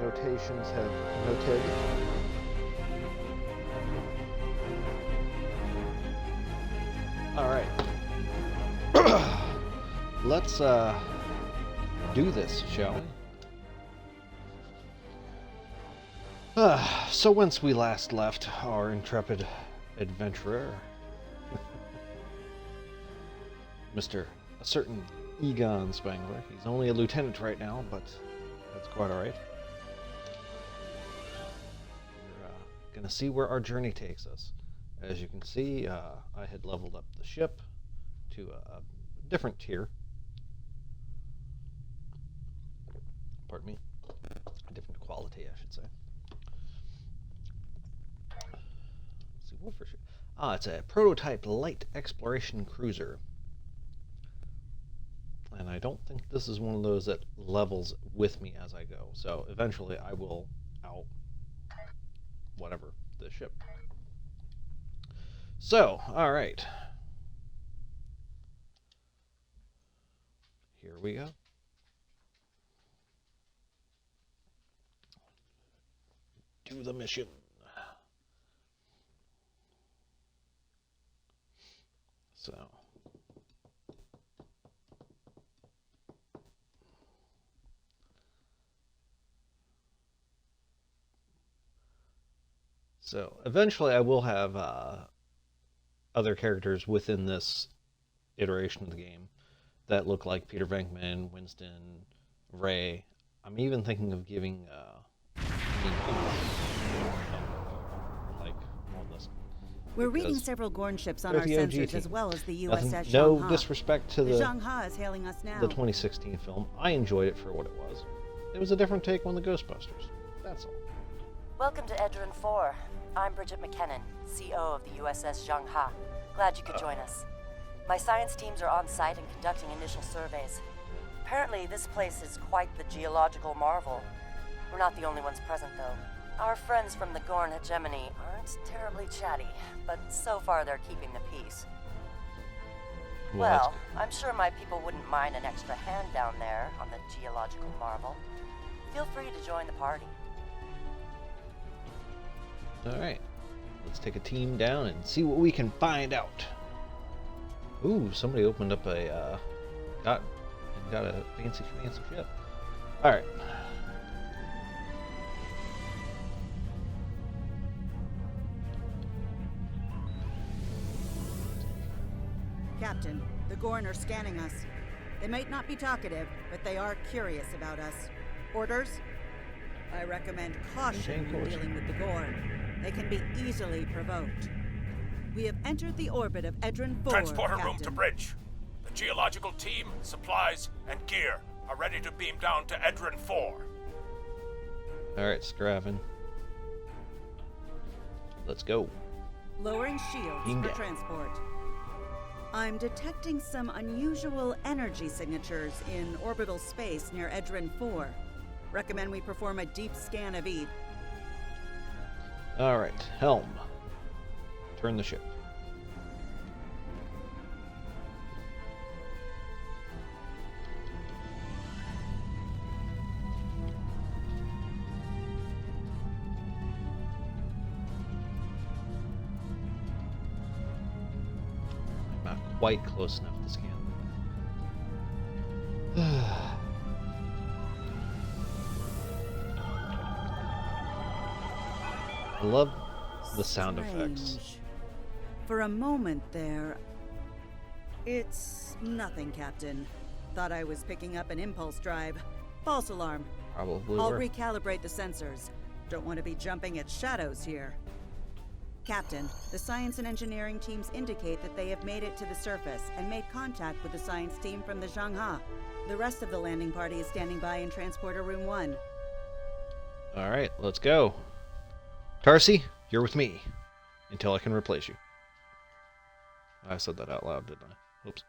notations have noted. All right. Let's do this, shall we? So whence we last left our intrepid adventurer, Mr. a certain Egon Spengler. He's only a lieutenant right now, but that's quite all right. We're gonna see where our journey takes us. As you can see, I had leveled up the ship to a different tier. Pardon me. A different quality, I should say. Let's see, what for sure? It's a prototype light exploration cruiser. And I don't think this is one of those that levels with me as I go. So eventually I will out whatever the ship. So, all right. Here we go. Do the mission. So eventually I will have other characters within this iteration of the game that look like Peter Venkman, Winston, Ray. I'm even thinking of giving like all this. We're reading several Gorn ships on our sensors as well as the USS No Zhangha. disrespect to the Zhangha is hailing us now. The 2016 film. I enjoyed it for what it was. It was a different take on the Ghostbusters. That's all. Welcome to Edron 4. I'm Bridget McKinnon, CO of the USS Zhangha. Glad you could join us. My science teams are on site and conducting initial surveys. Apparently, this place is quite the geological marvel. We're not the only ones present, though. Our friends from the Gorn hegemony aren't terribly chatty, but so far they're keeping the peace. Well, I'm sure my people wouldn't mind an extra hand down there on the geological marvel. Feel free to join the party. Alright, let's take a team down and see what we can find out. Ooh, somebody opened up a, got a fancy ship. Alright. Captain, the Gorn are scanning us. They might not be talkative, but they are curious about us. Orders? I recommend caution when dealing with the Gorn. They can be easily provoked. We have entered the orbit of Edron 4, Transporter Captain. room to bridge. The geological team, supplies, and gear are ready to beam down to Edron 4. Alright, Scraven. Let's go. Lowering shields for transport. I'm detecting some unusual energy signatures in orbital space near Edron 4. Recommend we perform a deep scan of each. Alright, helm. Turn the ship. I'm not quite close enough to scan. I love the sound effects. For a moment there, it's nothing, Captain. Thought I was picking up an impulse drive. False alarm. Probably I'll were. recalibrate the sensors. Don't want to be jumping at shadows here. Captain, the science and engineering teams indicate that they have made it to the surface and made contact with the science team from the Zhangha. The rest of the landing party is standing by in Transporter Room 1. Alright, let's go. Tarsi, you're with me until I can replace you. I said that out loud, didn't I? Oops.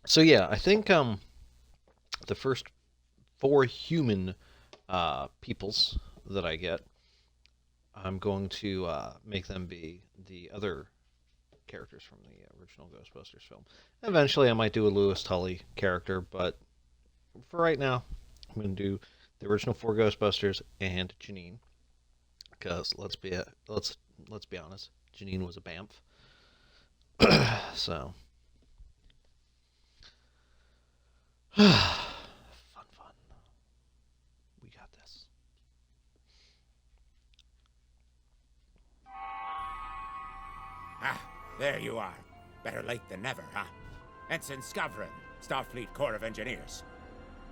So yeah, I think the first 4 human peoples that I get, I'm going to make them be the other characters from the original Ghostbusters film. Eventually I might do a Lewis Tully character, but for right now, I'm going to do the original 4 Ghostbusters and Janine, because let's be honest, Janine was a Bamf. So fun. We got this. Ah, there you are. Better late than never, huh? Ensign Skavron, Starfleet Corps of Engineers.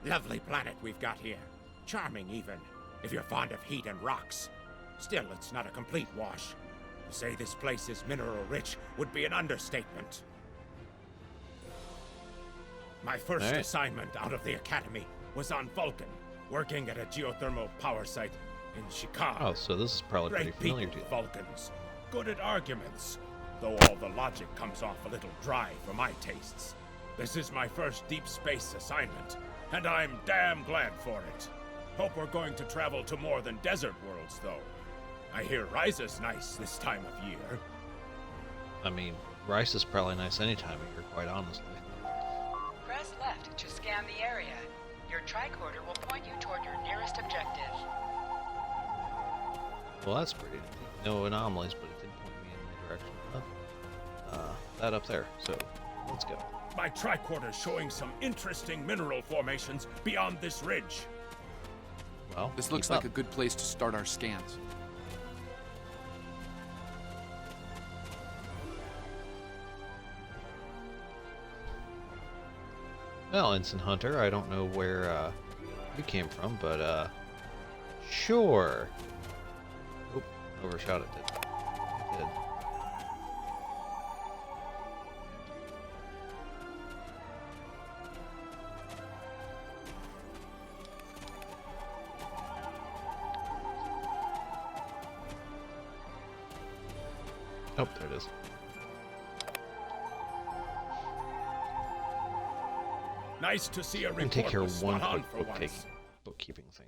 Lovely planet we've got here. Charming, even, if you're fond of heat and rocks. Still, it's not a complete wash. To say this place is mineral-rich would be an understatement. My first assignment out of the Academy was on Vulcan, working at a geothermal power site in Chicago. Oh, so this is probably pretty Great familiar to people, you. Vulcans. Good at arguments, though all the logic comes off a little dry for my tastes. This is my first deep space assignment, and I'm damn glad for it. Hope we're going to travel to more than desert worlds, though. I hear Ryza's nice this time of year. I mean, rice is probably nice any time of year, quite honestly. Press left to scan the area. Your tricorder will point you toward your nearest objective. Well, that's pretty neat. No anomalies, but it did point me in the direction of that up there. So, let's go. My tricorder's showing some interesting mineral formations beyond this ridge. Well, This looks keep like up. a good place to start our scans. Well, Ensign Hunter, I don't know where you came from, but sure. Oop, overshot it. Did. Oh, there it is. Nice to see a I'm gonna take care report of was one spot on quick for once. bookkeeping thing.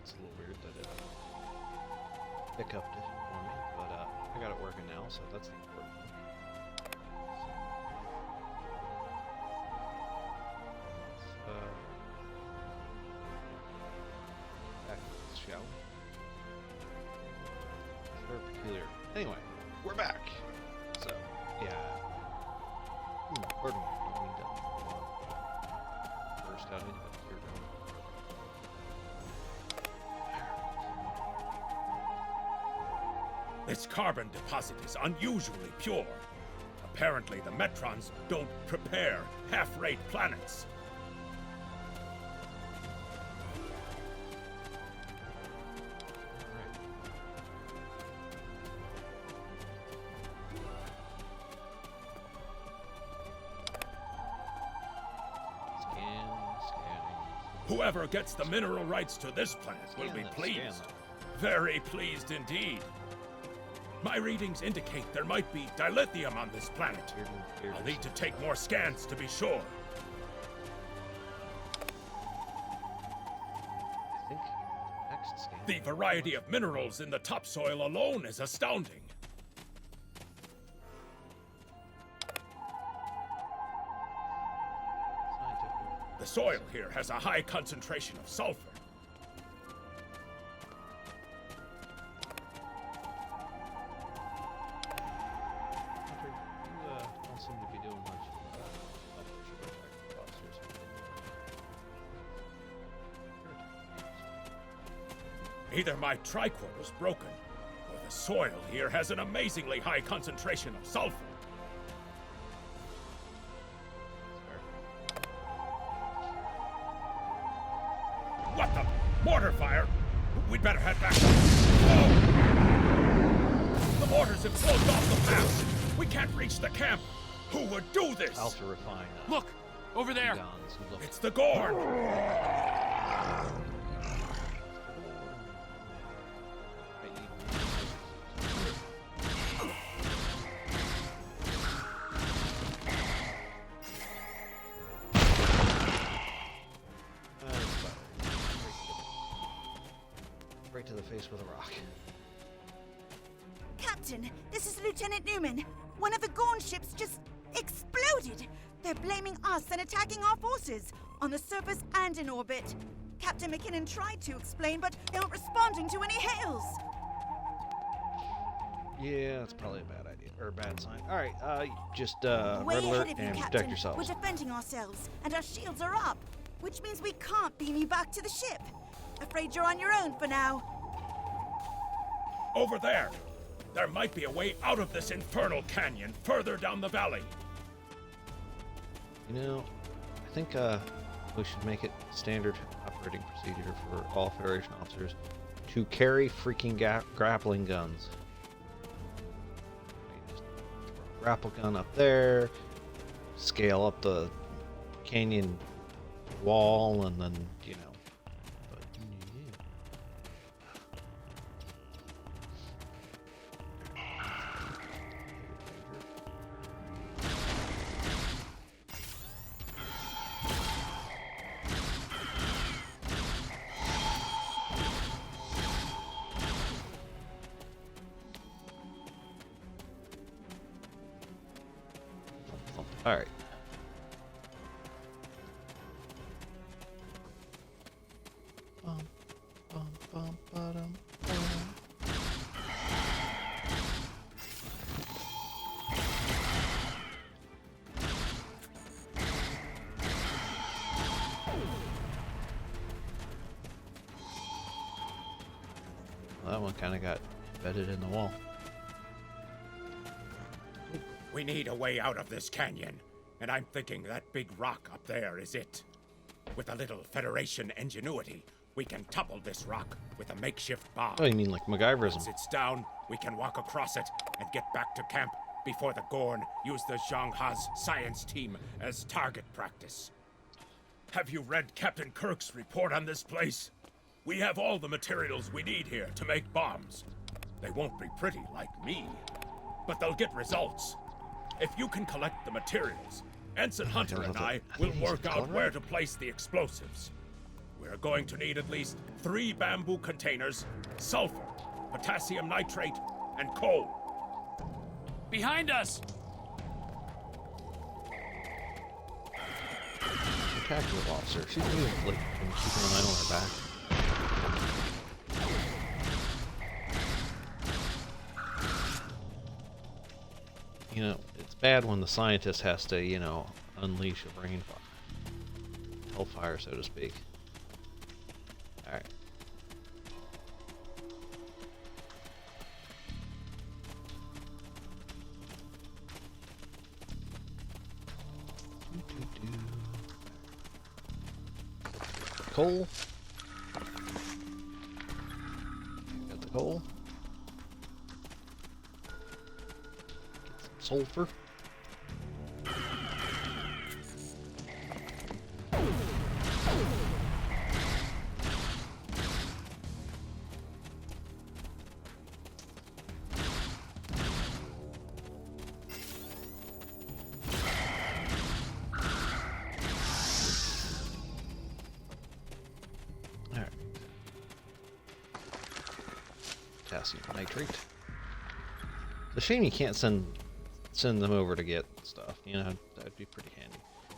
It's a little weird that it hiccuped it for me, but I got it working now, so that's the important thing. Let's back to this, shall we? It's very peculiar. Anyway, we're back. So, yeah. Pardon me, don't mean to burst out into the clear room. This carbon deposit is unusually pure. Apparently, the Metrons don't prepare half-rate planets. Scanning. Whoever gets the mineral rights to this planet will be Scan that, pleased. scan Very pleased indeed. My readings indicate there might be dilithium on this planet. Here I'll it need is. to take more scans to be sure. I think next scan. The variety of minerals in the topsoil alone is astounding. Scientific. The soil here has a high concentration of sulfur. Hunter, you don't seem to be doing much Either my tricorder is broken, or the soil here has an amazingly high concentration of sulfur. What the? Mortar fire? We'd better head back. Whoa! The mortars have closed off the pass. We can't reach the camp. Who would do this? Alpha refine. Look! Over there! Egons who look- It's the Gorn. to the face with a rock. Captain, this is Lieutenant Newman. One of the Gorn ships just exploded. They're blaming us and attacking our forces on the surface and in orbit. Captain McKinnon tried to explain, but they weren't responding to any hails. Yeah, that's probably a bad idea, or a bad sign. Alright, just, Way red alert ahead of you, and Captain. protect yourselves. We're defending ourselves, and our shields are up, which means we can't beam you back to the ship. Afraid you're on your own for now. Over there! There might be a way out of this infernal canyon further down the valley. You know, I think, we should make it standard operating procedure for all Federation officers to carry freaking grappling guns. Just throw a grapple gun up there, scale up the canyon wall, and then, you know. But, all right. Bum, bum, bum, ba-dum, bum. Well, that one kind of got embedded in the wall. We need a way out of this canyon, and I'm thinking that big rock up there is it. With a little Federation ingenuity, we can topple this rock with a makeshift bomb. Oh, you mean like MacGyverism? Once it's down, we can walk across it and get back to camp before the Gorn use the Zhang Ha's science team as target practice. Have you read Captain Kirk's report on this place? We have all the materials we need here to make bombs. They won't be pretty like me, but they'll get results. If you can collect the materials, Ensign Hunter and I will work out where to place the explosives. We're going to need at least 3 bamboo containers, sulfur, potassium nitrate, and coal. Behind us! Tactical officer. She's moving like keeping an eye on her back. You know, it's bad when the scientist has to, you know, unleash a brain fire. Hellfire, so to speak. Alright. Coal. Got the coal. Get some sulfur. Potassium nitrate. It's a shame you can't send them over to get stuff. You know, that'd be pretty handy.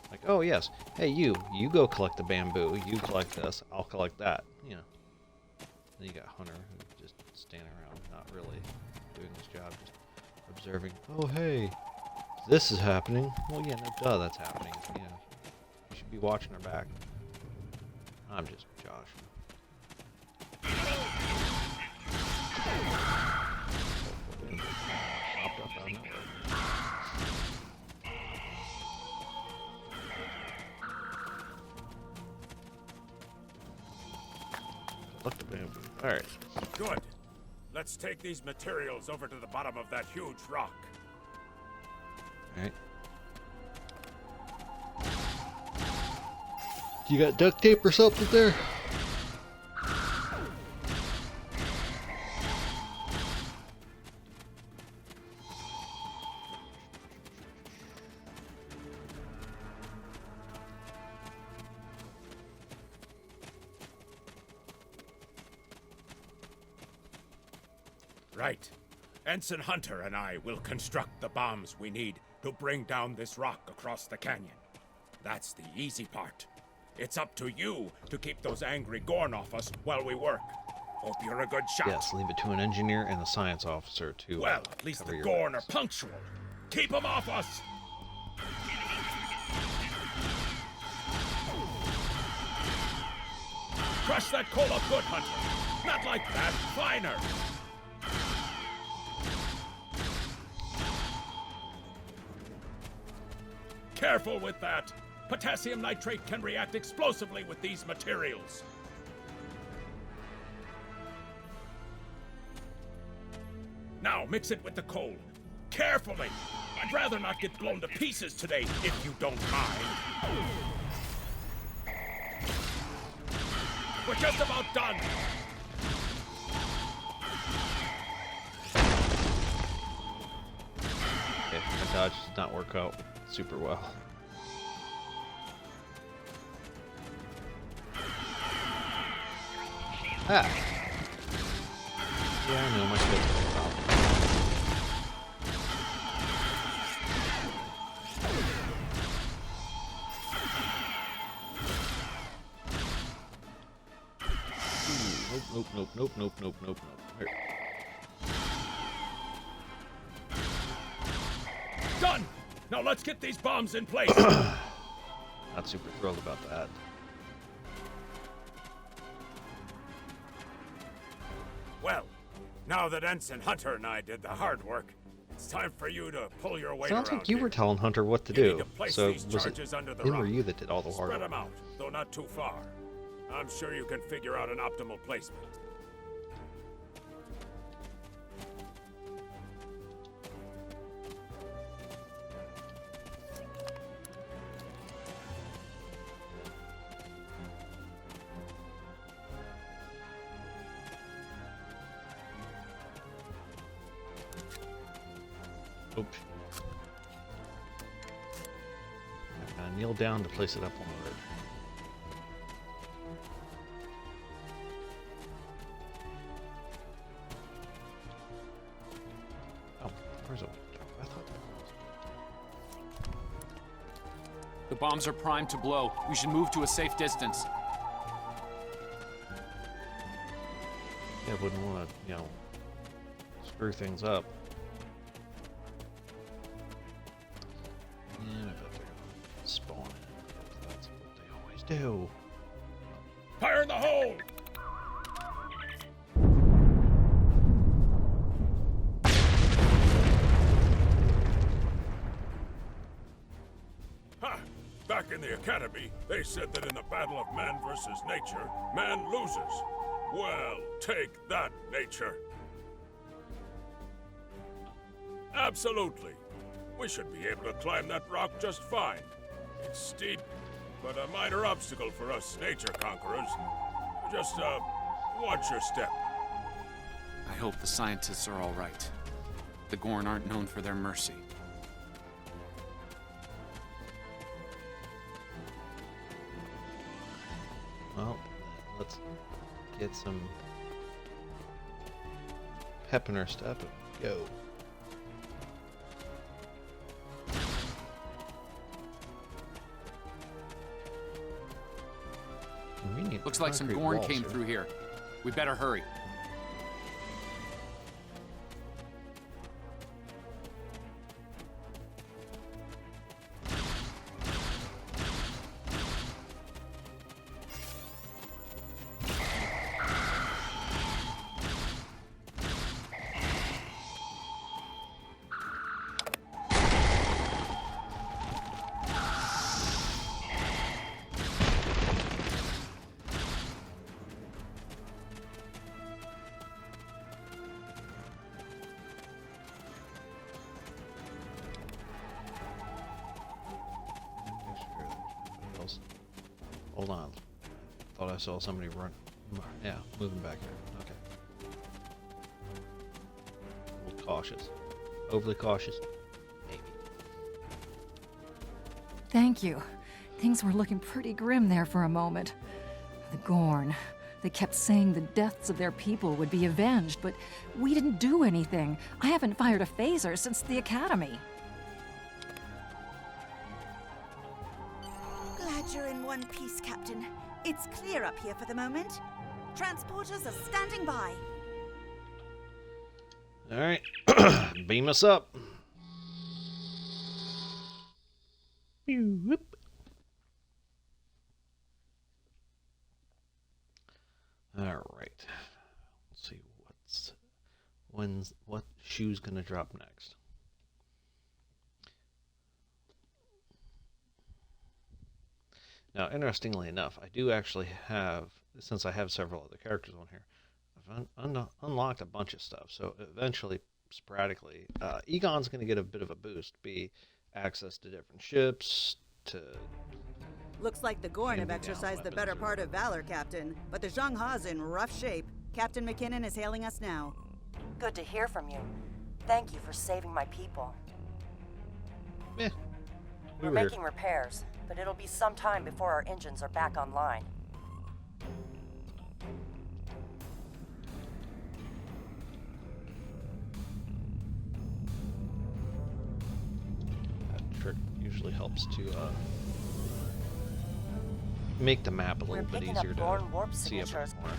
Like, oh yes, hey you go collect the bamboo. You collect this. I'll collect that. You know. Then you got Hunter who's just standing around, not really doing his job, just observing. Oh hey, this is happening. Well, yeah, no duh, that's happening. You know, you should be watching her back. I'm just Josh. Popped up out of nowhere. Look the bamboo. Alright. Good. Let's take these materials over to the bottom of that huge rock. Alright. You got duct tape or something there? Right. Ensign Hunter and I will construct the bombs we need to bring down this rock across the canyon. That's the easy part. It's up to you to keep those angry Gorn off us while we work. Hope you're a good shot. Yes, leave it to an engineer and a science officer to Well, at least cover the your Gorn are backs. punctual. Keep them off us! Crush that cola good, Hunter. Not like that. Finer. Careful with that. Potassium nitrate can react explosively with these materials. Now mix it with the coal. Carefully. I'd rather not get blown to pieces today, if you don't mind. We're just about done. Okay, my dodge did not work out super well. Ah! Yeah, I know, my skills are a problem. Nope, nope, nope, nope, nope, nope, nope. Here. Done! Now let's get these bombs in place. Not super thrilled about that. Well, now that Ensign Hunter and I did the hard work, it's time for you to pull your weight Sounds around like you here. were telling Hunter what to You need do. to place So these was it charges under the him or rock. you that did all the hard Spread work? them out, though not too far. I'm sure you can figure out an optimal placement. Oops. I gotta kneel down to place it up on the lid. Oh, where's it? I thought there was. The bombs are primed to blow. We should move to a safe distance. Yeah, I wouldn't want to, screw things up. Yeah, I bet they're gonna spawn in. That's what they always do. Fire in the hole! Ha! Back in the academy, they said that in the battle of man versus nature, man loses. Well, take that, nature. Absolutely. We should be able to climb that rock just fine. It's steep, but a minor obstacle for us nature conquerors. Just, watch your step. I hope the scientists are all right. The Gorn aren't known for their mercy. Well, let's get some pep in our step and go. Convenient Looks like some concrete Gorn walls came here. through here. We better hurry. Make sure there's nobody else. Hold on. Thought I saw somebody run. Yeah, moving back here. Okay. A little cautious. Overly cautious. Maybe. Thank you. Things were looking pretty grim there for a moment. The Gorn. They kept saying the deaths of their people would be avenged, but we didn't do anything. I haven't fired a phaser since the academy. Glad you're in one piece, Captain. It's clear up here for the moment. Transporters are standing by. All right, beam us up. Whoop. All right. Let's see what shoe's gonna drop next. Now, interestingly enough, I do actually have, since I have several other characters on here, I've unlocked a bunch of stuff. So eventually, sporadically, Egon's going to get a bit of a boost. Be access to different ships, to... Looks like the Gorn have exercised the better part of valor, Captain. But the Zhang-Ha's in rough shape. Captain McKinnon is hailing us now. Good to hear from you. Thank you for saving my people. Yeah. We're making repairs, but it'll be some time before our engines are back online. That trick usually helps to make the map a little bit easier to warp see a bit signatures. more.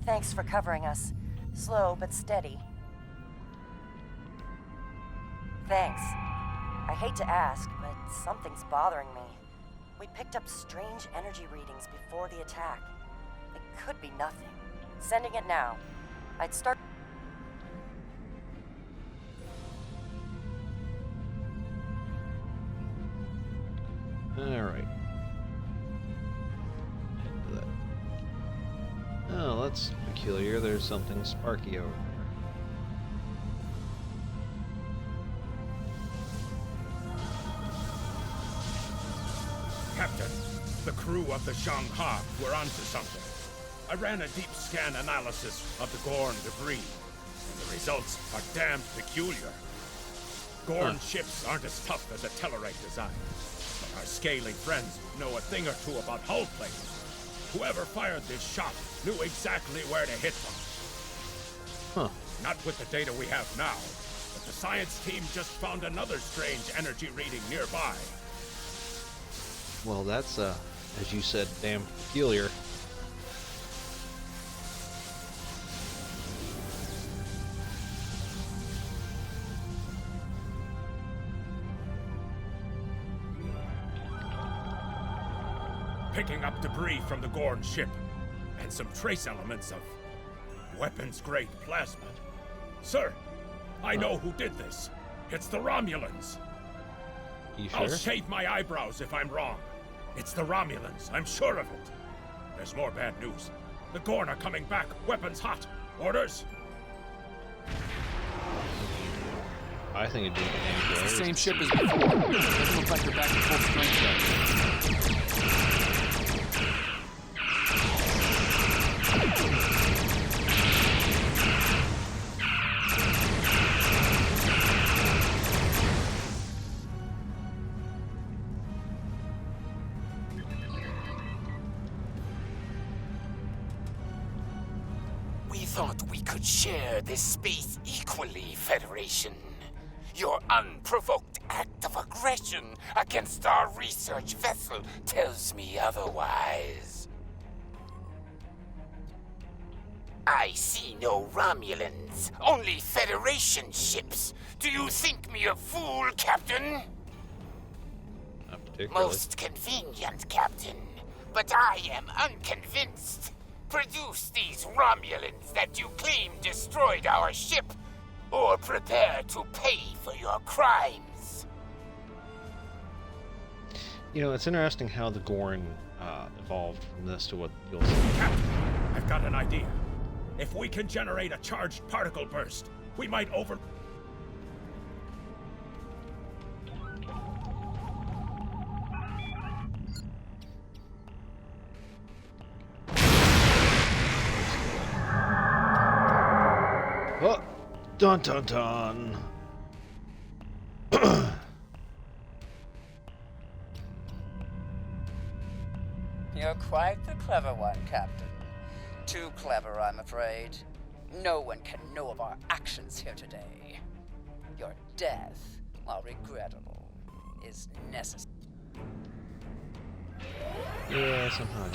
Thanks for covering us. Slow but steady. Thanks. I hate to ask, but something's bothering me. We picked up strange energy readings before the attack. It could be nothing. Sending it now. I'd start... Alright. Oh, that's peculiar. There's something sparky over there. Captain, the crew of the Zhang-Ha were onto something. I ran a deep scan analysis of the Gorn debris, and the results are damned peculiar. Gorn ships aren't as tough as the Tellarite design, but our scaly friends know a thing or two about hull plates. Whoever fired this shot knew exactly where to hit them. Huh. Not with the data we have now, but the science team just found another strange energy reading nearby. Well, that's, as you said, damn peculiar. Picking up debris from the Gorn ship, and some trace elements of weapons-grade plasma. Sir, I know who did this. It's the Romulans. You sure? I'll shave my eyebrows if I'm wrong. It's the Romulans, I'm sure of it. There's more bad news. The Gorn are coming back, weapons hot. Orders? I think it'd be It's the same ship as before. Doesn't look like they're back to full strength yet. We thought we could share this space equally, Federation. Your unprovoked act of aggression against our research vessel tells me otherwise. I see no Romulans, only Federation ships. Do you think me a fool, Captain? Not particularly. Most convenient, Captain. But I am unconvinced. Produce these Romulans that you claim destroyed our ship, or prepare to pay for your crimes. You know, it's interesting how the Gorn evolved from this to what you'll see. Captain, I've got an idea. If we can generate a charged particle burst, we might over... Oh, dun dun dun. You're quite the clever one, Captain. Too clever, I'm afraid. No one can know of our actions here today. Your death, while regrettable, is necessary. Yeah, somehow.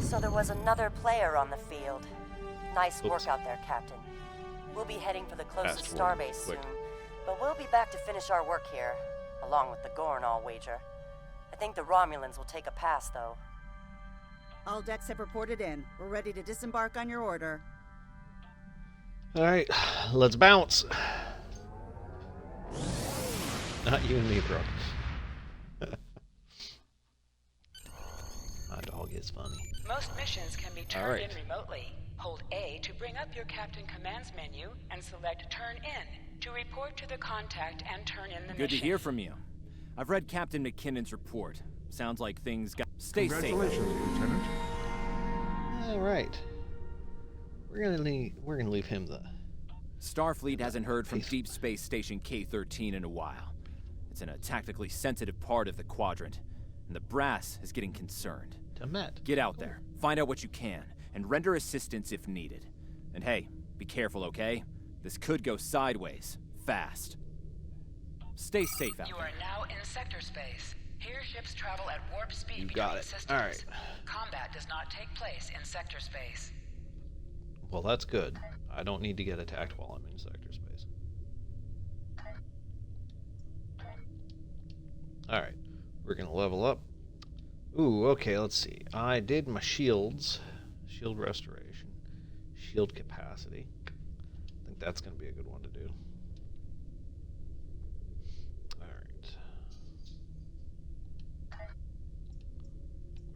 So there was another player on the field. Nice Oops. work out there, Captain. We'll be heading for the closest Fast forward, starbase soon, quick. but we'll be back to finish our work here, along with the Gorn, I'll wager. I think the Romulans will take a pass, though. All decks have reported in. We're ready to disembark on your order. Alright, let's bounce. Not you and me, bro. My dog is funny. Most missions can be turned Alright. in remotely. Hold A to bring up your Captain Commands menu and select Turn In to report to the contact and turn in the mission. Good to hear from you. I've read Captain McKinnon's report. Sounds like things got... Stay safe. Congratulations, Lieutenant. Alright. We're gonna leave him the... Starfleet hasn't heard from Deep Space Station K-13 in a while. It's in a tactically sensitive part of the quadrant, and the brass is getting concerned. to Met. Get out there, find out what you can, and render assistance if needed. And hey, be careful, okay? This could go sideways, fast. Stay safe out You there. are now in sector space. Here ships travel at warp speed You between got it. systems. All right. Combat does not take place in sector space. Well, that's good. I don't need to get attacked while I'm in sector space. Alright, we're gonna level up. Ooh, okay, let's see. I did my shields. Shield restoration. Shield capacity. I think that's gonna be a good one to do. Alright.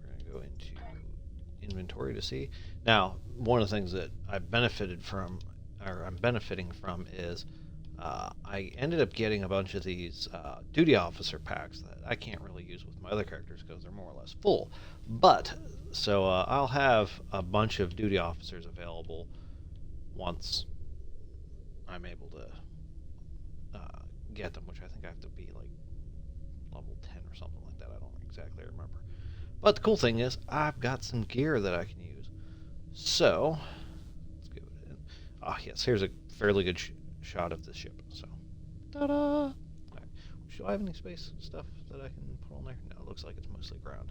We're gonna go into inventory to see. Now, one of the things that I've benefited from, or I'm benefiting from, is I ended up getting a bunch of these duty officer packs that I can't really use with my other characters because they're more or less full. But, so I'll have a bunch of duty officers available once I'm able to get them, which I think I have to be like level 10 or something like that. I don't exactly remember. But the cool thing is, I've got some gear that I can use. So, let's go in. Ah, yes, here's a fairly good shot of the ship. So, ta-da! All right. Do I have any space stuff that I can put on there? No, it looks like it's mostly ground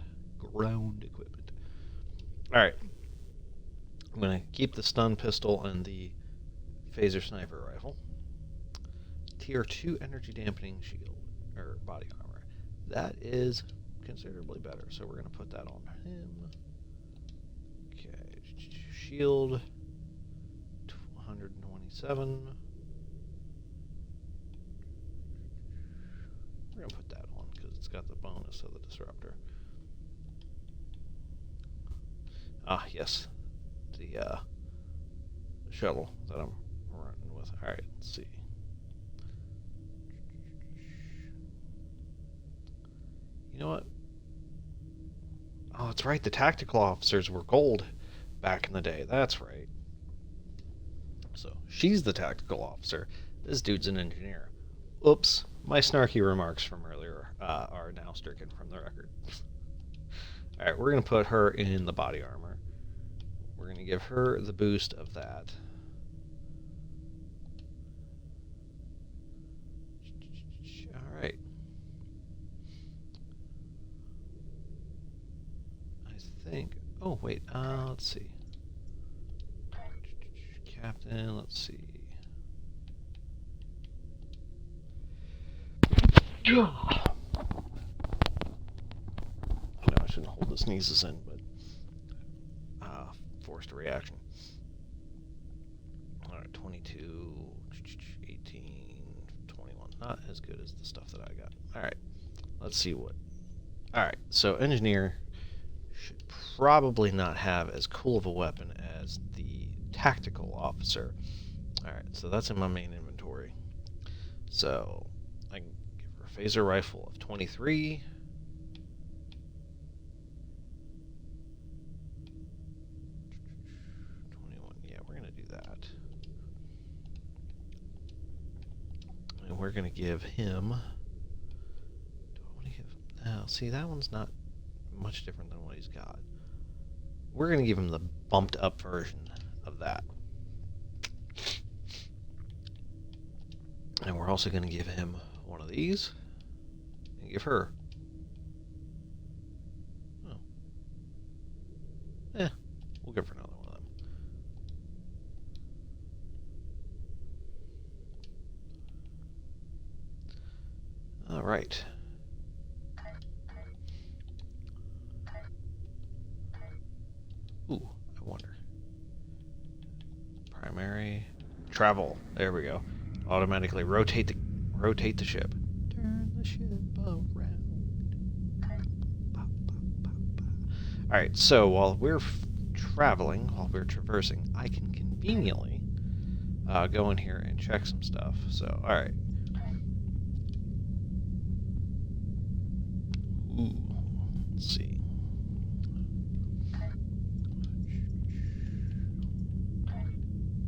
equipment. All right. I'm going to keep the stun pistol and the phaser sniper rifle. Tier 2 energy dampening shield, or body armor. That is considerably better, so we're going to put that on him. Okay, shield 127. We're going to put that on because it's got the bonus of the disruptor. Ah, yes, the shuttle that I'm running with. All right, let's see. You know what? Oh, that's right. The tactical officers were gold back in the day. That's right. So she's the tactical officer. This dude's an engineer. Oops, My snarky remarks from earlier are now stricken from the record. Alright, we're going to put her in the body armor. We're going to give her the boost of that. Alright. I think... Oh, wait. Let's see. Captain, let's see. I know I shouldn't hold the sneezes in, but forced a reaction. Alright, 22, 18, 21. Not as good as the stuff that I got. Alright, let's see what... Alright, so engineer should probably not have as cool of a weapon as the tactical officer. Alright, so that's in my main inventory. So, I can give her a phaser rifle of 23. We're going to give him... Now, see, that one's not much different than what he's got. We're going to give him the bumped up version of that. And we're also going to give him one of these. And give her... Oh. We'll give her another one of them. Alright. Ooh, I wonder. Primary travel. There we go. Automatically rotate the ship. Turn the ship around. Alright, so while we're traveling, while we're traversing, I can conveniently go in here and check some stuff. So, alright. Ooh, let's see.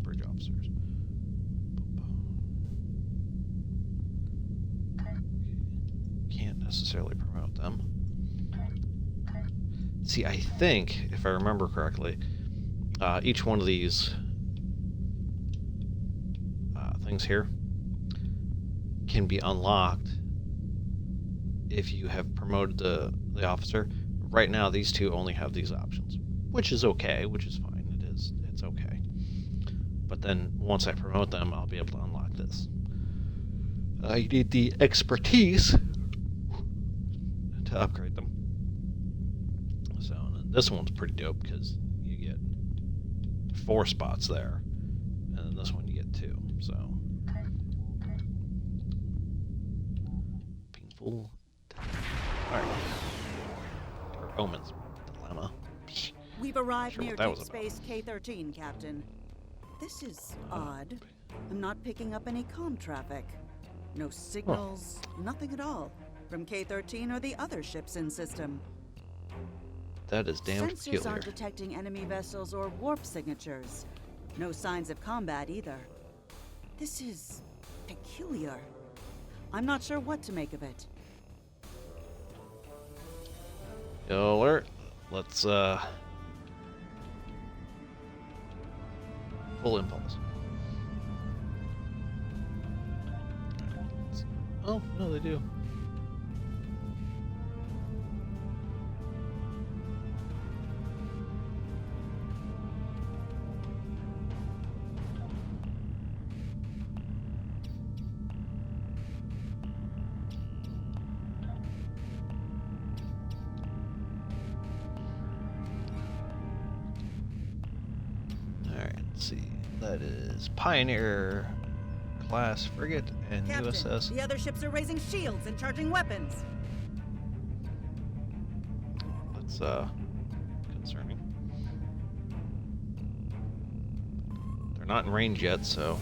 Bridge officers. Can't necessarily promote them. See, I think, if I remember correctly, each one of these things here can be unlocked if you have promoted the officer. Right now, these two only have these options, which is okay, which is fine. It's okay. But then, once I promote them, I'll be able to unlock this. I need the expertise to upgrade them. So, and this one's pretty dope, because you get 4 spots there, and then this one you get 2, so... Painful... Alright. Or Omens dilemma. We've arrived near that Deep was Space K-13, Captain. This is odd. I'm not picking up any comm traffic. No signals, nothing at all. From K-13 or the other ships in system. That is damn Sensors peculiar. aren't detecting enemy vessels or warp signatures. No signs of combat either. This is peculiar. I'm not sure what to make of it. Alert. Let's, full impulse. Oh, no, they do. Let's see, that is Pioneer class frigate and Captain, USS. the other ships are raising shields and charging weapons. That's concerning. They're not in range yet, so.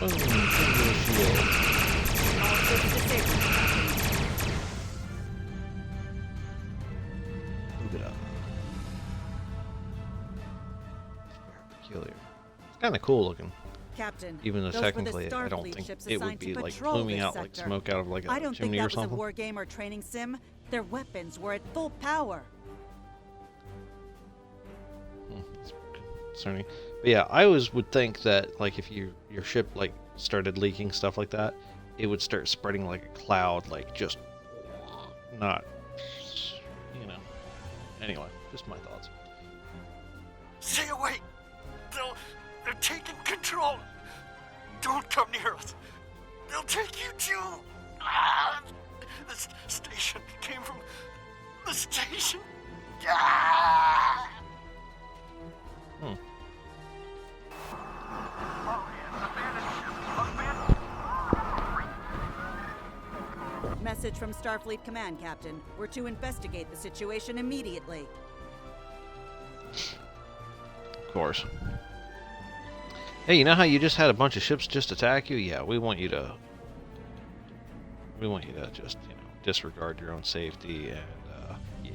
Boom, singular shield. All ships disabled, Captain. Look it up. Very peculiar. It's kind of cool looking. Captain, Even though those were the technically, I don't Starfleet think ships it would assigned to be like patrol pluming this out like sector. smoke out of like I a don't think chimney or that was a something. war game or training sim. Their weapons were at full power. That's concerning. But yeah, I always would think that like if your ship like started leaking stuff like that, it would start spreading like a cloud, like just not, you know. Anyway, just my thoughts. Stay away! They're taking control! Don't come near us! They'll take you too! Ah! This station came from the station! Ah! Message from Starfleet Command, Captain. We're to investigate the situation immediately. Of course. Hey, you know how you just had a bunch of ships just attack you? Yeah, we want you to just, you know, disregard your own safety and yeah.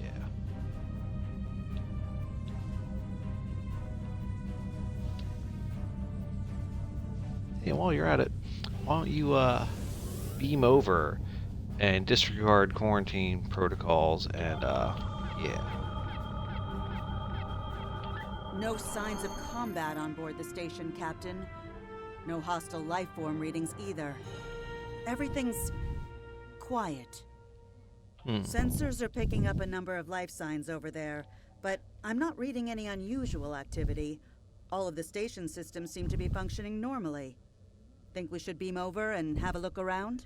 Hey, while you're at it, why don't you beam over and disregard quarantine protocols and yeah. No signs of combat on board the station, Captain. No hostile life form readings either. Everything's quiet. Sensors are picking up a number of life signs over there, but I'm not reading any unusual activity. All of the station systems seem to be functioning normally. Think we should beam over and have a look around?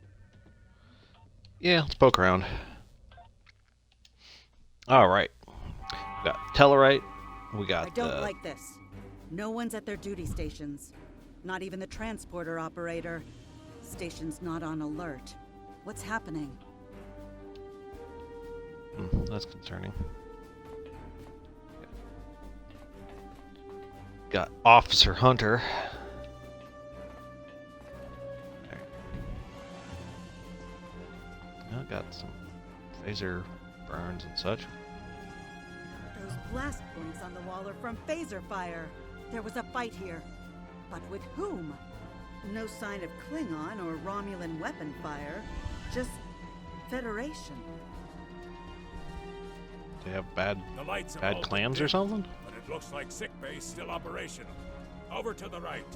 Yeah, let's poke around. Alright. We got Tellarite. We got I don't like this. No one's at their duty stations. Not even the transporter operator. Station's not on alert. What's happening? That's concerning. Got Officer Hunter. I got some phaser burns and such. Those blast points on the wall are from phaser fire. There was a fight here. But with whom? No sign of Klingon or Romulan weapon fire. Just Federation. They have bad The lights are all clams or dim, something? But it looks like sickbay's still operational. Over to the right.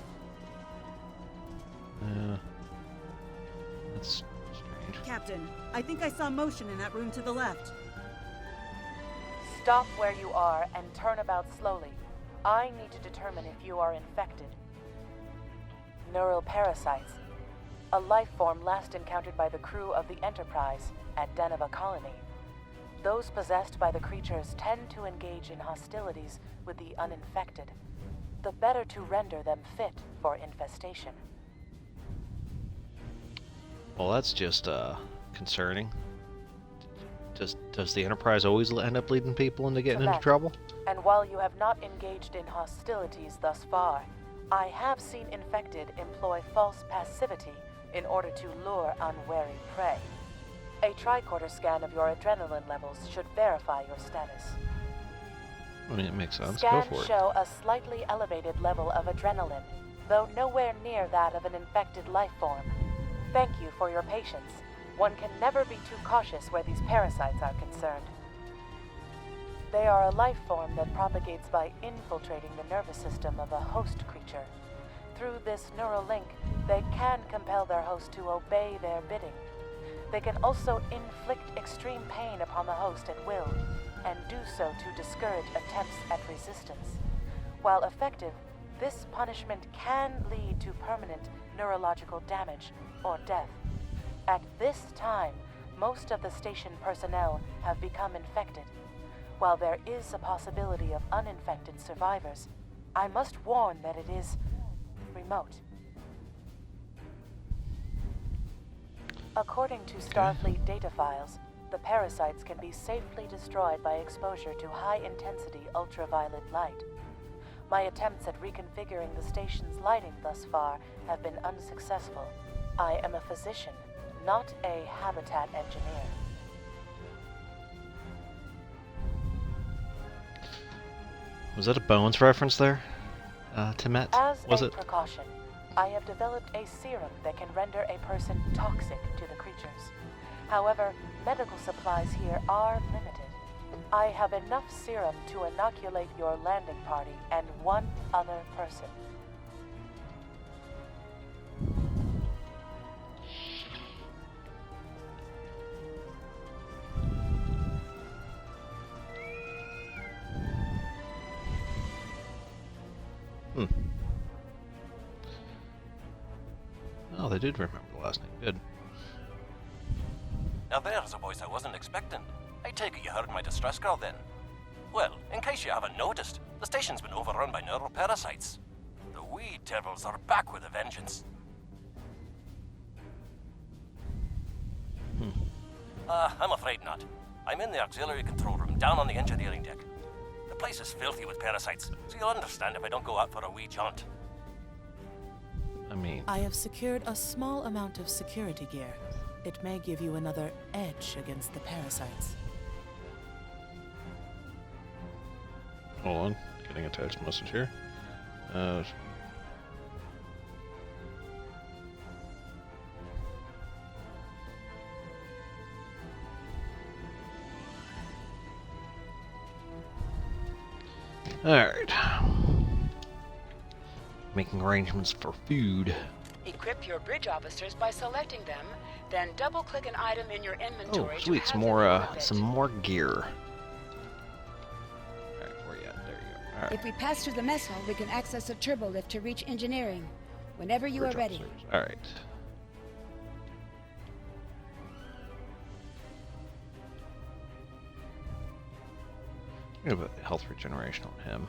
That's strange. Captain, I think I saw motion in that room to the left. Stop where you are and turn about slowly. I need to determine if you are infected. Neural parasites. A life form last encountered by the crew of the Enterprise at Deneva Colony. Those possessed by the creatures tend to engage in hostilities with the uninfected. The better to render them fit for infestation. Well, that's just concerning. Does the Enterprise always end up leading people into getting into Correct. trouble? And while you have not engaged in hostilities thus far, I have seen infected employ false passivity in order to lure unwary prey. A tricorder scan of your adrenaline levels should verify your status. I mean, it makes sense. Scans Go for it. show a slightly elevated level of adrenaline, though nowhere near that of an infected life form. Thank you for your patience. One can never be too cautious where these parasites are concerned. They are a life form that propagates by infiltrating the nervous system of a host creature. Through this neural link, they can compel their host to obey their bidding. They can also inflict extreme pain upon the host at will, and do so to discourage attempts at resistance. While effective, this punishment can lead to permanent neurological damage or death. At this time, most of the station personnel have become infected. While there is a possibility of uninfected survivors, I must warn that it is remote. According to Starfleet data files, the parasites can be safely destroyed by exposure to high-intensity ultraviolet light. My attempts at reconfiguring the station's lighting thus far have been unsuccessful. I am a physician, not a habitat engineer. Was that a Bones reference there? Timet? Was it? As a precaution, I have developed a serum that can render a person toxic to the creatures. However, medical supplies here are limited. I have enough serum to inoculate your landing party and one other person. Oh, they did remember the last name. Good. Now there's a voice I wasn't expecting. I take it you heard my distress call then. Well, in case you haven't noticed, the station's been overrun by neuroparasites. The wee devils are back with a vengeance. I'm afraid not. I'm in the auxiliary control room down on the engineering deck. The place is filthy with parasites, so you'll understand if I don't go out for a wee jaunt. I have secured a small amount of security gear. It may give you another edge against the parasites. Hold on, getting a text message here. Alright. Making arrangements for food. Equip your bridge officers by selecting them, then double-click an item in your inventory. Oh, sweet! To Some more gear. All right, where you at? There you go. All right. If we pass through the mess hall, we can access a turbo lift to reach engineering. Whenever you are ready. All right. I'm gonna put health regeneration on him.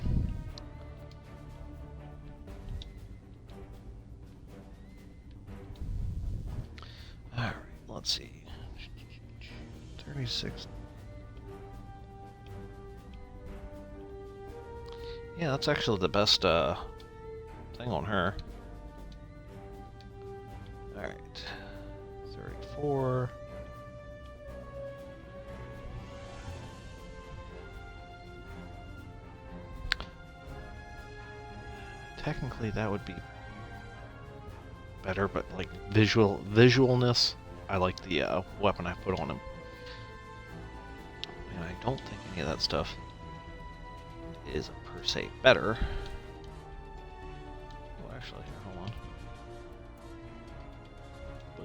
Alright, let's see. 36. Yeah, that's actually the best thing on her. Alright. 34. Technically that would be better, but like visualness, I like the weapon I put on him. And I don't think any of that stuff is per se better. Oh, actually, here, hold on.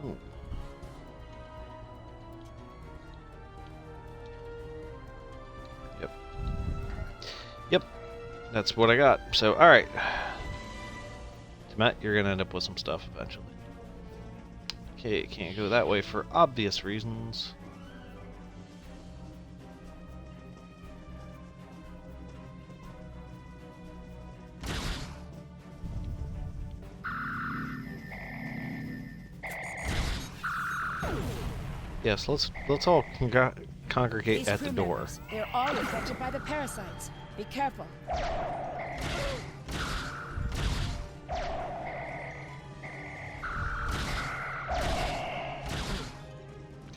Boom. Yep. That's what I got. So, alright. Matt, you're gonna end up with some stuff eventually. Okay, can't go that way for obvious reasons. Yes, let's all congregate These at the crew door. members, they're all affected by the parasites. Be careful.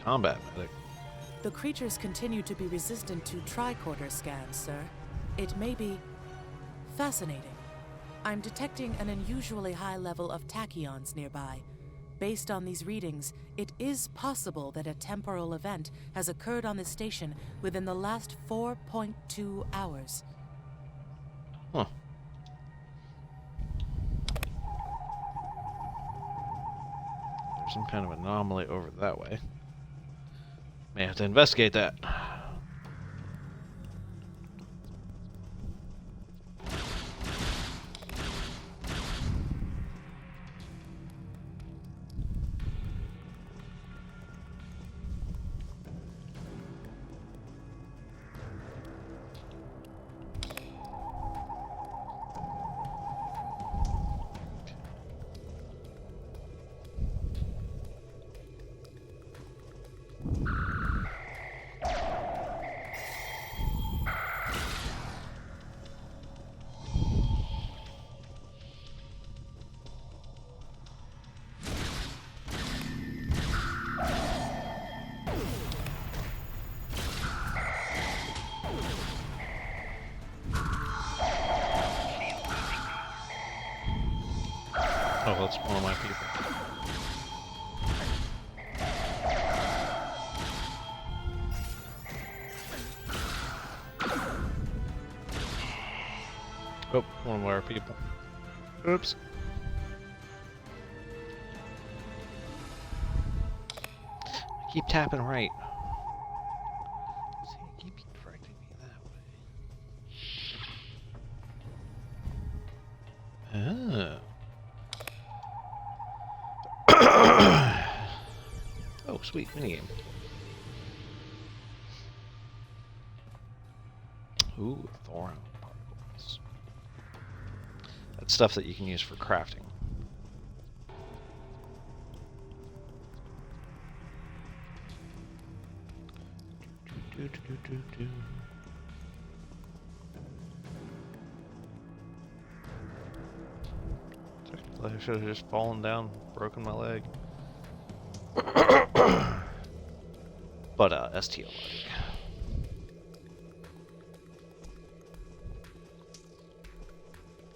Combat medic. The creatures continue to be resistant to tricorder scans, sir. It may be fascinating. I'm detecting an unusually high level of tachyons nearby. Based on these readings, it is possible that a temporal event has occurred on this station within the last 4.2 hours. Huh. There's some kind of anomaly over that way. May have to investigate that. Oh, that's one of my people. Oh, one of our people. Oops. I keep tapping right. See, it keeps directing me that way. Oh. Oh, sweet minigame. Ooh, thoron particles. That's stuff that you can use for crafting. I should have just fallen down, broken my leg. But STO leg.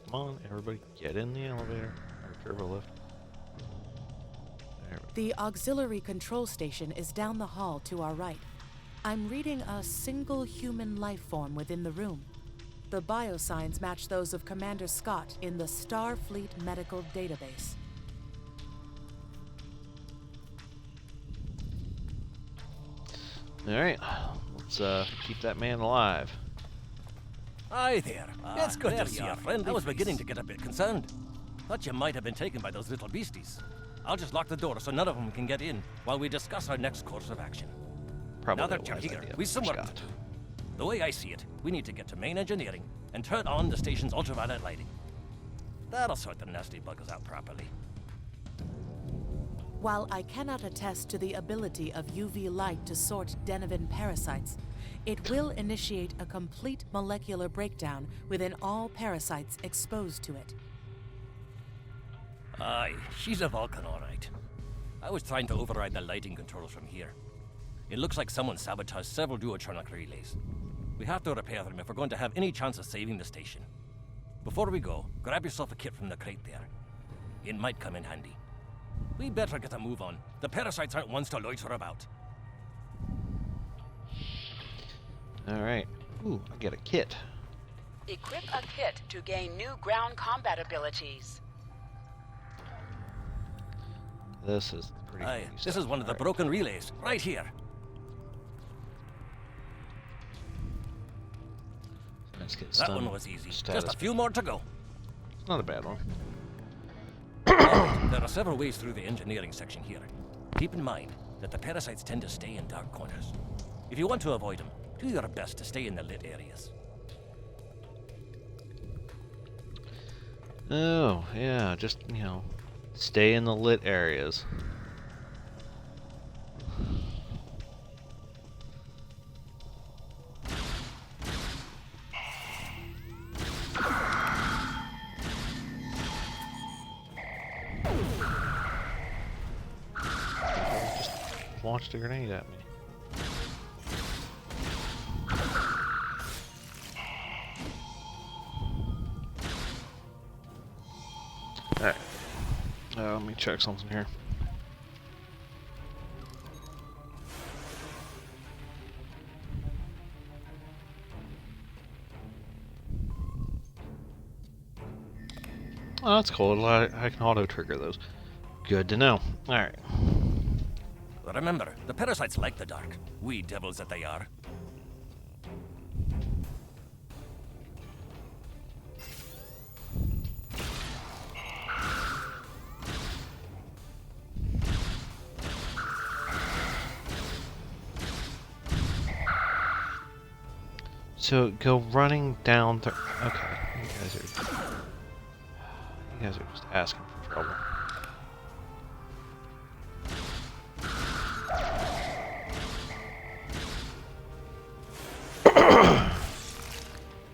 Come on, everybody, get in the elevator or turbo lift. The auxiliary control station is down the hall to our right. I'm reading a single human life form within the room. The biosigns match those of Commander Scott in the Starfleet Medical Database. Alright, let's keep that man alive. Hi there. It's good to see you, friend. I was beginning to get a bit concerned. Thought you might have been taken by those little beasties. I'll just lock the door so none of them can get in while we discuss our next course of action. Probably now that you're here, we've some work to do. The way I see it, we need to get to main engineering and turn on the station's ultraviolet lighting. That'll sort the nasty buggers out properly. While I cannot attest to the ability of UV light to sort Denivan parasites, it will initiate a complete molecular breakdown within all parasites exposed to it. Aye, she's a Vulcan, all right. I was trying to override the lighting controls from here. It looks like someone sabotaged several duotronic relays. We have to repair them if we're going to have any chance of saving the station. Before we go, grab yourself a kit from the crate there. It might come in handy. We better get a move on. The parasites aren't ones to loiter about. Alright. Ooh, I get a kit. Equip a kit to gain new ground combat abilities. This is pretty Aye, this is one of the broken relays, right here. Let's get that one was easy. Status. Just a few more to go. It's not a bad one. There are several ways through the engineering section here. Keep in mind that the parasites tend to stay in dark corners. If you want to avoid them, do your best to stay in the lit areas. Oh, yeah, just, you know, stay in the lit areas. Just launched a grenade at me. Alright. Let me check something here. Oh, that's cool. I can auto-trigger those. Good to know. Alright. Remember, the parasites like the dark. Wee devils that they are. So go running down the. Okay, you guys are just asking for trouble.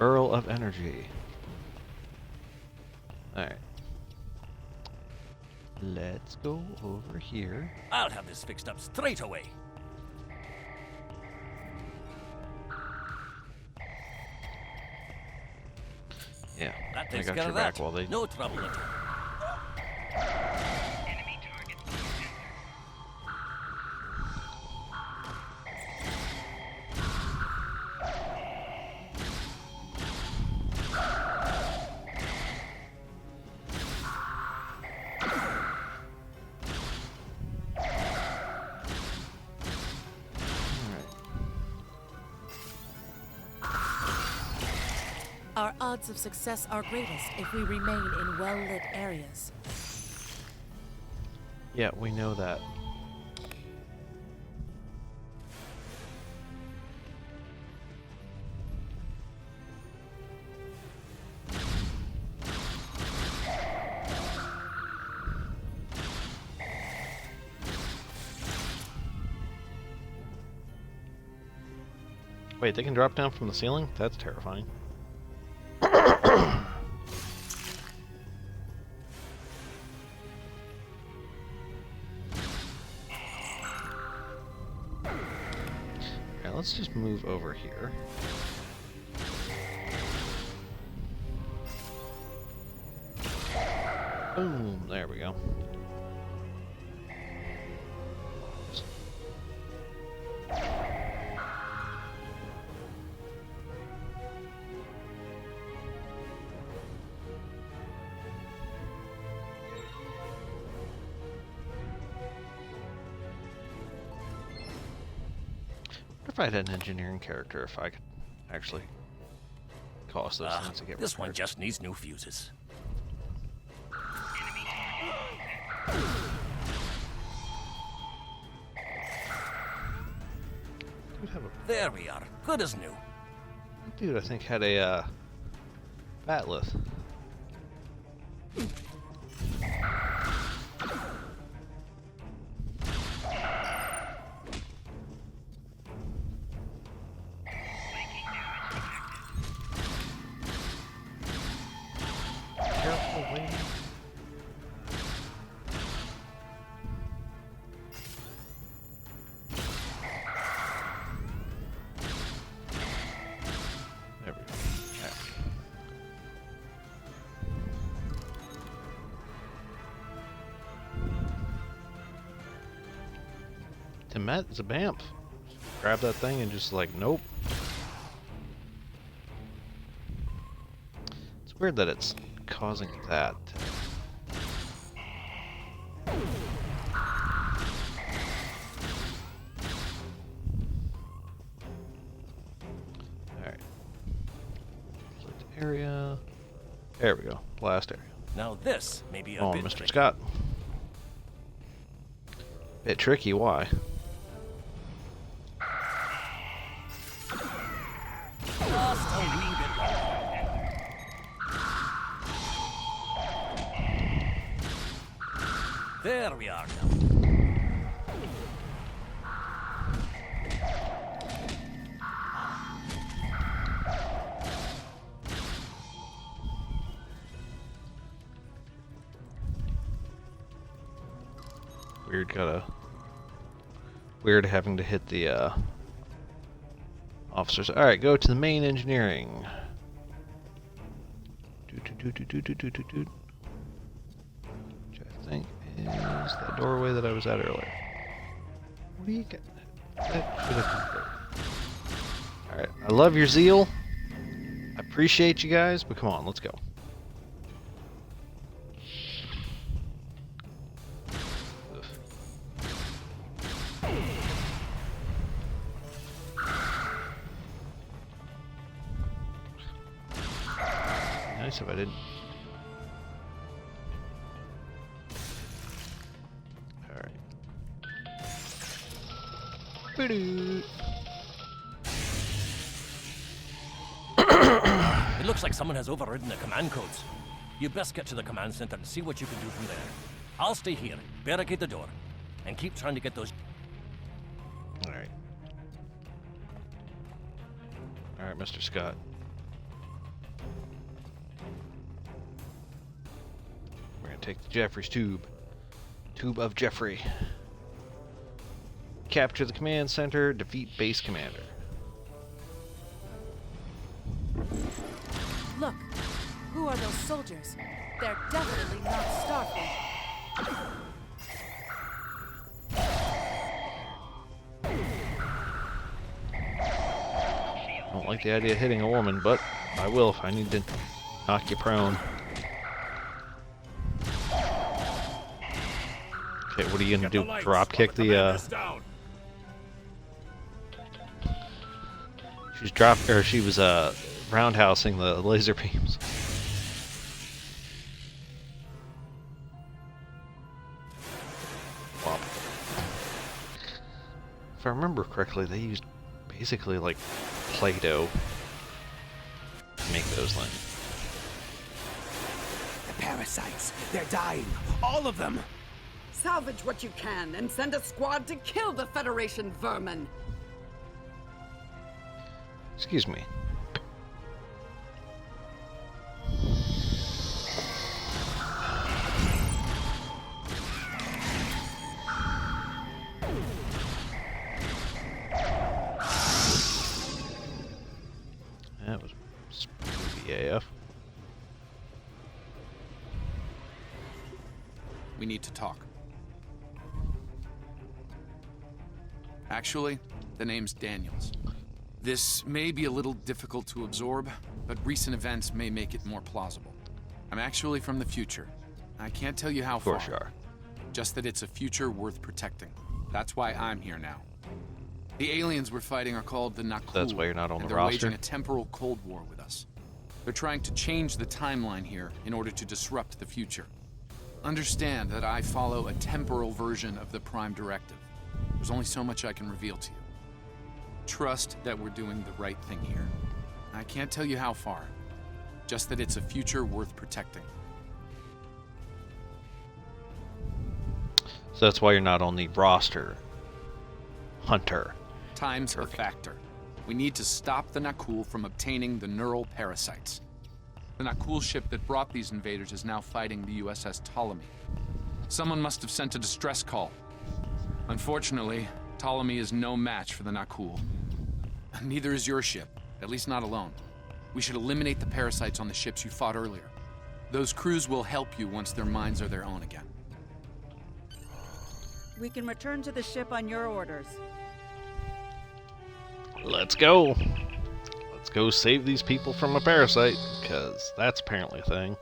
Earl of Energy. All right. Let's go over here. I'll have this fixed up straight away. Yeah, that I takes got care your of back that. while they. No trouble at all. Our odds of success are greatest if we remain in well-lit areas. Yeah, we know that. Wait, they can drop down from the ceiling? That's terrifying. Alright, let's just move over here. Boom, there we go. If I had an engineering character, if I could actually cause those things to get This one repaired. just needs new fuses. There we are. Good as new. Dude, I think had a batleth. Careful, lady. There we go. Timet is a bamf. Grab that thing and just like, nope. It's weird that it's causing that. Alright. Select area. There we go. Blast area. Now this may be a Oh, bit Mr. tricky. Scott. Bit tricky, why? Just a wee bit longer. There we are now. Weird having to hit the officers. All right, go to the main engineering. Which I think is the doorway that I was at earlier. What do you get? That should have been good. All right, I love your zeal. I appreciate you guys, but come on, let's go. Nice if I didn't. Alright. It looks like someone has overridden the command codes. You best get to the command center and see what you can do from there. I'll stay here, barricade the door, and keep trying to get those... Alright. Alright, Mr. Scott. We're gonna take the Jeffrey's tube. Tube of Jeffrey. Capture the command center, defeat base commander. Look, who are those soldiers? They're definitely not Starfleet. I don't like the idea of hitting a woman, but I will if I need to knock you prone. Okay, what are you gonna do? Drop kick the she was roundhousing the laser beams. Wow. If I remember correctly, they used basically like Play-Doh to make those things. The parasites, they're dying. All of them. Salvage what you can and send a squad to kill the Federation vermin. Excuse me. That was spooky AF. We need to talk. Actually, the name's Daniels. This may be a little difficult to absorb, but recent events may make it more plausible. I'm actually from the future. I can't tell you how far. Of course you are. Just that it's a future worth protecting. That's why I'm here now. The aliens we're fighting are called the Nakul. That's why you're not on the they're roster. waging a temporal Cold War with us. They're trying to change the timeline here in order to disrupt the future. Understand that I follow a temporal version of the Prime Directive. There's only so much I can reveal to you. Trust that we're doing the right thing here. I can't tell you how far, just that it's a future worth protecting. So that's why you're not on the roster, Hunter. Time's a factor. We need to stop the Nakul from obtaining the neural parasites. The Nakul ship that brought these invaders is now fighting the USS Ptolemy. Someone must have sent a distress call. Unfortunately, Ptolemy is no match for the Nakul. Neither is your ship, at least not alone. We should eliminate the parasites on the ships you fought earlier. Those crews will help you once their minds are their own again. We can return to the ship on your orders. Let's go. Let's go save these people from a parasite, because that's apparently a thing.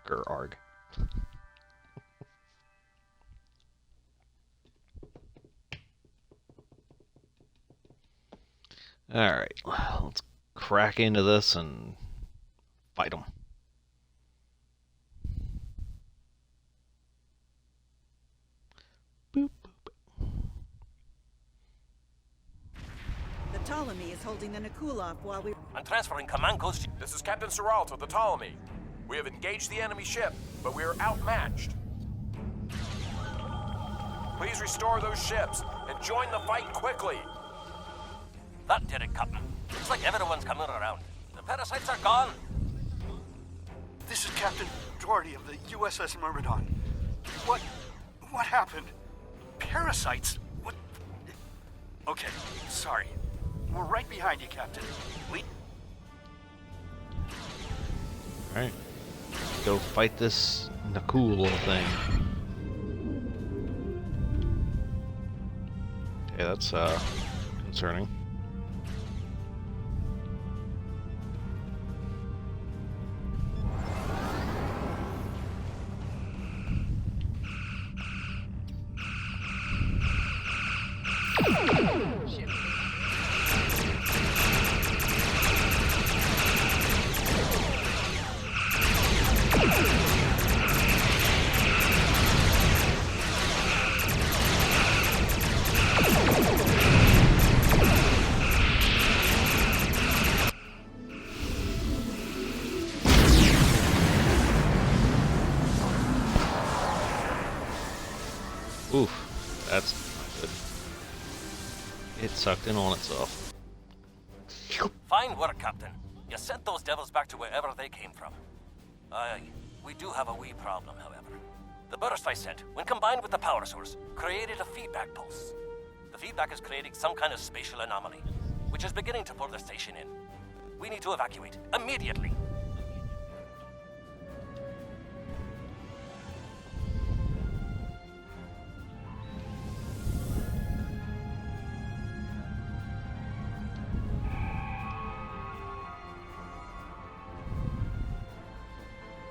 Grr-arg. Alright, let's crack into this and fight them. Boop, boop. The Ptolemy is holding the Nakul off while we... I'm transferring command codes. This is Captain Seralto, the Ptolemy. We have engaged the enemy ship, but we are outmatched. Please restore those ships and join the fight quickly. That did it, Captain. Looks like everyone's coming around. The parasites are gone. This is Captain Doherty of the USS Myrmidon. What happened? Parasites? What? Okay, sorry. We're right behind you, Captain. Alright. Go fight this Nakul little thing. Okay, that's concerning. Oof, that's not good. It sucked in on itself. Fine work, Captain. You sent those devils back to wherever they came from. Aye, we do have a wee problem, however. The burst I sent, when combined with the power source, created a feedback pulse. The feedback is creating some kind of spatial anomaly, which is beginning to pull the station in. We need to evacuate, immediately.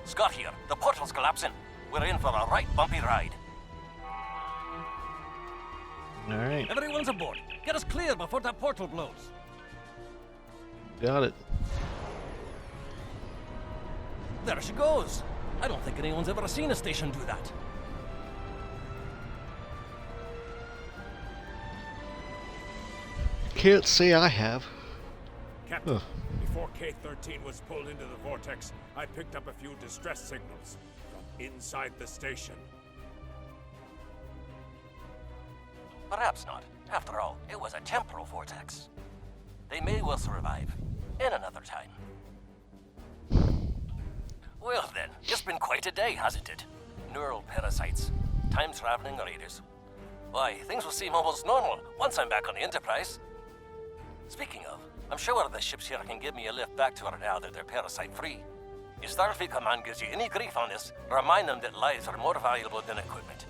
Scott here. The portal's collapsing. We're in for a right bumpy ride. All right. Everyone's aboard. Get us clear before that portal blows. Got it. There she goes. I don't think anyone's ever seen a station do that. Can't say I have. Captain, before K-13 was pulled into the vortex, I picked up a few distress signals from inside the station. Perhaps not. After all, it was a temporal vortex. They may well survive. In another time. Well then, it's been quite a day, hasn't it? Neural parasites, time-traveling raiders. Why, things will seem almost normal once I'm back on the Enterprise. Speaking of, I'm sure one of the ships here can give me a lift back to her now that they're parasite-free. If Starfleet Command gives you any grief on this, remind them that lives are more valuable than equipment.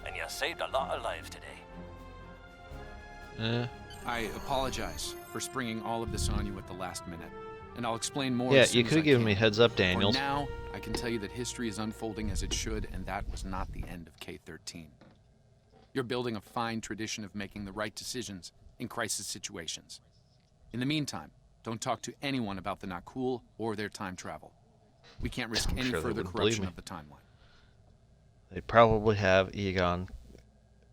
And you saved a lot of lives today. I apologize for springing all of this on you at the last minute, and I'll explain more. Yeah, as soon you as could have I given can. me heads up, Daniels. For now, I can tell you that history is unfolding as it should, and that was not the end of K-13. You're building a fine tradition of making the right decisions in crisis situations. In the meantime, don't talk to anyone about the Nakul or their time travel. We can't risk any sure they further wouldn't believe corruption me. of the timeline. They probably have Egon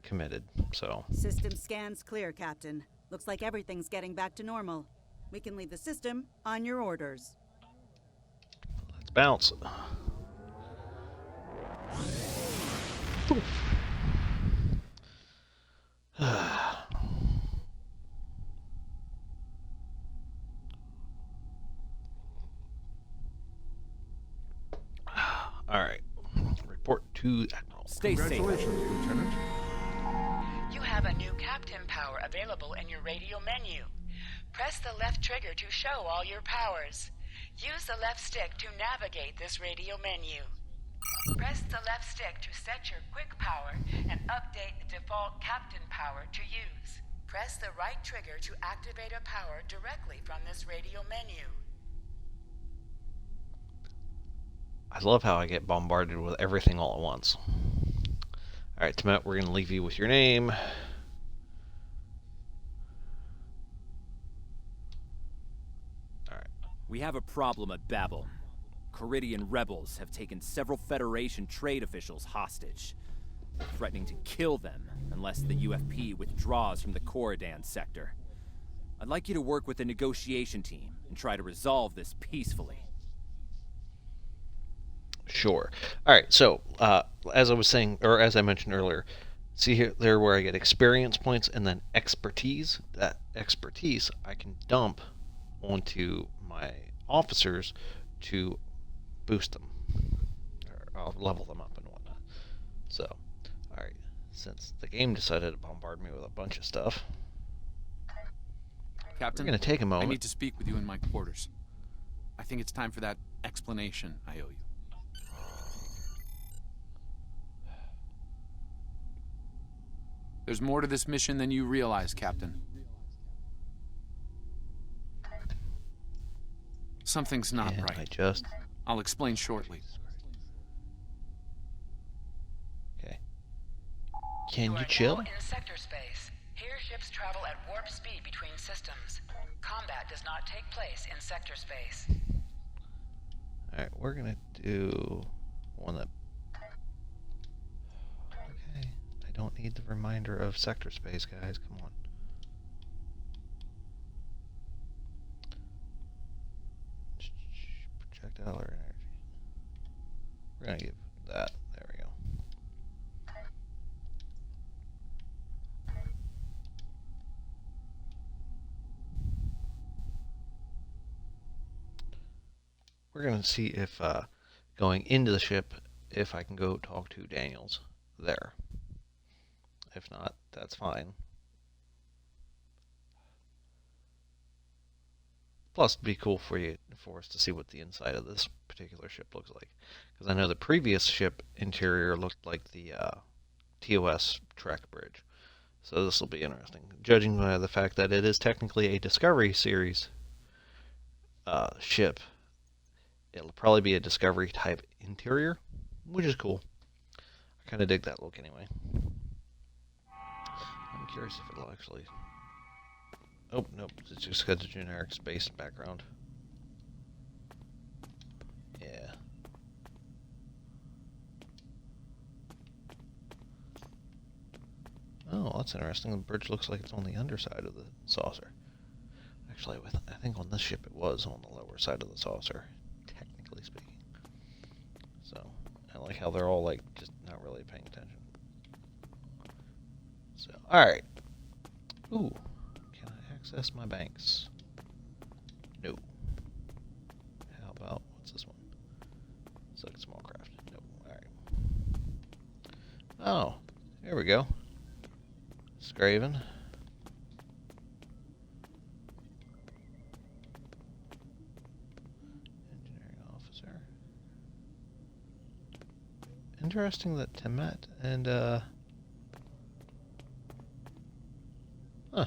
committed, so. System scans clear, Captain. Looks like everything's getting back to normal. We can leave the system on your orders. Let's bounce. All right. Report to Admiral. Stay safe. Congratulations, Lieutenant. You have a new captain power available in your radio menu. Press the left trigger to show all your powers. Use the left stick to navigate this radio menu. Press the left stick to set your quick power and update the default captain power to use. Press the right trigger to activate a power directly from this radio menu. I love how I get bombarded with everything all at once. All right, Timet, we're going to leave you with your name. We have a problem at Babel. Caridian rebels have taken several Federation trade officials hostage. They're threatening to kill them unless the UFP withdraws from the Corridan sector. I'd like you to work with the negotiation team and try to resolve this peacefully. Sure. All right, so as I was saying, or as I mentioned earlier, see here, there where I get experience points and then expertise. That expertise I can dump onto my officers to boost them, or I'll level them up and whatnot. So, all right, since the game decided to bombard me with a bunch of stuff, Captain, we're going to take a moment. I need to speak with you in my quarters. I think it's time for that explanation I owe you. There's more to this mission than you realize, Captain. Something's not right. I'll explain shortly. Okay. Can you are chill? now in sector space. Here ships travel at warp speed between systems. Combat does not take place in sector space. Alright, we're gonna do one that... Okay, I don't need the reminder of sector space, guys, come on. Projectile or energy. We're gonna give that, there we go. We're going to see if, going into the ship, if I can go talk to Daniels there. If not, that's fine. Plus, it'd be cool for us to see what the inside of this particular ship looks like. Because I know the previous ship interior looked like the TOS Trek bridge. So this will be interesting. Judging by the fact that it is technically a Discovery series ship, it'll probably be a Discovery type interior, which is cool. I kind of dig that look anyway. I'm curious if it'll actually... Oh, nope. It's just got the generic space background. Yeah. Oh, that's interesting. The bridge looks like it's on the underside of the saucer. Actually, I think on this ship it was on the lower side of the saucer, technically speaking. So, I like how they're all, like, just not really paying attention. So, alright. Ooh. Can I access my banks? No. How about, what's this one? It's like a small craft. No. Alright. Oh, there we go. Skraven. Engineering officer. Interesting that Temet and, Huh.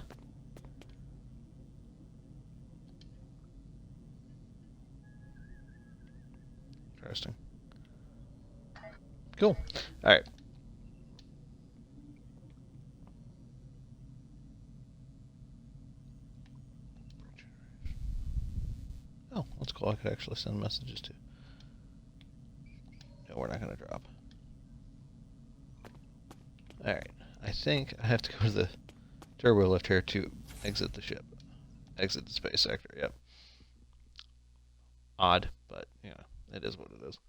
Interesting. Cool. Alright. Oh, that's cool. I could actually send messages to. No, we're not going to drop. Alright. I think I have to go to the turbo lift here to exit the ship. Exit the space sector, yep. Odd, but, you know, it is what it is.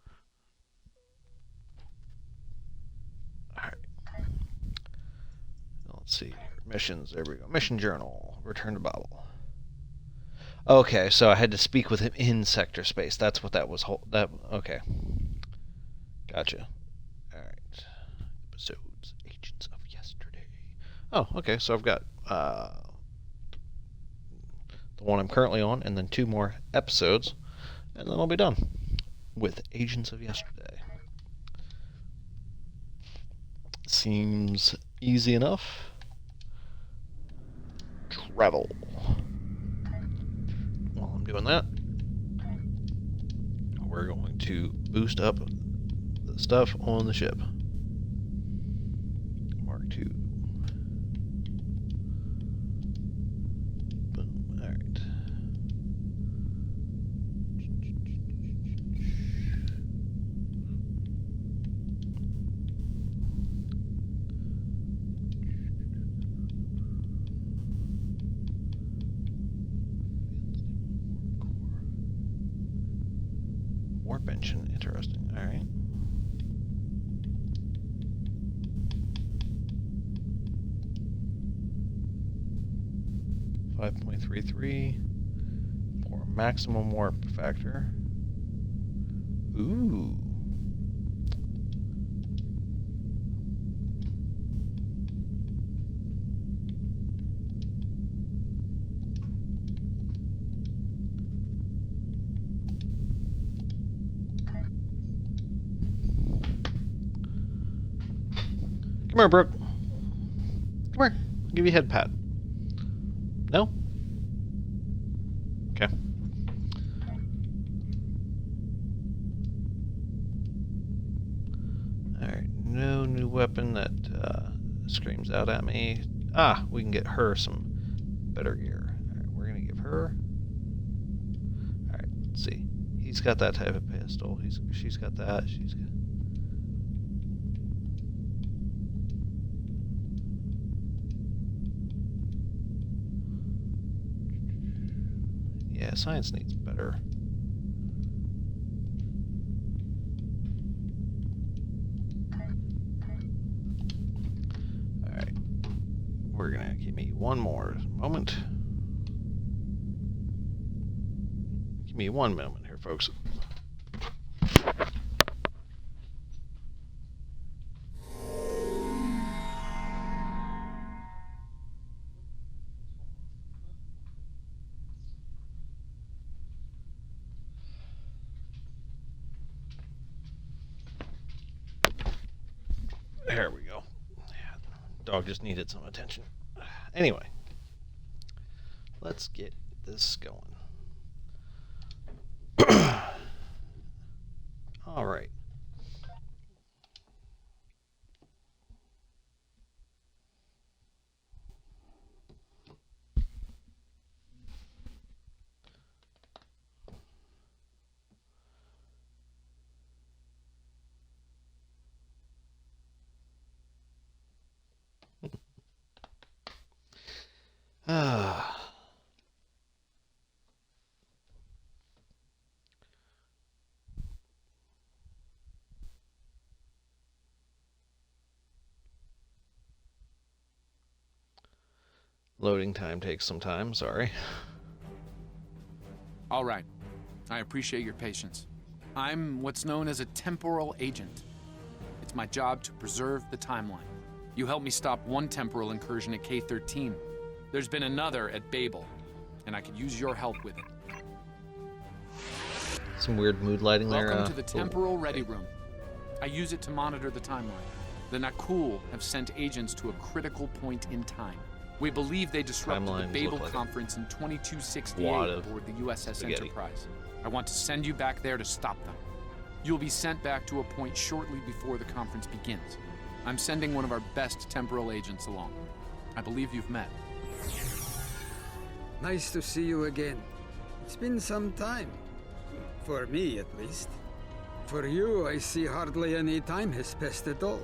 Alright. Let's see. Missions, there we go. Mission journal. Return to Babel. Okay, so I had to speak with him in sector space. That's what that was. Okay. Gotcha. Alright. Episodes. Agents of Yesterday. Oh, okay, so I've got the one I'm currently on, and then 2 more episodes, and then I'll be done with Agents of Yesterday. Seems easy enough. Travel. While I'm doing that, we're going to boost up the stuff on the ship. Mark II. Boom. Alright. Warp engine, interesting. Alright. .33 for maximum warp factor. Ooh. Come here, Brooke. Come here. I'll give you a head pat. No? Okay. Alright, no new weapon that screams out at me. Ah, we can get her some better gear. Alright, we're gonna give her... Alright, let's see. He's got that type of pistol. She's got that. She's got... Yeah, science needs better. Alright. We're gonna give me one more moment. Give me 1 moment here, folks. There we go. Yeah, dog just needed some attention. Anyway, let's get this going. All right. Loading time takes some time, sorry. All right. I appreciate your patience. I'm what's known as a temporal agent. It's my job to preserve the timeline. You helped me stop one temporal incursion at K-13. There's been another at Babel, and I could use your help with it. Some weird mood lighting there. Welcome to the temporal ready room. I use it to monitor the timeline. The Nakul have sent agents to a critical point in time. We believe they disrupted the Babel conference in 2268 aboard the USS Enterprise. I want to send you back there to stop them. You'll be sent back to a point shortly before the conference begins. I'm sending one of our best temporal agents along. I believe you've met. Nice to see you again. It's been some time. For me, at least. For you, I see hardly any time has passed at all.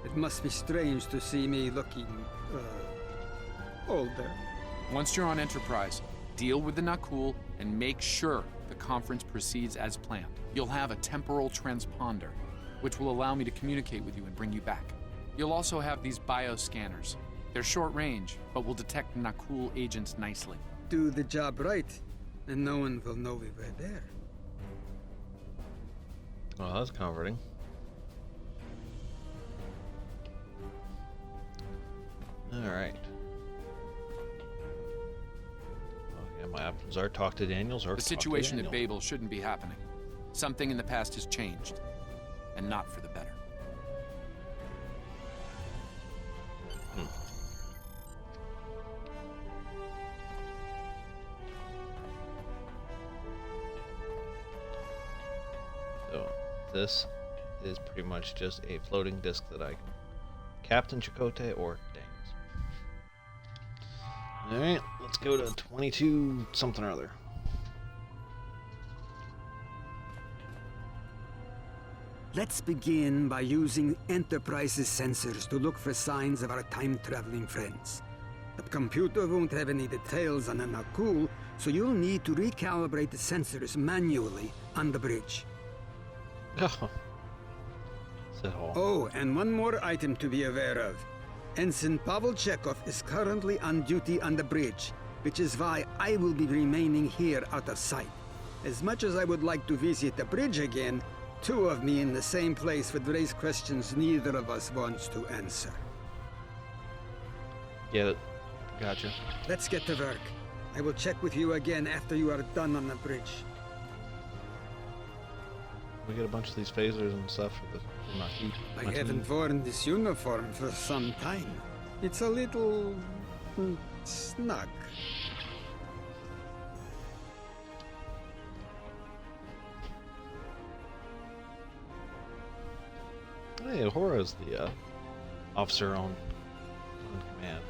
It must be strange to see me looking, older. Once you're on Enterprise, deal with the Nakul and make sure the conference proceeds as planned. You'll have a temporal transponder, which will allow me to communicate with you and bring you back. You'll also have these bioscanners. They're short range, but will detect Nakul agents nicely. Do the job right, and no one will know we were there. Oh, that's comforting. Alright. Okay, my options are talk to Daniels or the situation at Babel shouldn't be happening. Something in the past has changed, and not for the better. So, this is pretty much just a floating disk that I can Captain Chakotay or Daniels. Alright, let's go to 22 something or other. Let's begin by using Enterprise's sensors to look for signs of our time-traveling friends. The computer won't have any details on the Nakul, so you'll need to recalibrate the sensors manually on the bridge. Oh, and one more item to be aware of. Ensign Pavel Chekhov is currently on duty on the bridge, which is why I will be remaining here out of sight. As much as I would like to visit the bridge again, two of me in the same place would raise questions neither of us wants to answer. Get it. Gotcha. Let's get to work. I will check with you again after you are done on the bridge. We get a bunch of these phasers and stuff for my feet. I haven't worn this uniform for some time. It's a little snug. Hey, Hora's the officer on command.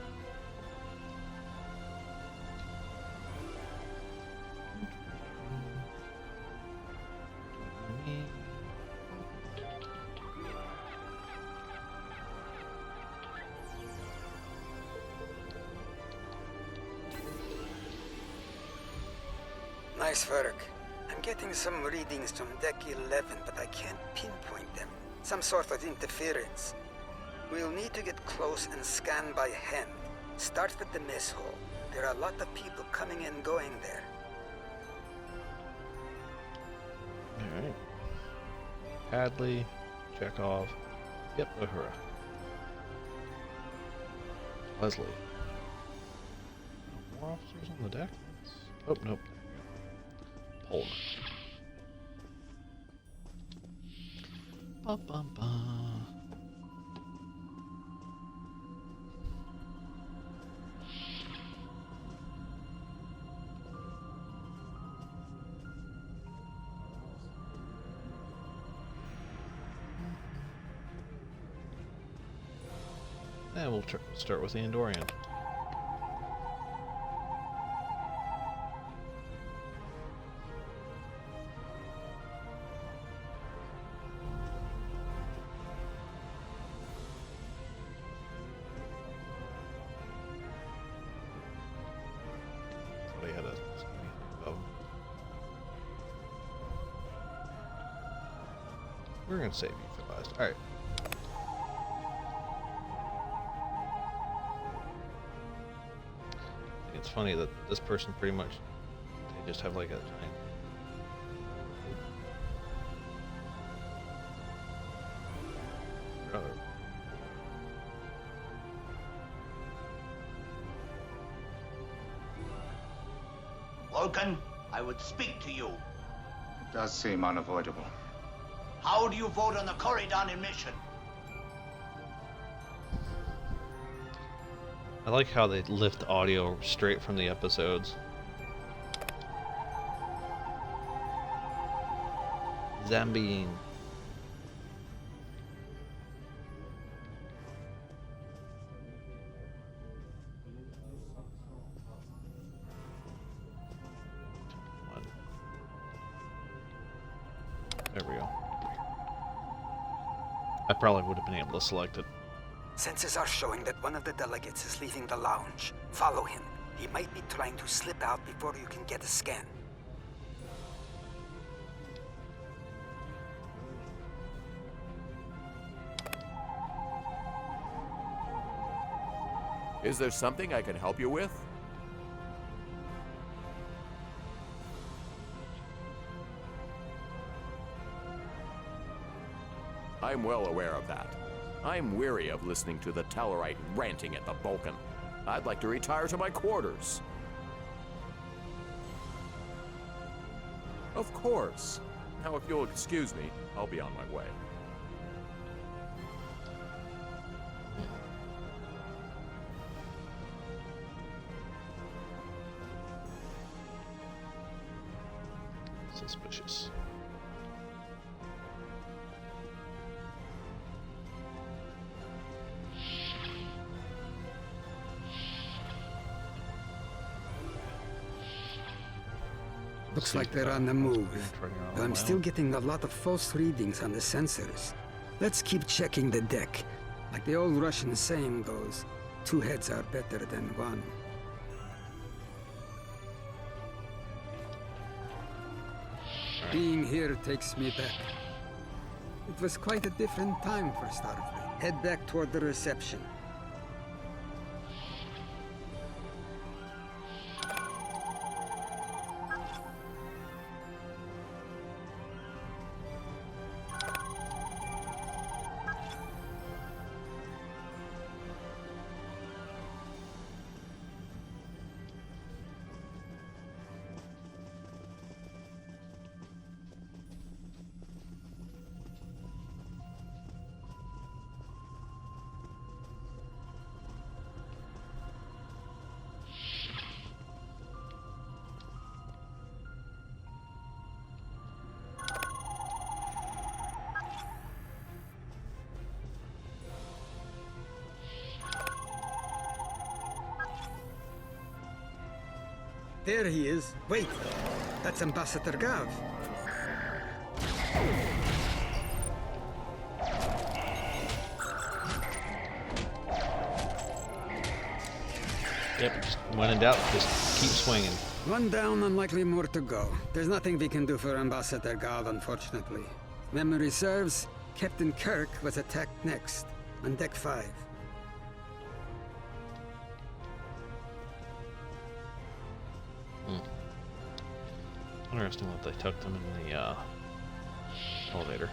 Nice work. I'm getting some readings from Deck 11, but I can't pinpoint them. Some sort of interference. We'll need to get close and scan by hand. Start with the mess hall. There are a lot of people coming and going there. Alright. Hadley, Chekhov. Yep, Uhura. Leslie. More officers on the deck? Oh, nope. Pullman. Ba ba ba. And we'll start with the Andorian. We're gonna save you for last. Alright. it's funny that this person pretty much, they just have like a giant... Vulcan, I would speak to you. It does seem unavoidable. How do you vote on the Corridon mission? I like how they lift audio straight from the episodes. Zambian. There we go. I probably would have been able to select it. Sensors are showing that one of the delegates is leaving the lounge. Follow him. He might be trying to slip out before you can get a scan. Is there something I can help you with? I'm well aware of that. I'm weary of listening to the Tellarite ranting at the Vulcan. I'd like to retire to my quarters. Of course. Now, if you'll excuse me, I'll be on my way. Suspicious. Looks like they're on the move. Though I'm still getting a lot of false readings on the sensors. Let's keep checking the deck. Like the old Russian saying goes, 2 heads are better than 1. Being here takes me back. It was quite a different time for Starfleet. Head back toward the reception. There he is. Wait, that's Ambassador Gav. Yep, just when in doubt, just keep swinging. One down and likely more to go. There's nothing we can do for Ambassador Gav, unfortunately. Memory serves, Captain Kirk was attacked next, on Deck 5. Interesting that they tucked them in the elevator.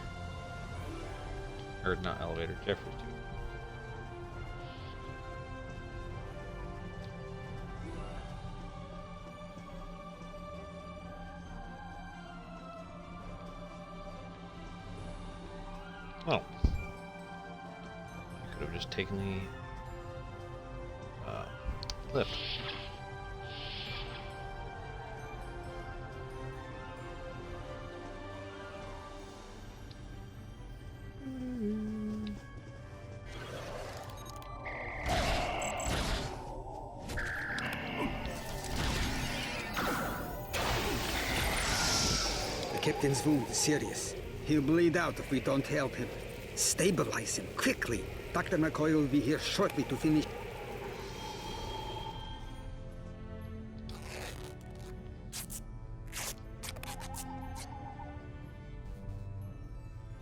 Or not elevator, Jeffrey too. Oh. I could have just taken the lift. Captain's wound is serious. He'll bleed out if we don't help him. Stabilize him, quickly. Dr. McCoy will be here shortly to finish.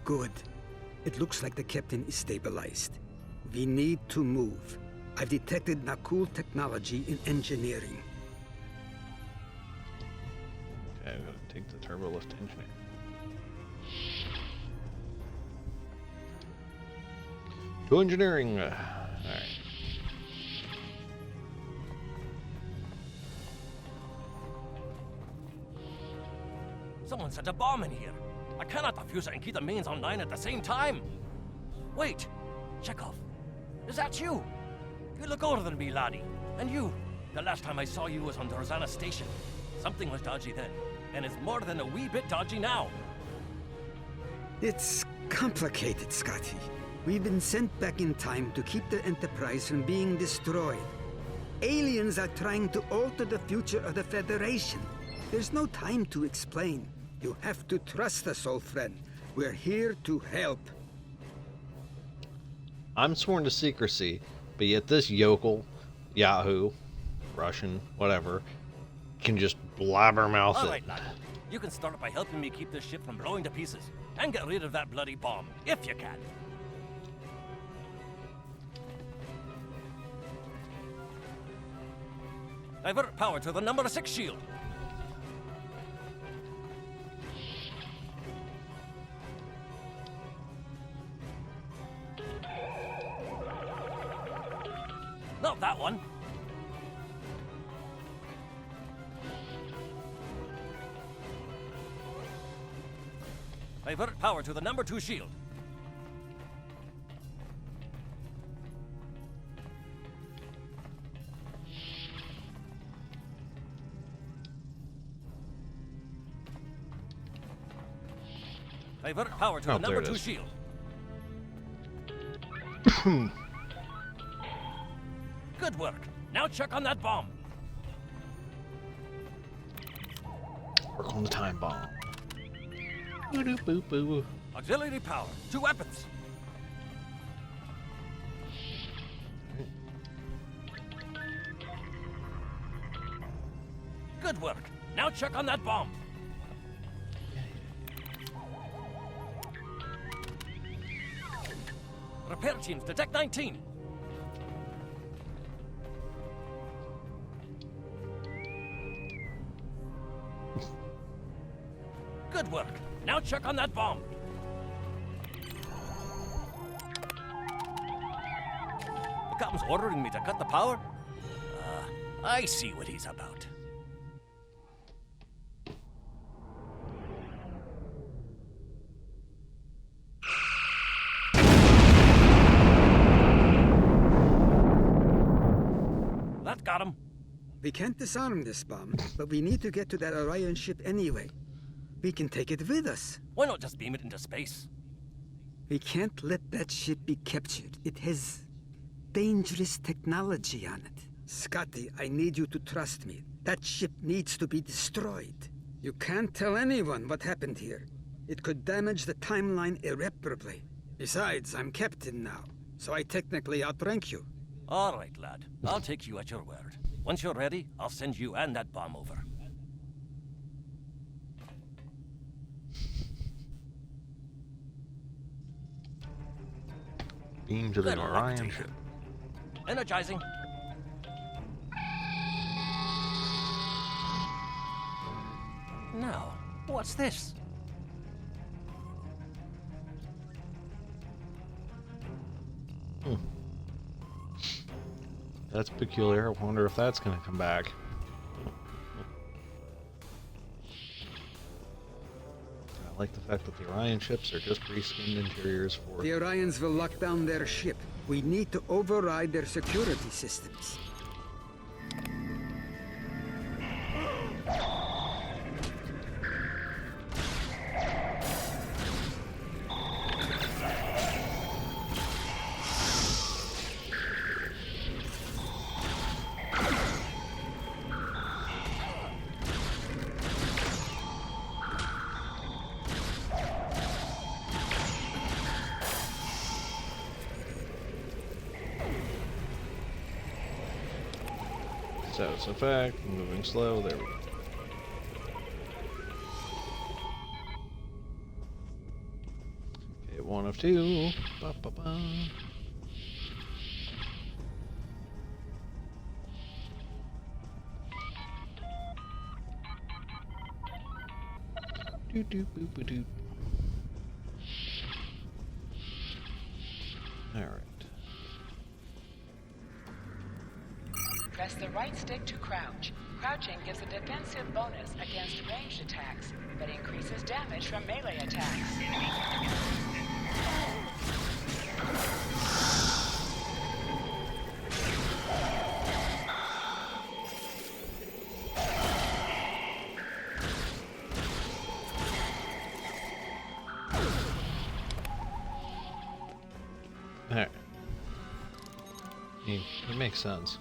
Good. It looks like the captain is stabilized. We need to move. I've detected Nakul technology in engineering. Take the turbo lift engineer. To engineering. Alright. Someone set a bomb in here. I cannot defuse it and keep the mains online at the same time. Wait, Chekhov, is that you? You look older than me, laddie. And you, the last time I saw you was on Dorzana Station. Something was dodgy then, and it's more than a wee bit dodgy now. It's complicated, Scotty. We've been sent back in time to keep the Enterprise from being destroyed. Aliens are trying to alter the future of the Federation. There's no time to explain. You have to trust us, old friend. We're here to help. I'm sworn to secrecy, but yet this yokel, Yahoo, Russian, whatever, can just blabbermouth All it. right, lad. You can start by helping me keep this ship from blowing to pieces, and get rid of that bloody bomb, if you can. Divert power to the number 6 shield. Not that one. Divert power to the number 2 shield. Divert power to the number 2 shield. Good work. Now check on that bomb. Work on the time bomb. Boo-doo-boo-boo. Auxiliary power to weapons. Good work. Now check on that bomb. Repair teams to Deck 19. Good work. Now check on that bomb. The captain's ordering me to cut the power? I see what he's about. That got him. We can't disarm this bomb, but we need to get to that Orion ship anyway. We can take it with us. Why not just beam it into space? We can't let that ship be captured. It has dangerous technology on it. Scotty, I need you to trust me. That ship needs to be destroyed. You can't tell anyone what happened here. It could damage the timeline irreparably. Besides, I'm captain now, so I technically outrank you. All right, lad. I'll take you at your word. Once you're ready, I'll send you and that bomb over. Beam to the Orion ship. Energizing. Now, what's this? That's peculiar. I wonder if that's going to come back. I like the fact that the Orion ships are just reskinned interiors for... The Orions will lock down their ship. We need to override their security systems. Status effect, moving slow, there we go. Okay, 1 of 2. Ba-ba-ba. Doo-doo-boo-boo-doo. All right. Press the right stick to crouch. Crouching gives a defensive bonus against ranged attacks, but increases damage from melee attacks. Alright. It makes sense.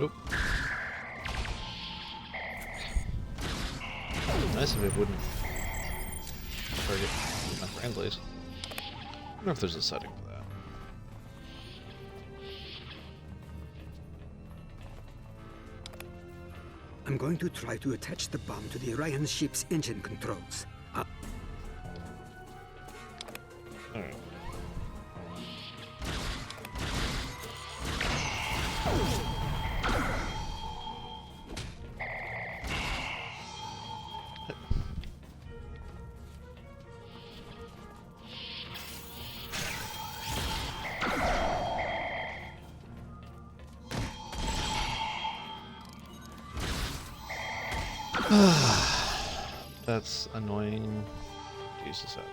Oop. Nice if it wouldn't target my friendlies. I wonder if there's a setting for that. I'm going to try to attach the bomb to the Orion ship's engine controls. Alright. That's annoying. Use this up.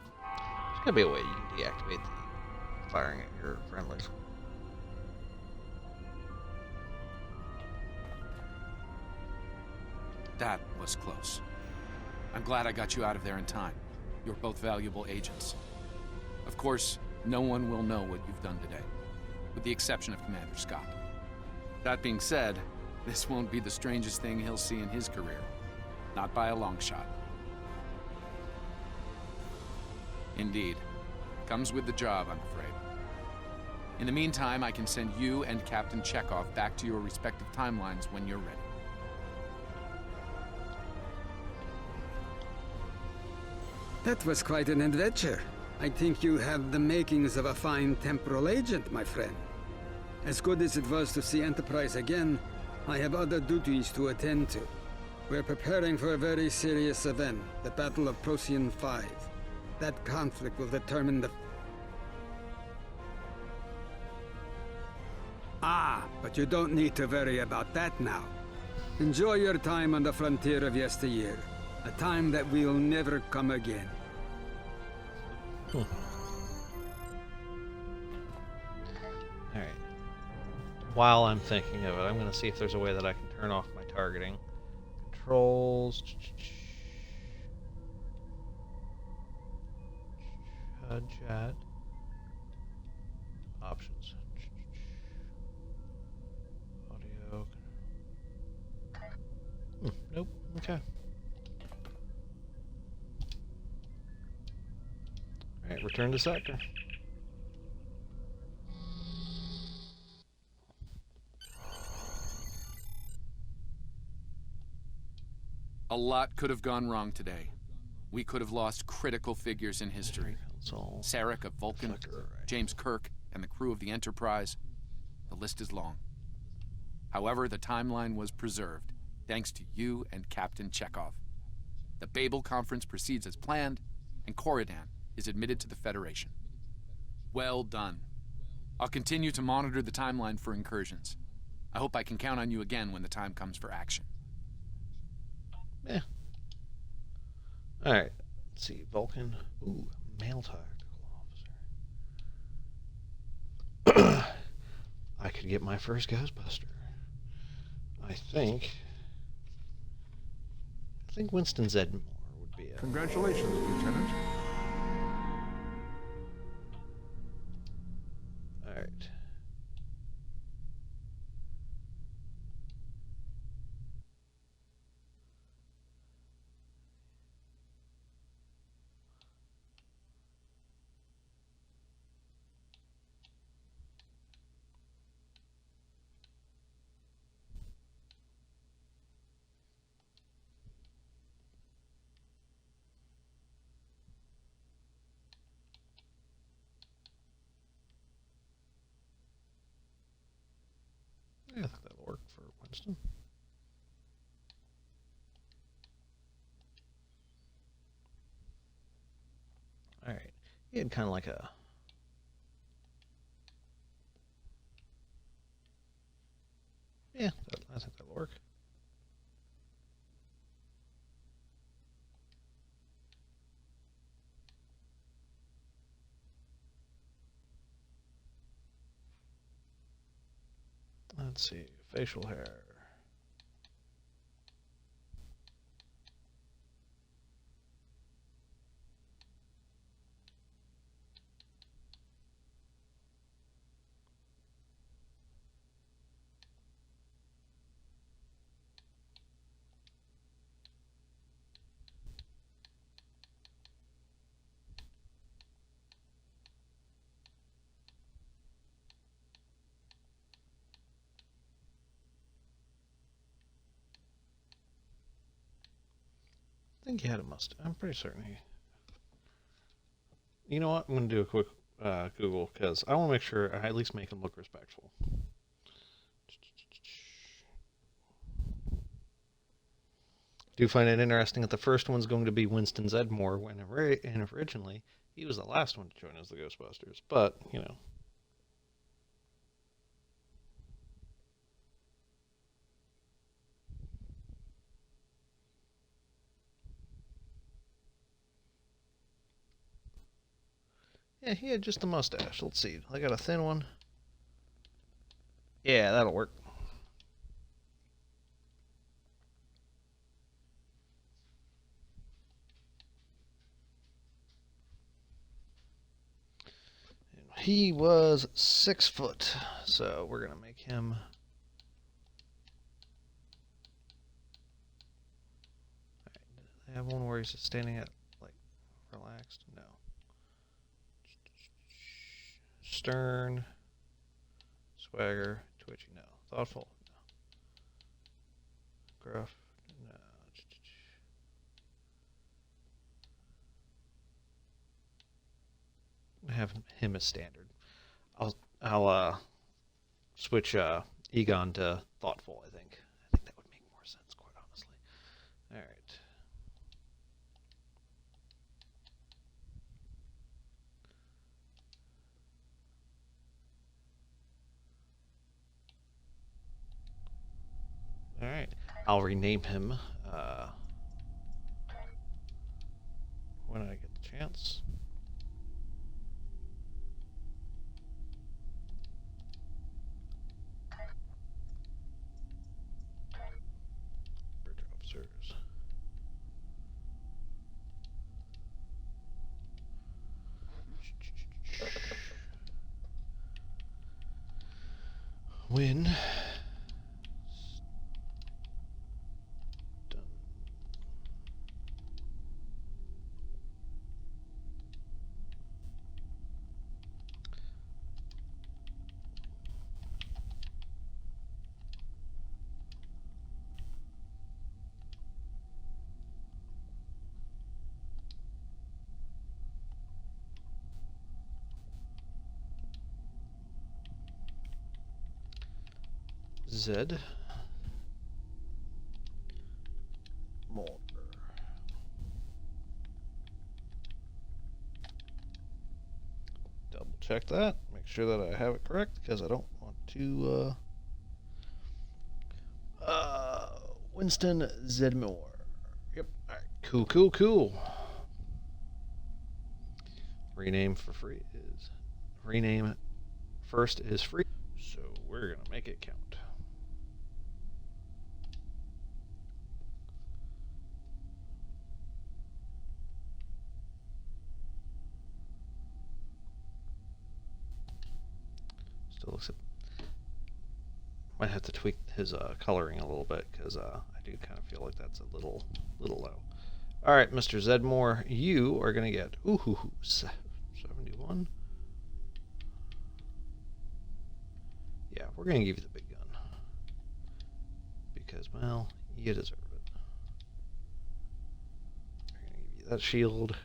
There's gotta be a way you can deactivate the firing at your friendlies. That was close. I'm glad I got you out of there in time. You're both valuable agents. Of course, no one will know what you've done today, with the exception of Commander Scott. That being said, this won't be the strangest thing he'll see in his career. Not by a long shot. Indeed. Comes with the job, I'm afraid. In the meantime, I can send you and Captain Chekhov back to your respective timelines when you're ready. That was quite an adventure. I think you have the makings of a fine temporal agent, my friend. As good as it was to see Enterprise again, I have other duties to attend to. We're preparing for a very serious event, the Battle of Procyon 5. That conflict will determine the... But you don't need to worry about that now. Enjoy your time on the frontier of yesteryear, a time that will never come again. Alright. While I'm thinking of it, I'm going to see if there's a way that I can turn off my targeting. Controls. Chat. Options. Audio. Nope. Okay. Alright, return to sector. A lot could have gone wrong today. We could have lost critical figures in history. Sarek of Vulcan, James Kirk, and the crew of the Enterprise. The list is long. However, the timeline was preserved, thanks to you and Captain Chekhov. The Babel conference proceeds as planned, and Corridan is admitted to the Federation. Well done. I'll continue to monitor the timeline for incursions. I hope I can count on you again when the time comes for action. Yeah. Alright. Let's see. Vulcan. Ooh, male tactical officer. I could get my first Ghostbuster. I think Winston Zedmore would be it. Congratulations, Lieutenant. Alright. I think that'll work for Winston. Alright. He had kind of like a... Yeah, I think that'll work. Let's see, facial hair. I think he had a mustache. I'm pretty certain he... You know what? I'm going to do a quick Google, because I want to make sure I at least make him look respectful. Do find it interesting that the first one's going to be Winston Zedmore, when originally he was the last one to join as the Ghostbusters. But, you know. Yeah, he had just a mustache. Let's see. I got a thin one. Yeah, that'll work. He was 6 foot, so we're gonna make him. Alright, I have one where he's just standing at, like, relaxed. No. Stern, swagger, twitchy, no. Thoughtful, no. Gruff, no. I have him as standard. I'll switch Egon to thoughtful. I think that would make more sense, quite honestly. All right. All right. I'll rename him when I get the chance. Officers. When Zed More. Double check that. Make sure that I have it correct, because I don't want to. Winston Zedmore. Yep. All right. Cool. Rename for free is rename first is free, so we're gonna make it count. Still looks. Might have to tweak his coloring a little bit, because I do kind of feel like that's a little low. All right, Mr. Zedmore, you are gonna get 71. Yeah, we're gonna give you the big gun because, well, you deserve it. We're gonna give you that shield.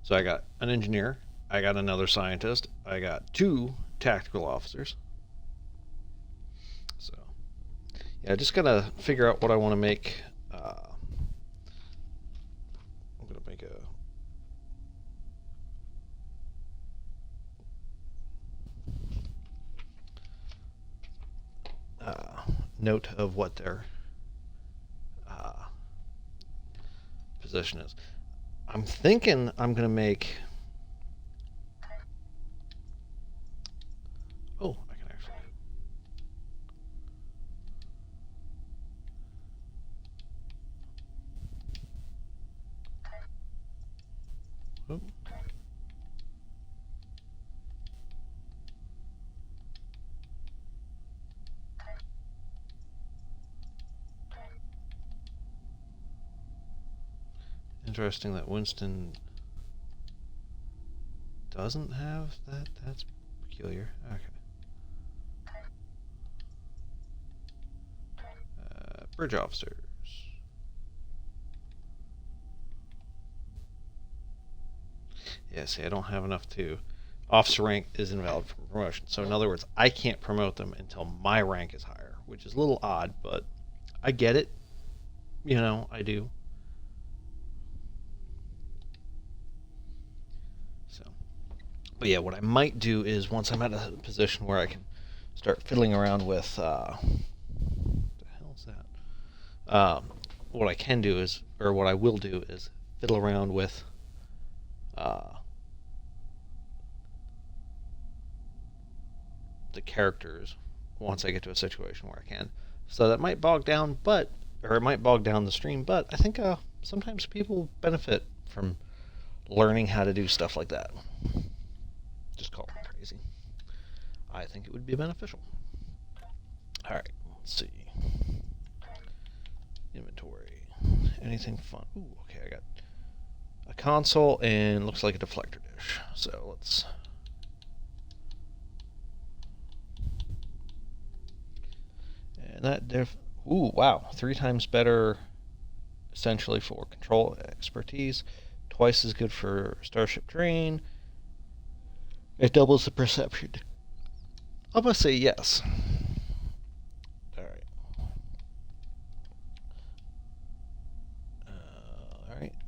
So I got an engineer. I got another scientist. I got 2 tactical officers. So, yeah, just gotta figure out what I want to make. I'm gonna make a note of what their position is. I'm thinking I'm gonna make. Oh, I can actually. Oh. Interesting that Winston doesn't have that. That's peculiar. Okay. Bridge officers. Yeah, see, I don't have enough to. Officer rank is invalid for promotion. So, in other words, I can't promote them until my rank is higher, which is a little odd, but I get it. You know, I do. So, but yeah, what I might do is once I'm at a position where I can start fiddling around with. What I can do is, or what I will do is, fiddle around with the characters once I get to a situation where I can. So that might bog down, or it might bog down the stream, but I think sometimes people benefit from learning how to do stuff like that. Just call it crazy. I think it would be beneficial. Alright, let's see. Inventory. Anything fun? Ooh, okay, I got a console and looks like a deflector dish. So let's. And that ooh, wow. 3 times better essentially for control expertise. Twice as good for starship terrain. It doubles the perception. I'm gonna say yes.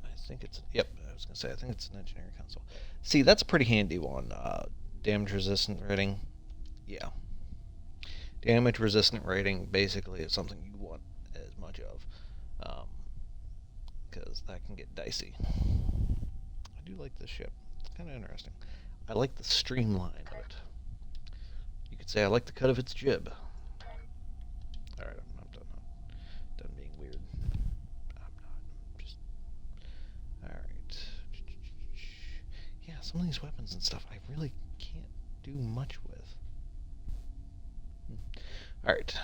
I think it's, yep, I was going to say, I think it's an engineering console. See, that's a pretty handy one. Damage resistant rating. Yeah. Damage resistant rating basically is something you want as much of. Because that can get dicey. I do like this ship. It's kind of interesting. I like the streamline of it. You could say I like the cut of its jib. Alright, I'm done. I'm done being weird. Yeah, some of these weapons and stuff I really can't do much with. Alright.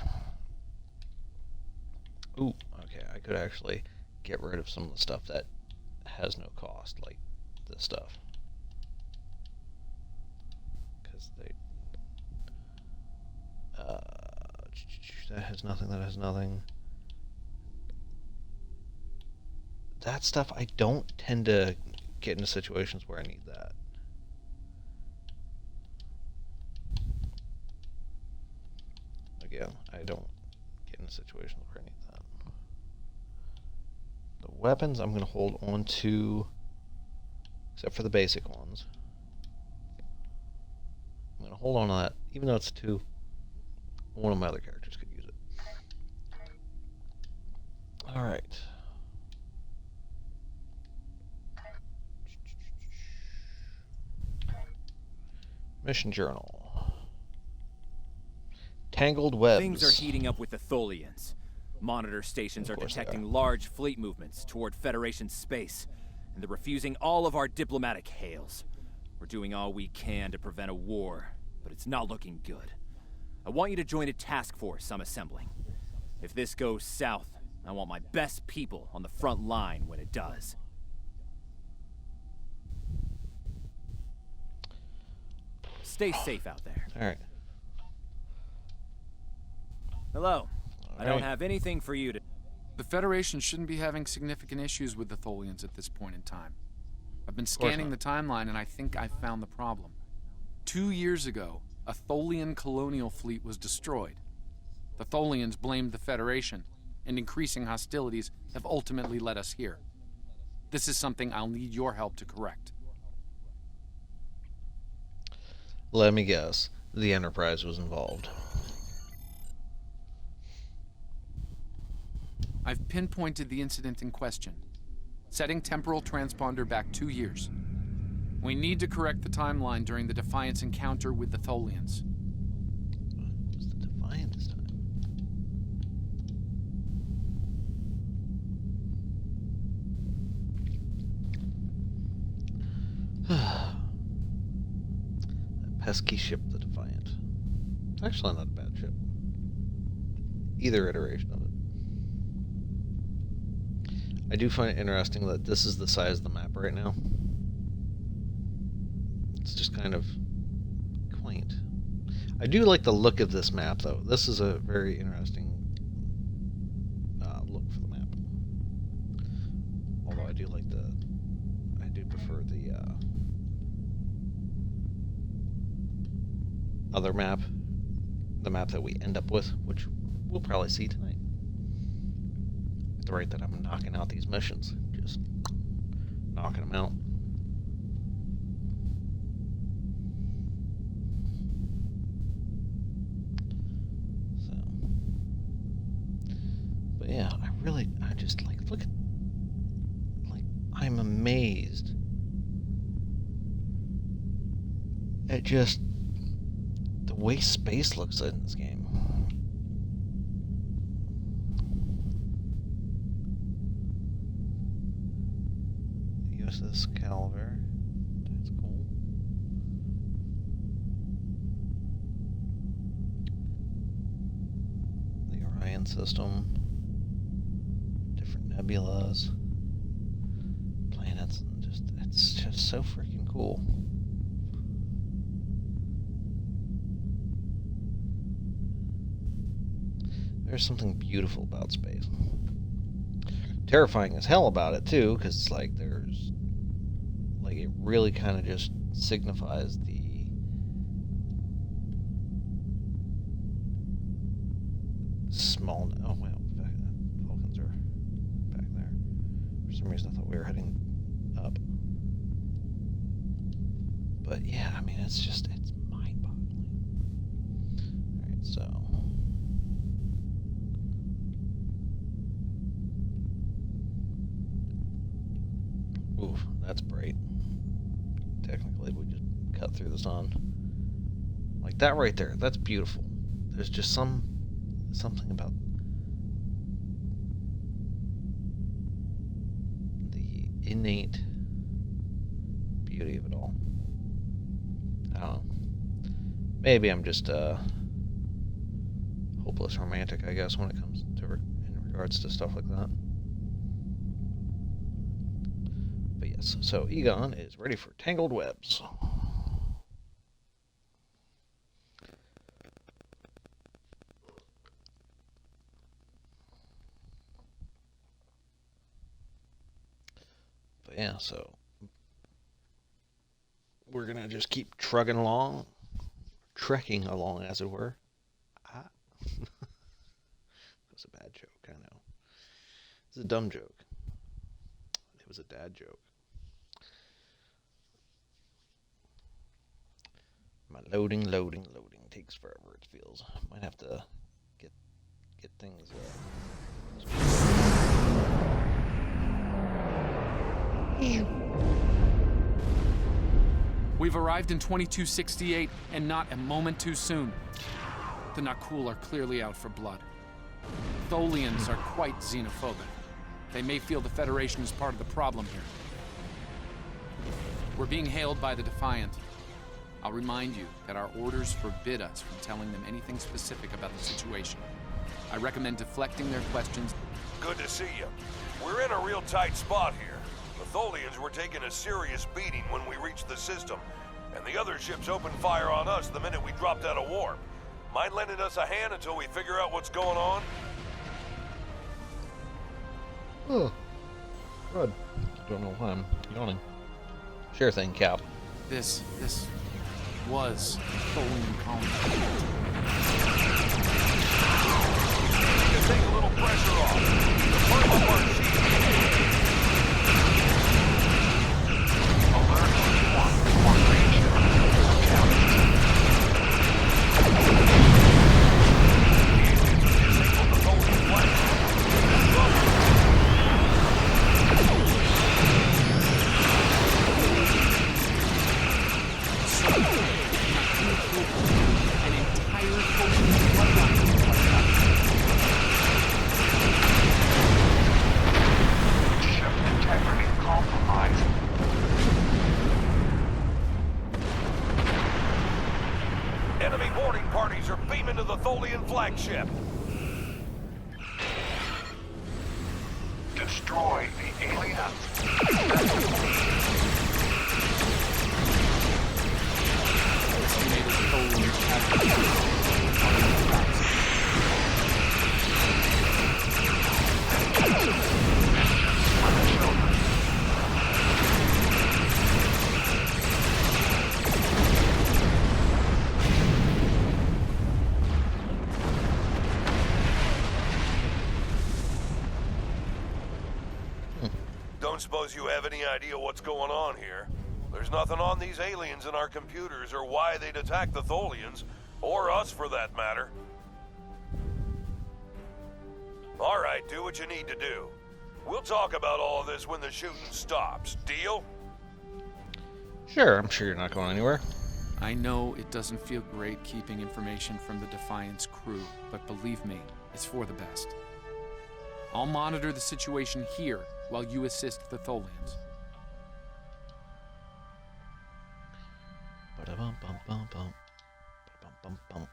Ooh, okay, I could actually get rid of some of the stuff that has no cost, like this stuff. Because that has nothing, that has nothing. That stuff, I don't tend to get into situations where I need that. Again, I don't get into situations where I need that. The weapons I'm going to hold on to, except for the basic ones. I'm going to hold on to that, even though it's 2. One of my other characters could use it. Alright. Mission journal. Tangled Webs. Things are heating up with the Tholians. Monitor stations are detecting large fleet movements toward Federation space, and they're refusing all of our diplomatic hails. We're doing all we can to prevent a war, but it's not looking good. I want you to join a task force I'm assembling. If this goes south, I want my best people on the front line when it does. Stay safe out there. Alright. Hello. I don't have anything for you to... The Federation shouldn't be having significant issues with the Tholians at this point in time. I've been scanning the timeline, and I think I've found the problem. 2 years ago, a Tholian colonial fleet was destroyed. The Tholians blamed the Federation, and increasing hostilities have ultimately led us here. This is something I'll need your help to correct. Let me guess. The Enterprise was involved. I've pinpointed the incident in question, setting temporal transponder back 2 years. We need to correct the timeline during the Defiant's encounter with the Tholians. It was the Defiant this time. That pesky ship, the Defiant. Actually, not a bad ship. Either iteration of it. I do find it interesting that this is the size of the map right now. It's just kind of quaint. I do like the look of this map, though. This is a very interesting look for the map. Although I do prefer the other map, the map that we end up with, which we'll probably see tonight. At the rate that I'm knocking out these missions, just knocking them out. So, but yeah, I just like look at, like, I'm amazed at just the way space looks in this game. USS Calver. That's cool. The Orion system. Different nebulas. Planets. And it's just so freaking cool. There's something beautiful about space. Terrifying as hell about it too, because it's like there's, like, it really kind of just signifies the small. Oh well, Vulcans are back there. For some reason, I thought we were heading up. But yeah, I mean, it's mind-boggling. All right, so. Oof, that's bright. Technically, we just cut through the sun. Like that right there, that's beautiful. There's just something about the innate beauty of it all. I don't know. Maybe I'm just hopeless romantic, I guess, when it comes to in regards to stuff like that. So Egon is ready for Tangled Webs. But yeah, so we're gonna just keep trekking along, as it were. That's a bad joke, I know. It's a dumb joke. It was a dad joke. My loading takes forever, it feels. Might have to get things We've arrived in 2268, and not a moment too soon. The Nakul are clearly out for blood. Tholians are quite xenophobic. They may feel the Federation is part of the problem here. We're being hailed by the Defiant. I'll remind you that our orders forbid us from telling them anything specific about the situation. I recommend deflecting their questions. Good to see you. We're in a real tight spot here. The Tholians were taking a serious beating when we reached the system, and the other ships opened fire on us the minute we dropped out of warp. Mind lending us a hand until we figure out what's going on? Oh, good. Don't know why I'm yawning. Sure thing, Cap. This was Tholian colony. You take a little pressure off. Firm up our sheet. Enemy boarding parties are beaming to the Tholian flagship. Destroy the aliens. Don't suppose you have any idea what's going on here. There's nothing on these aliens in our computers or why they'd attack the Tholians, or us for that matter. All right, do what you need to do. We'll talk about all of this when the shooting stops. Deal? Sure, I'm sure you're not going anywhere. I know it doesn't feel great keeping information from the Defiance crew, but believe me, it's for the best. I'll monitor the situation here while you assist the Tholians. Ba-da-bum-bum-bum-bum. Ba-bum-bum-bum.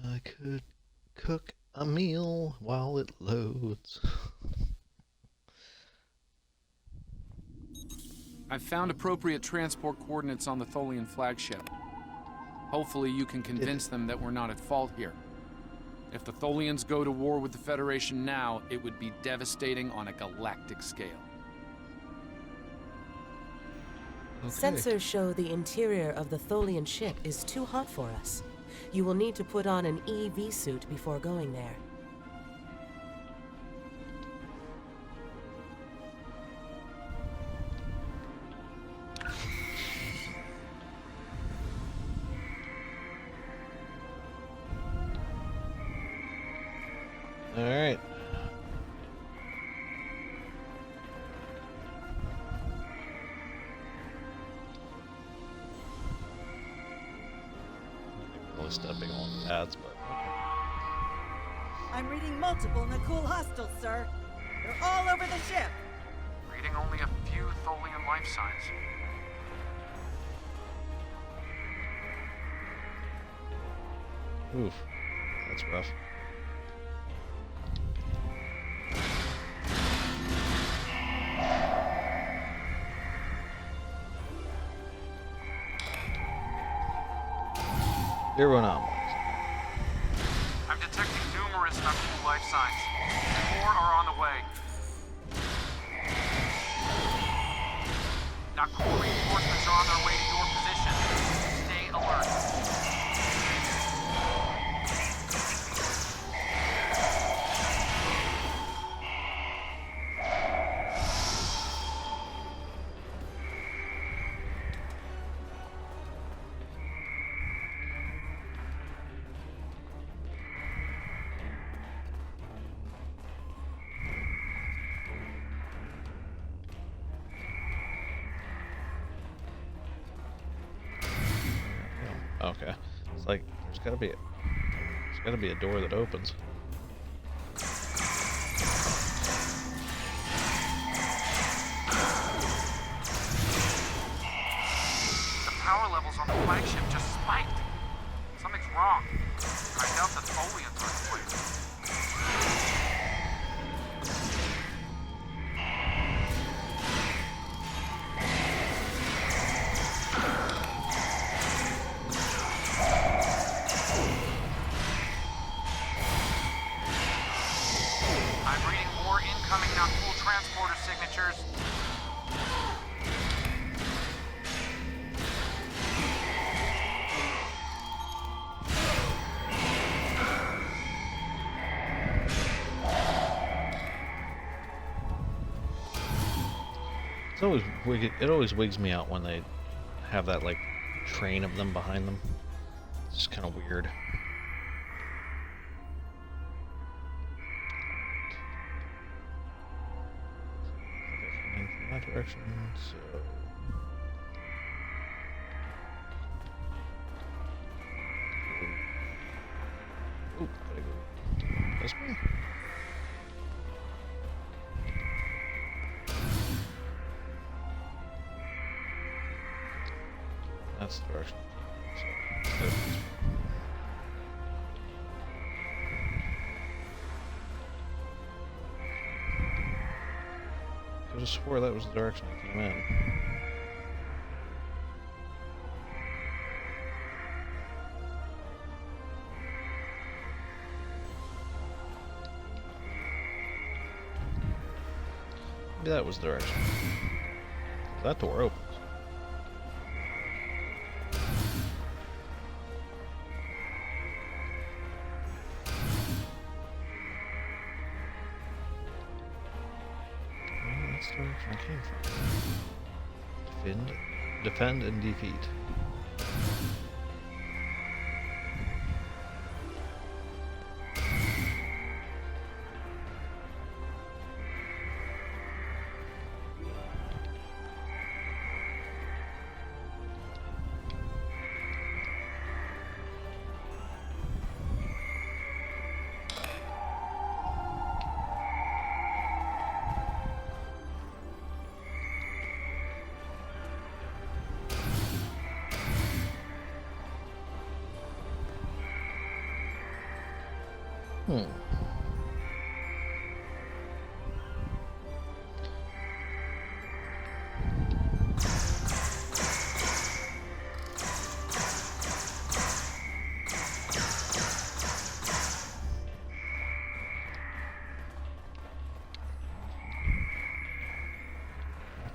I could cook a meal while it loads. I've found appropriate transport coordinates on the Tholian flagship. Hopefully you can convince them that we're not at fault here. If the Tholians go to war with the Federation now, it would be devastating on a galactic scale. Okay. Sensors show the interior of the Tholian ship is too hot for us. You will need to put on an EV suit before going there. All right. Really stepping on pads, but okay. I'm reading multiple Nakul hostiles, sir. They're all over the ship. Reading only a few Tholian life signs. Oof, that's rough. Zero anomalies. I'm detecting numerous Nakul life signs. More are on the way. Nakul reinforcements are on their way to your position. Stay alert. Okay, it's like there's gotta be a door that opens. The flagship just spiked. Something's wrong. I doubt the Tholians are at place. I'm reading more incoming non-cool transporter signatures. It's always it always wigs me out when they have that like train of them behind them. It's just kind of weird. Coming from that direction, so. Ooh, gotta go this way. That's the direction. So, I could have swore that was the direction I came in. Maybe that was the direction. That door opens. That's the direction I came from. Defend and defeat.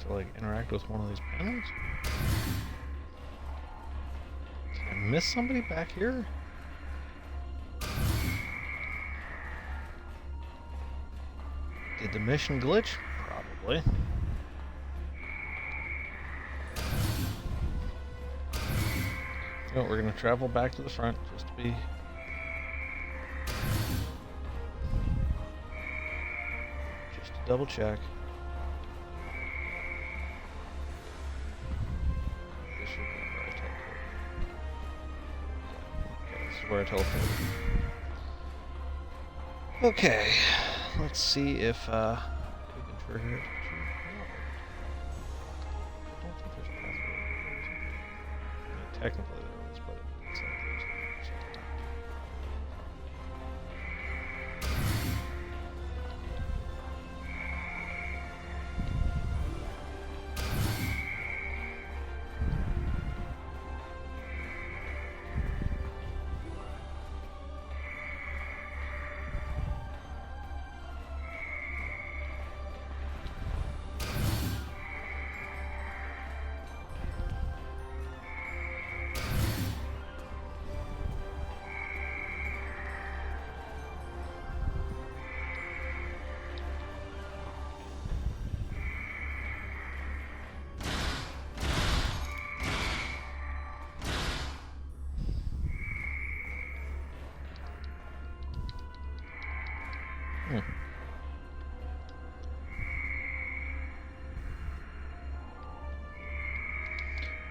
To like interact with one of these panels? Did I miss somebody back here? Did the mission glitch? Probably. So we're gonna travel back to the front just to be just to double check. Where I teleported. Okay, let's see if we can trigger it. I don't think there's a pathway. I mean, technically there is, but it's like there's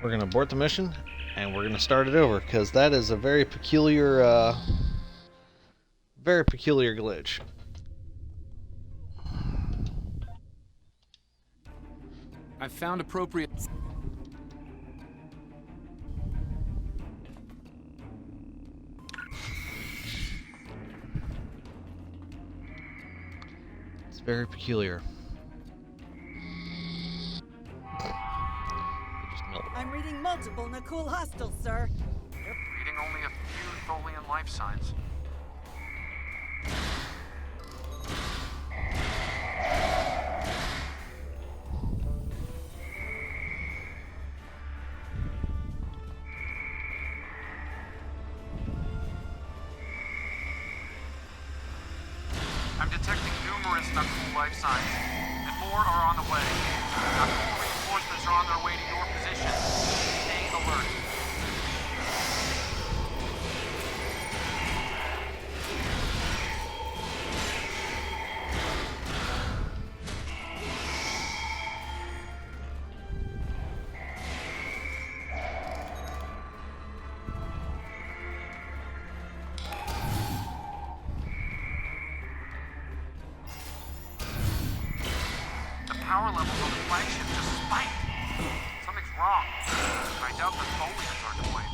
We're going to abort the mission, and we're going to start it over, because that is a very peculiar glitch. I've found appropriate... very peculiar. I'm reading multiple Nakul hostiles, sir. Reading only a few Tholian life signs. I'm detecting numerous Nakul life signs, and more are on the way. Nakul reinforcements are on their way to your position. Stay alert. Power levels on the flagship just spiked. Something's wrong. I doubt the Tholians are to blame.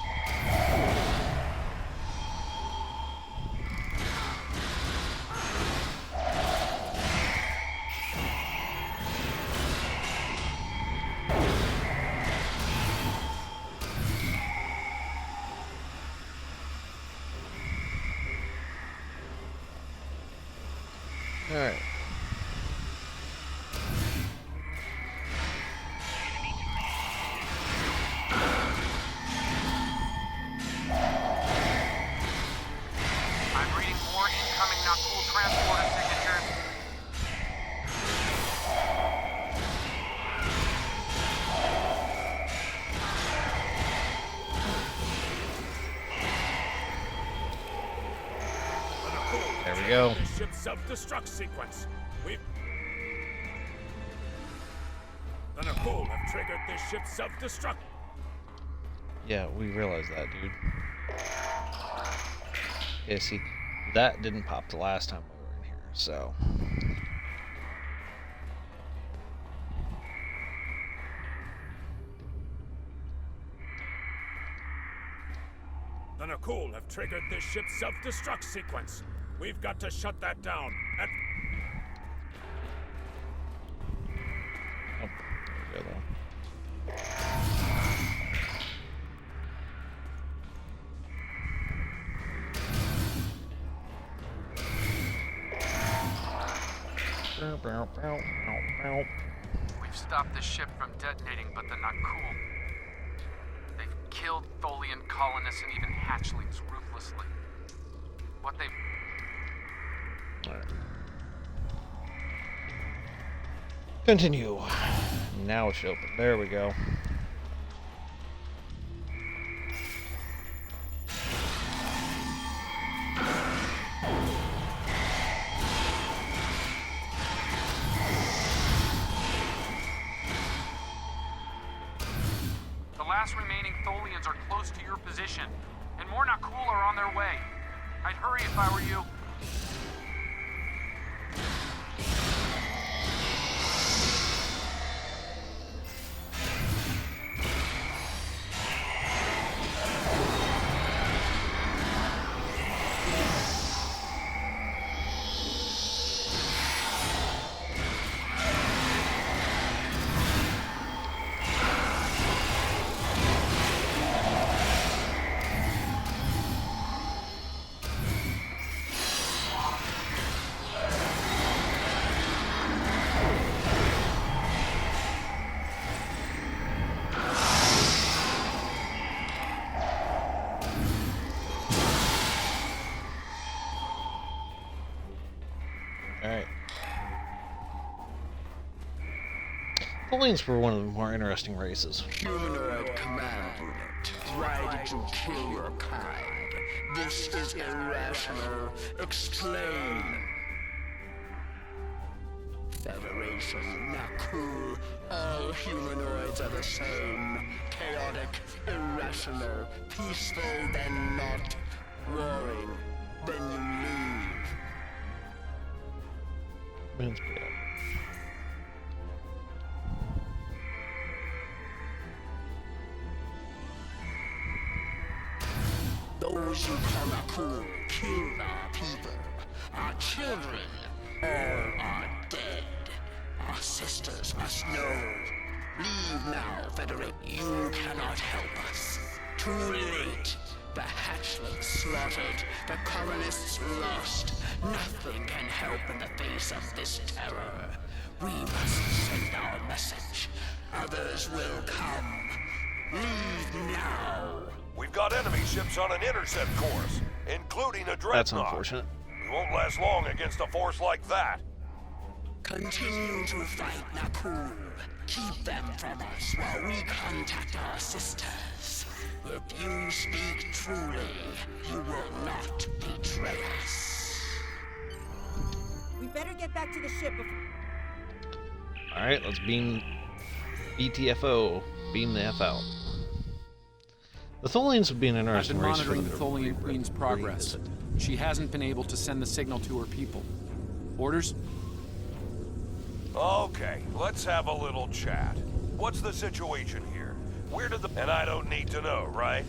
All right. Transporter signatures. There we go. The ship's self-destruct sequence. The Nakul have triggered this ship's self-destruct. Yeah, we realized that, dude. Yeah, see, that didn't pop the last time we were in here, so. The Nakul have triggered this ship's self-destruct sequence. We've got to shut that down. And oh, there we go, though. We've stopped the ship from detonating, but they're not cool. They've killed Tholian colonists and even hatchlings ruthlessly. What they've... All right. Continue. Now it should open. There we go. The last remaining Tholians are close to your position, and more Nakul are on their way. I'd hurry if I were you. Alright. Tholians were one of the more interesting races. Humanoid command unit, ready to kill your kind. This is irrational. Explain. Federation, Nakul, all humanoids are the same. Chaotic, irrational, peaceful, then not. Roaring, then you leave. Man's bad. Those who call Nakul kill our people, our children, all our dead. Our sisters must know. Leave now, Federate. You cannot help us. Too late. The hatchlings slaughtered. The colonists lost. Nothing can help in the face of this terror. We must send our message. Others will come. Leave now. We've got enemy ships on an intercept course, including a dreadnought. That's unfortunate. We won't last long against a force like that. Continue to fight Nakul. Keep them from us while we contact our sisters. If you speak truly, you will not betray us. We better get back to the ship before... Alright, let's beam BTFO. Beam the F out. The Tholians would be an I've interesting been race for monitoring them the to Tholian Queen's progress. revisit. She hasn't been able to send the signal to her people. Orders? Okay, let's have a little chat. What's the situation here? Where did the... And I don't need to know, right?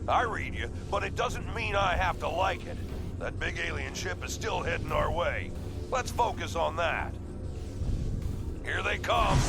I read you, but it doesn't mean I have to like it. That big alien ship is still heading our way. Let's focus on that. Here they come.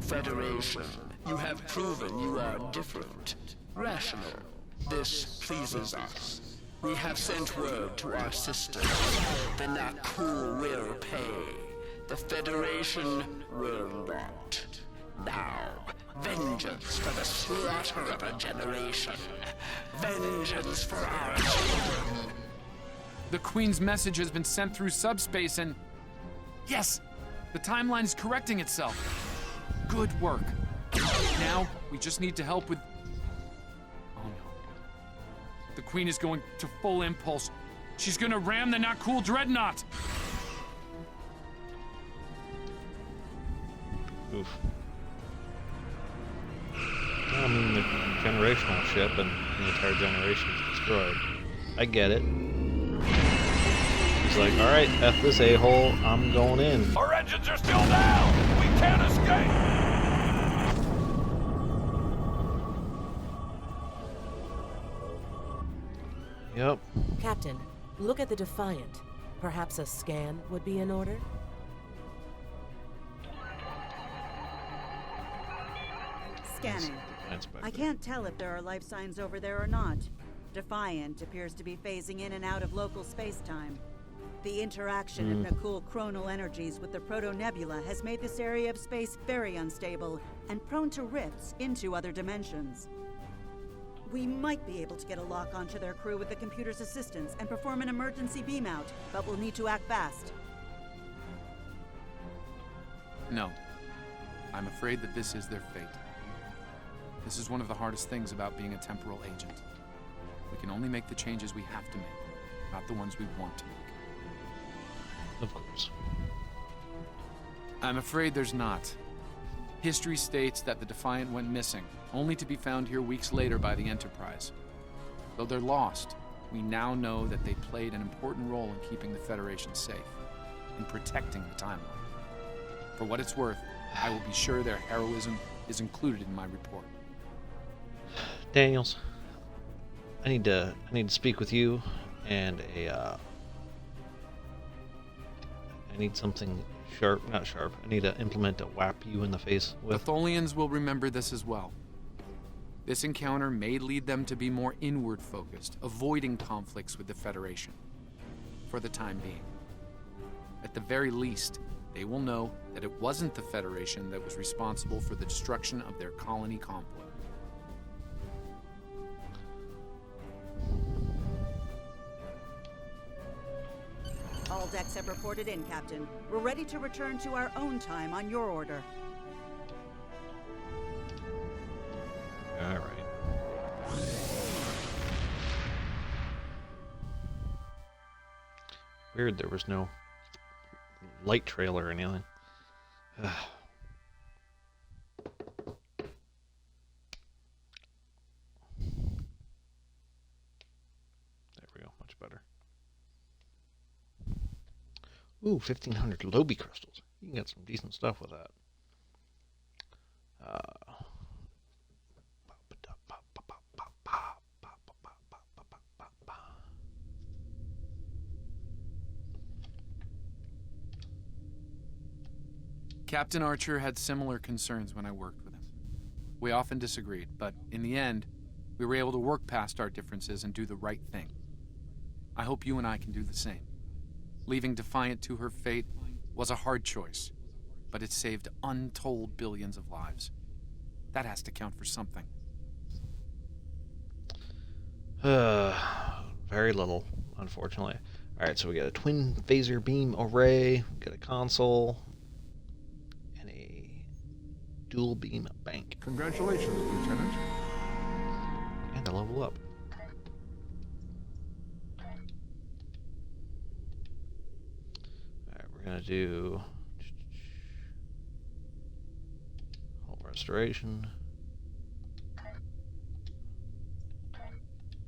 Federation, you have proven you are different, rational. This pleases us. We have sent word to our sisters. The Nakul will pay. The Federation will not. Now, vengeance for the slaughter of a generation. Vengeance for our children. The Queen's message has been sent through subspace and... Yes! The timeline is correcting itself. Good work. Now, we just need to help with... Oh no. The Queen is going to full impulse. She's gonna ram the Nakul dreadnought! Oof. I mean, the generational ship and the entire generation is destroyed. I get it. He's like, alright, F this a-hole, I'm going in. Our engines are still down! We can't escape! Yep. Captain, look at the Defiant. Perhaps a scan would be in order? Scanning. I can't tell if there are life signs over there or not. Defiant appears to be phasing in and out of local space-time. The interaction of Nakul chronal energies with the proto-nebula has made this area of space very unstable and prone to rifts into other dimensions. We might be able to get a lock onto their crew with the computer's assistance and perform an emergency beam out, but we'll need to act fast. No. I'm afraid that this is their fate. This is one of the hardest things about being a temporal agent. We can only make the changes we have to make, not the ones we want to make. Of course. I'm afraid there's not. History states that the Defiant went missing, only to be found here weeks later by the Enterprise. Though they're lost, we now know that they played an important role in keeping the Federation safe, in protecting the timeline. For what it's worth, I will be sure their heroism is included in my report. Daniels, I need to speak with you, and I need something sharp, not sharp. I need to implement a whap you in the face with. The Tholians will remember this as well. This encounter may lead them to be more inward-focused, avoiding conflicts with the Federation, for the time being. At the very least, they will know that it wasn't the Federation that was responsible for the destruction of their colony complex. All decks have reported in, Captain. We're ready to return to our own time on your order. All right. Weird, there was no light trail or anything. There we go, much better. Ooh, 1,500 Lobi crystals. You can get some decent stuff with that. Captain Archer had similar concerns when I worked with him. We often disagreed, but in the end, we were able to work past our differences and do the right thing. I hope you and I can do the same. Leaving Defiant to her fate was a hard choice, but it saved untold billions of lives. That has to count for something. Very little, unfortunately. Alright, so we got a twin phaser beam array, we got a console, and a dual beam bank. Congratulations, Lieutenant. And a level up. Alright, we're gonna do hull restoration.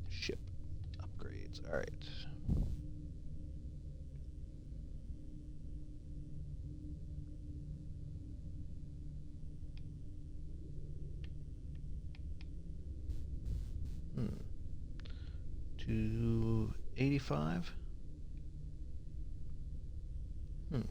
Ship upgrades. Alright. Hmm. 285. Hmm.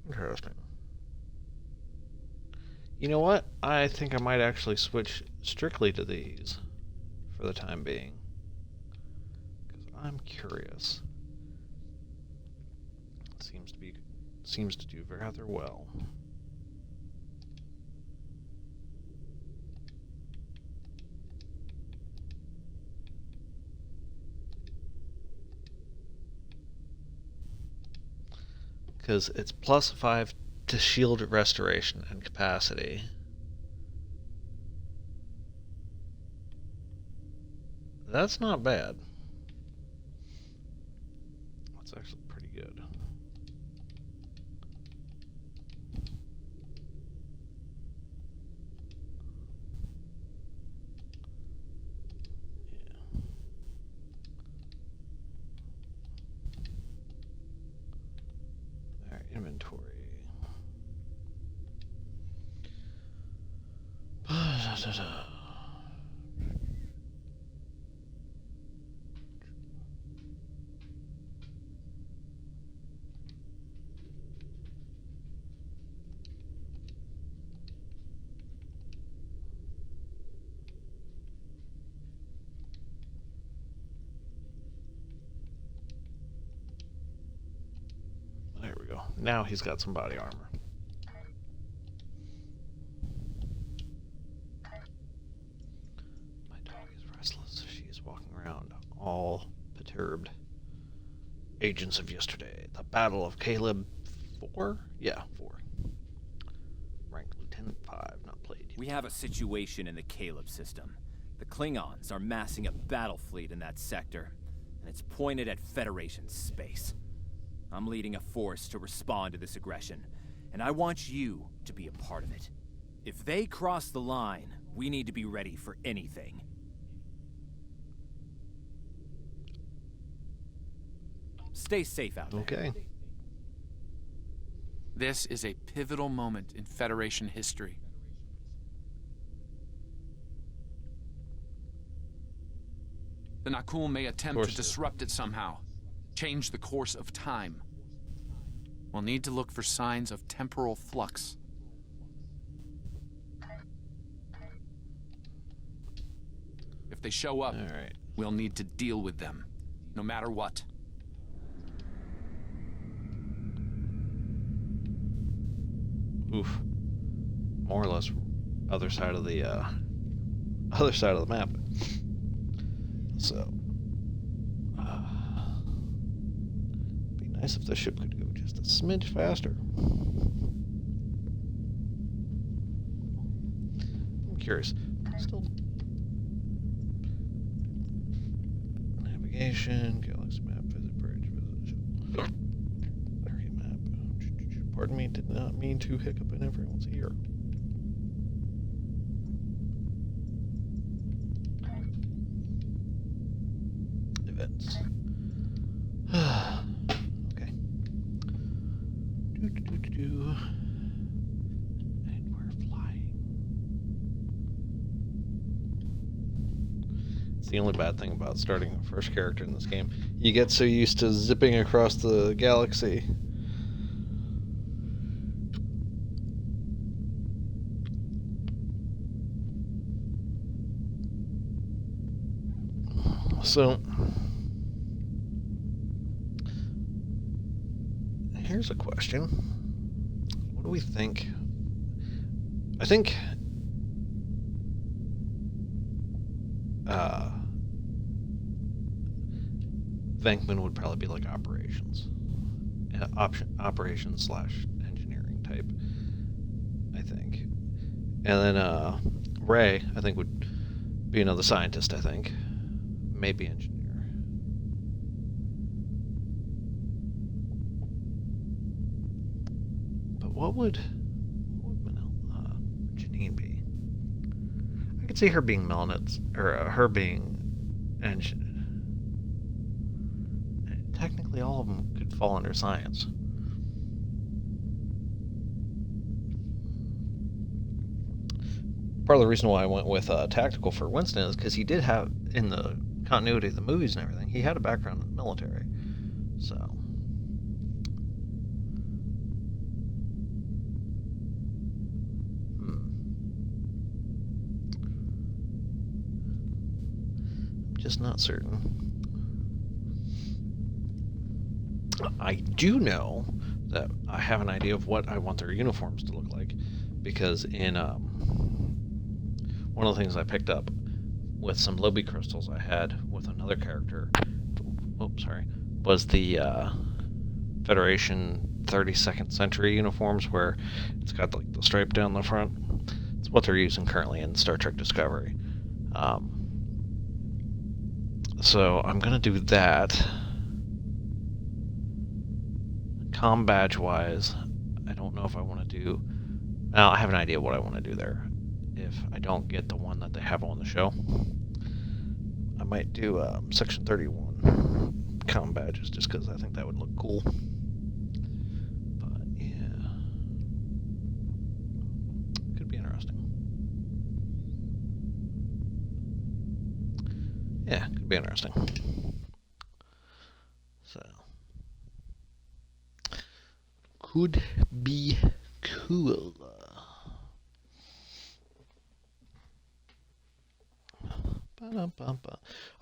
Interesting. You know what? I think I might actually switch strictly to these for the time being. Because I'm curious. Seems to do rather well. Because it's +5 to shield restoration and capacity. That's not bad. That's actually pretty good. Inventory. go. Now he's got some body armor. My dog is restless. She is walking around all perturbed. Agents of yesterday. The Battle of Caleb 4? Yeah, 4. Rank Lieutenant 5, not played yet. We have a situation in the Caleb system. The Klingons are massing a battle fleet in that sector, and it's pointed at Federation space. I'm leading a force to respond to this aggression, and I want you to be a part of it. If they cross the line, we need to be ready for anything. Stay safe out there. Okay. This is a pivotal moment in Federation history. The Nakul may attempt to disrupt it somehow, change the course of time. We'll need to look for signs of temporal flux. If they show up, we'll need to deal with them, no matter what. Oof. More or less other side of the map. So be nice if the ship could go just a smidge faster. I'm curious. Still navigation, galaxy map, visit bridge, visit area map. Pardon me, did not mean to hiccup in everyone's ear. Events. Okay. And we're flying. It's the only bad thing about starting the first character in this game. You get so used to zipping across the galaxy. So, here's a question. What do we think? I think Venkman would probably be like operations. Operations / engineering type, I think. And then Ray, I think, would be another scientist, I think. Maybe engineer. But what would Janine be? I could see her being her being engine. Technically, all of them could fall under science. Part of the reason why I went with tactical for Winston is because he did have, in the continuity of the movies and everything, he had a background in the military. So I'm just not certain. I do know that I have an idea of what I want their uniforms to look like, because in one of the things I picked up with some Lobby crystals I had with another character, was the Federation 32nd Century uniforms, where it's got like the stripe down the front. It's what they're using currently in Star Trek Discovery. So I'm gonna do that. Com badge wise, I don't know if I want to do. I have an idea what I want to do there. If I don't get the one that they have on the show, I might do Section 31 com badges, just because I think that would look cool. But yeah, could be interesting. Yeah, could be interesting. So, could be cool.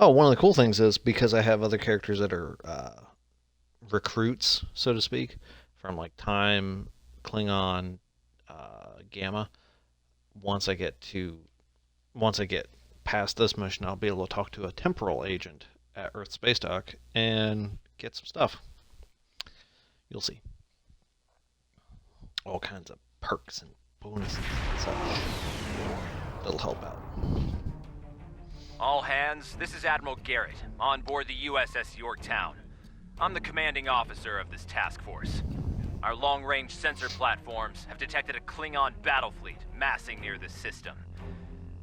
Oh, one of the cool things is, because I have other characters that are recruits, so to speak, from like Time, Klingon, Gamma. Once I get past this mission, I'll be able to talk to a temporal agent at Earth Spacedock and get some stuff. You'll see. All kinds of perks and bonuses and such. That'll help out. All hands, this is Admiral Garrett, on board the USS Yorktown. I'm the commanding officer of this task force. Our long-range sensor platforms have detected a Klingon battle fleet massing near this system.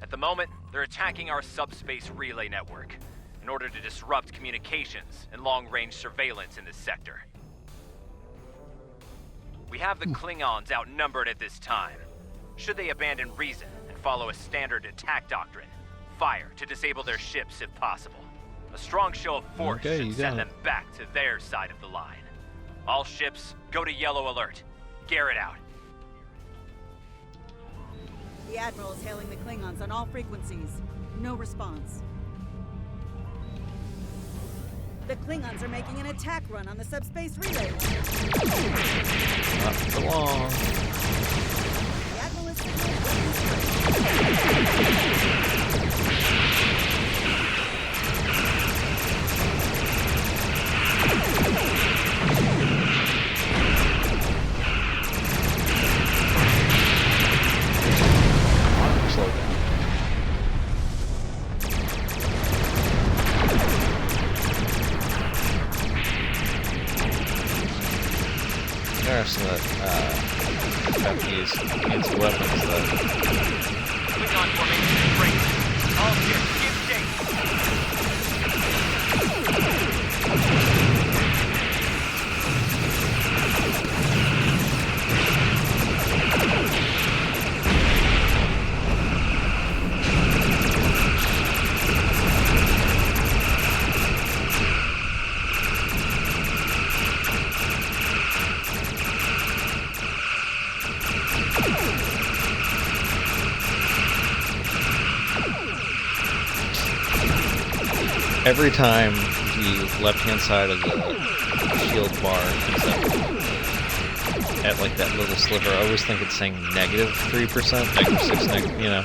At the moment, they're attacking our subspace relay network in order to disrupt communications and long-range surveillance in this sector. We have the Klingons outnumbered at this time. Should they abandon reason and follow a standard attack doctrine, fire to disable their ships if possible. A strong show of force should send them back to their side of the line. All ships, go to yellow alert. Garrett out. The Admiral is hailing the Klingons on all frequencies. No response. The Klingons are making an attack run on the subspace relay. Not for long. The Admiral is slow down. There are some Japanese fancy weapons that... Klingon formation break. All ships, give chase. Every time the left-hand side of the shield bar comes up at like that little sliver, I always think it's saying -3%, -6, you know.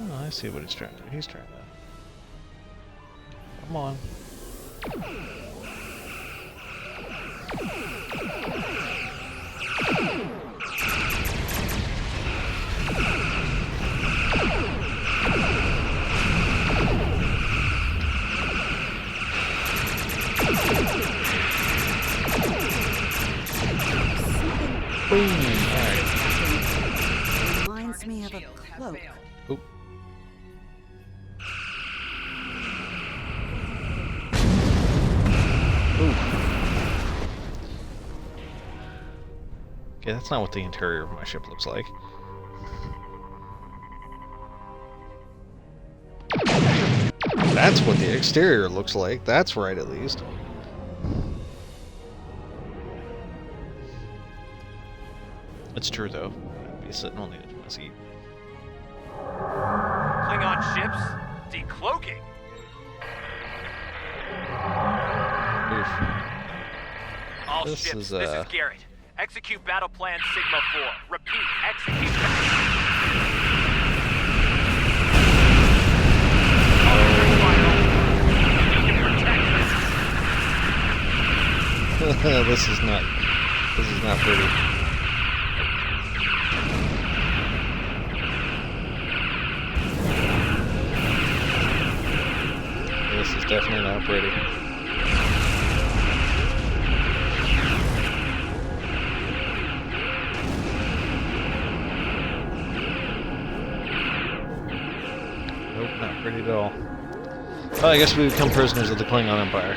Oh, I see what he's trying to do. He's trying to... Come on. Boom! Alright. Reminds me of a cloak. Oop. Ooh. Okay, that's not what the interior of my ship looks like. That's what the exterior looks like. That's right, at least. It's true, though. I'd be sitting on the edge of my seat. Klingon ships, decloaking. Oof. All This ships, is, this is Garrett. Execute battle plan Sigma 4. Repeat, execute. This is not pretty. This is definitely not pretty. Nope, not pretty at all. Well, I guess we become prisoners of the Klingon Empire.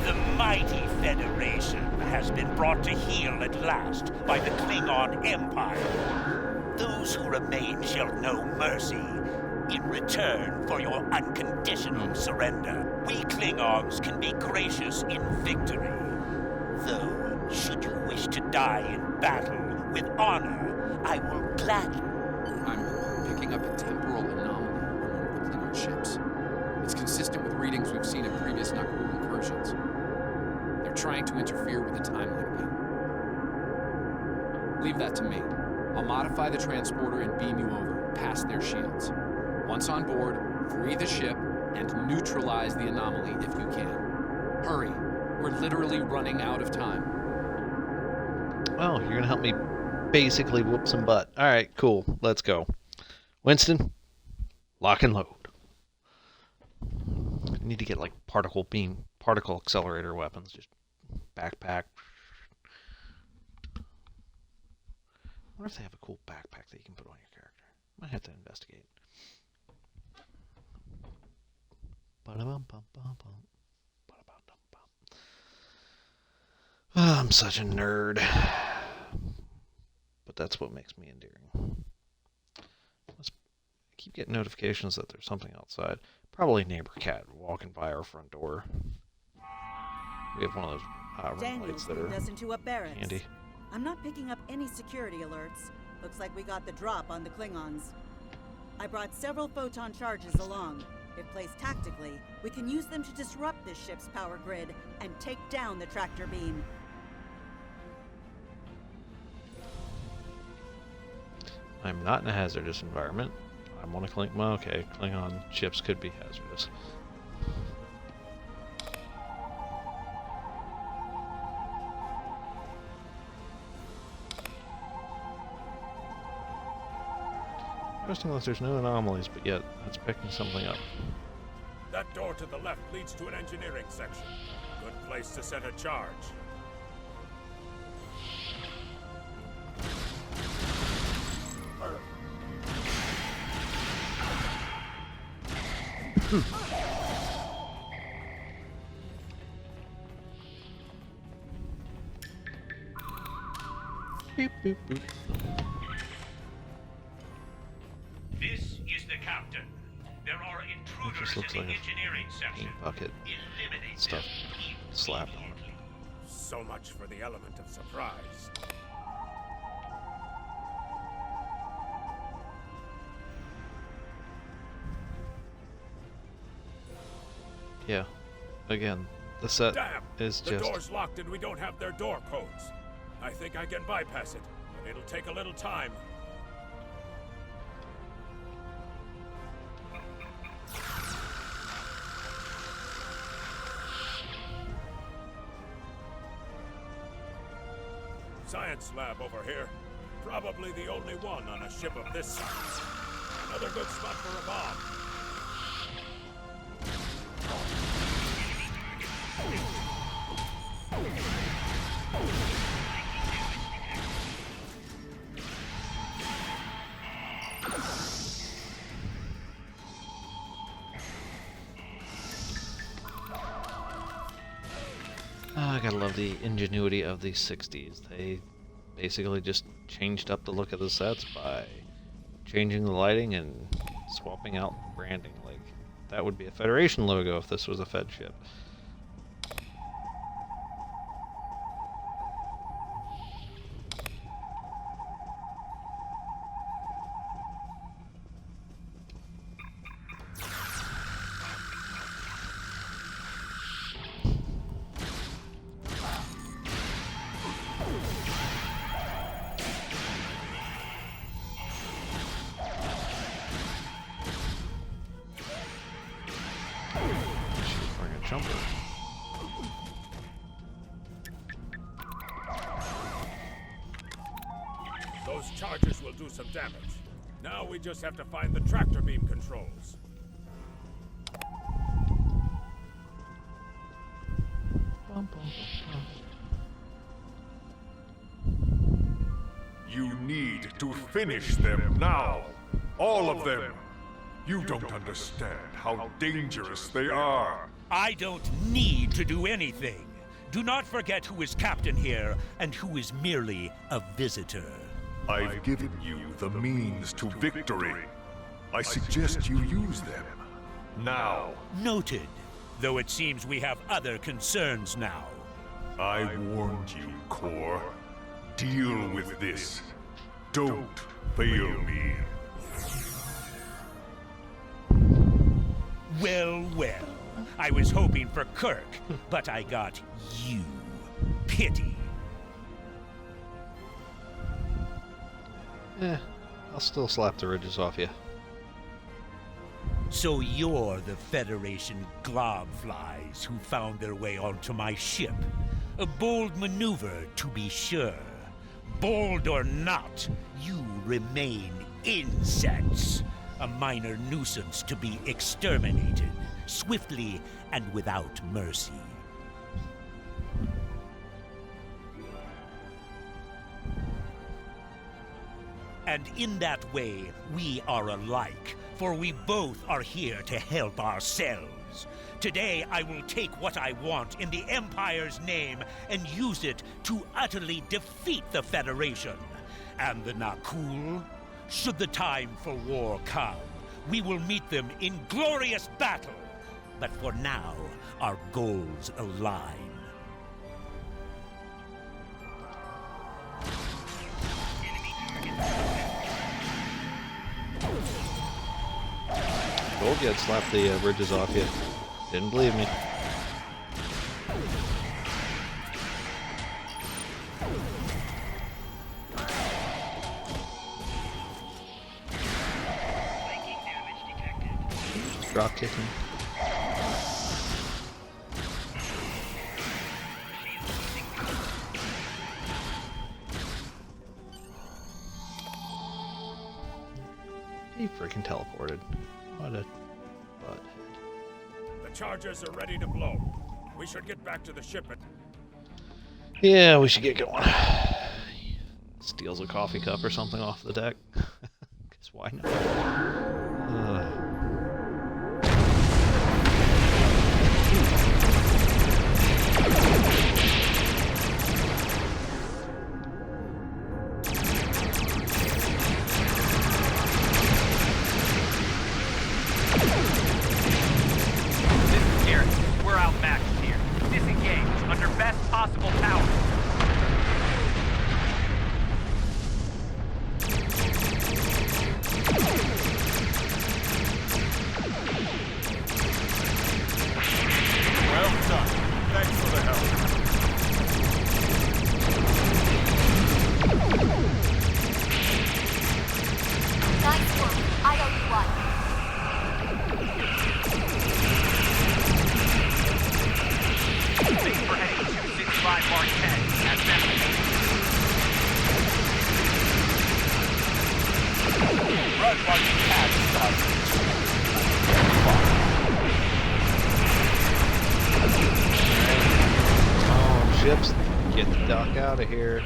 The mighty Federation has been brought to heel at last by the Klingon Empire. Those who remain shall know mercy in return for your unconditional surrender. We Klingons can be gracious in victory. Though, should you wish to die in battle with honor, I will gladly... I'm picking up a temporal anomaly on one of the Klingon ships. It's consistent with readings we've seen in previous Nakul incursions. They're trying to interfere with the timeline again. Leave that to me. I'll modify the transporter and beam you over, past their shields. Once on board, free the ship and neutralize the anomaly if you can. Hurry. We're literally running out of time. Well, you're going to help me basically whoop some butt. All right, cool. Let's go. Winston, lock and load. I need to get like particle accelerator weapons. Just backpack. I wonder if they have a cool backpack that you can put on your character. Might have to investigate. Oh, I'm such a nerd. But that's what makes me endearing. I keep getting notifications that there's something outside. Probably neighbor cat walking by our front door. We have one of those ring lights that are us into a barracks. handy. I'm not picking up any security alerts. Looks like we got the drop on the Klingons. I brought several photon charges along. If placed tactically, we can use them to disrupt this ship's power grid and take down the tractor beam. I'm not in a hazardous environment. I'm on a Klingon. Well, okay, Klingon ships could be hazardous. Interesting that there's no anomalies, but yet it's picking something up. That door to the left leads to an engineering section. Good place to set a charge. Boop, boop, boop. This is the captain. There are intruders Looks in like the a engineering section. bucket Eliminate stuff them. slapped on it. So much for the element of surprise. Yeah. Again, the set Damn! is The just... door's locked and we don't have their door codes. I think I can bypass it, but it'll take a little time. Science lab over here. Probably the only one on a ship of this size. Another good spot for a bomb. I gotta love the ingenuity of the 60s. They basically just changed up the look of the sets by changing the lighting and swapping out branding. Like, that would be a Federation logo if this was a Fed ship. Jumper. Those charges will do some damage. Now we just have to find the tractor beam controls. You need to finish them now. All of them. You don't understand how dangerous they are. I don't need to do anything. Do not forget who is captain here and who is merely a visitor. I've given you the means to victory. I suggest you use them. Now. Noted. Though it seems we have other concerns now. I warned you, Core. Deal with this. Don't fail me. Well, well. I was hoping for Kirk, but I got you. Pity. I'll still slap the ridges off you. So you're the Federation globflies who found their way onto my ship. A bold maneuver, to be sure. Bold or not, you remain insects. A minor nuisance to be exterminated, swiftly and without mercy. And in that way, we are alike, for we both are here to help ourselves. Today, I will take what I want in the Empire's name and use it to utterly defeat the Federation. And the Nakul? Should the time for war come, we will meet them in glorious battle. But for now, our goals align. Told you I'd slap the ridges off you. Didn't believe me. Drop kicking. He freaking teleported. What a butthead. The charges are ready to blow. We should get back to the ship and... Yeah, we should get going. Steals a coffee cup or something off the deck. Because why not? Ships, get the dock out of here.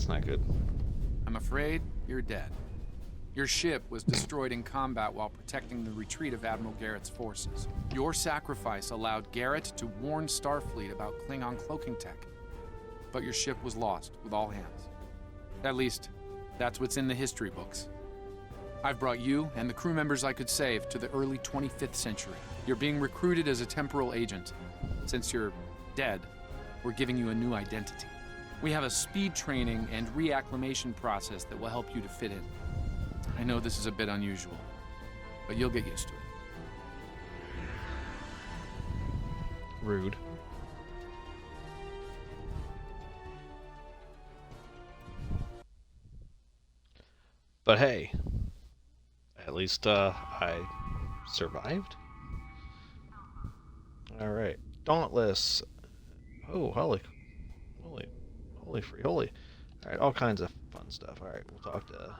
That's not good. I'm afraid you're dead. Your ship was destroyed in combat while protecting the retreat of Admiral Garrett's forces. Your sacrifice allowed Garrett to warn Starfleet about Klingon cloaking tech. But your ship was lost with all hands. At least, that's what's in the history books. I've brought you and the crew members I could save to the early 25th century. You're being recruited as a temporal agent. Since you're dead, we're giving you a new identity. We have a speed training and reacclimation process that will help you to fit in. I know this is a bit unusual, but you'll get used to it. Rude. But hey, at least I survived. All right, Dauntless. Oh, holy free holy. All right, all kinds of fun stuff. All right, we'll talk to.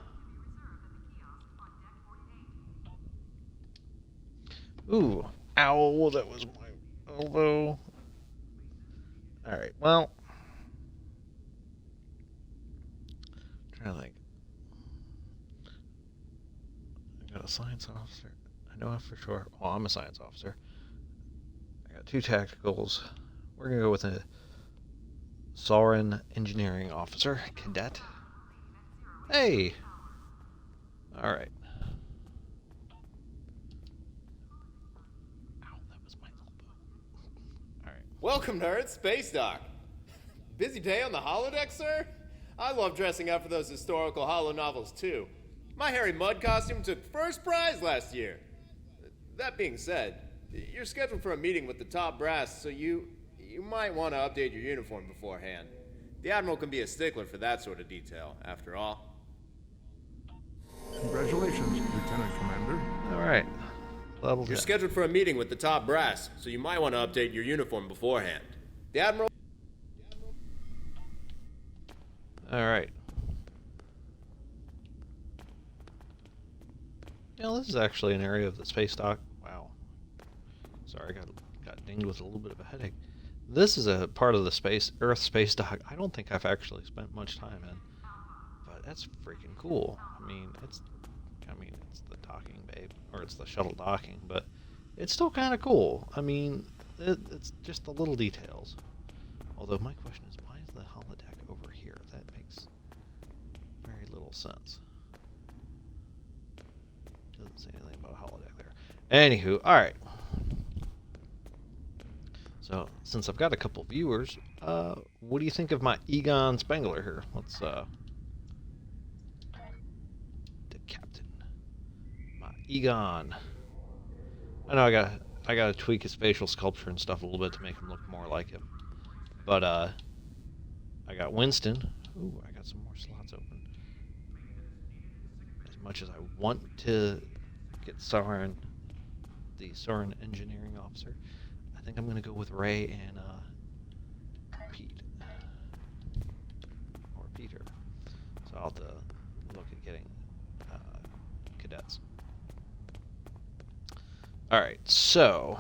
Ooh, ow! That was my elbow. All right, well, I'm trying to think. I got a science officer. I know that for sure. Well, I'm a science officer. I got 2 tacticals. We're gonna go with a Soren engineering officer, cadet. Hey! Alright. Ow, that was my elbow. Alright. Welcome, nerds. Spacedock. Busy day on the holodeck, sir? I love dressing up for those historical holo novels, too. My Harry Mudd costume took first prize last year. That being said, you're scheduled for a meeting with the top brass, so you might want to update your uniform beforehand. The Admiral can be a stickler for that sort of detail, after all. Congratulations, Lieutenant Commander. Alright. You're scheduled for a meeting with the top brass, so you might want to update your uniform beforehand. The Admiral... Alright. Yeah, this is actually an area of the Spacedock. Wow. Sorry, I got dinged with a little bit of a headache. This is a part of the Earth Spacedock I don't think I've actually spent much time in. But that's freaking cool. I mean, it's the docking bay, or it's the shuttle docking, but it's still kind of cool. I mean, it's just the little details. Although my question is, why is the holodeck over here? That makes very little sense. Doesn't say anything about a holodeck there. Anywho, alright. So, since I've got a couple viewers, what do you think of my Egon Spengler here? Let's, the captain. My Egon. I know I gotta tweak his facial sculpture and stuff a little bit to make him look more like him. But, I got Winston. Ooh, I got some more slots open. As much as I want to get Soren, the Soren engineering officer, I think I'm going to go with Ray and Pete. Or Peter. So I'll have to look at getting cadets. Alright, so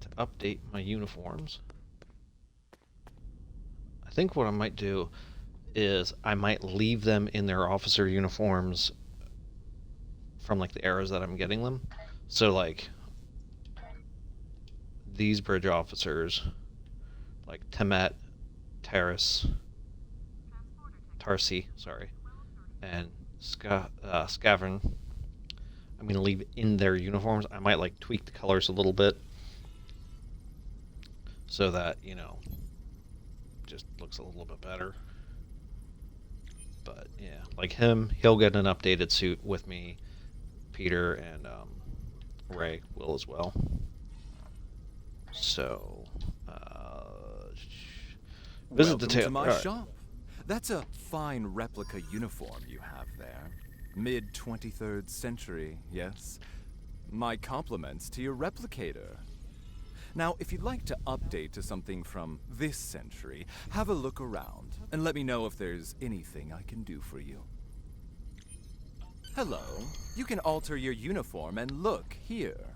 to update my uniforms, I think what I might do is I might leave them in their officer uniforms from like the eras that I'm getting them. So like these bridge officers, like Temet, Tarsi, and Skavern, I'm going to leave in their uniforms. I might like tweak the colors a little bit so that, you know, just looks a little bit better. But yeah, like him, he'll get an updated suit with me. Peter and Ray will as well. So, visit the Welcome to my shop. That's a fine replica uniform you have there. Mid-23rd century, yes. My compliments to your replicator. Now, if you'd like to update to something from this century, have a look around and let me know if there's anything I can do for you. Hello. You can alter your uniform and look here.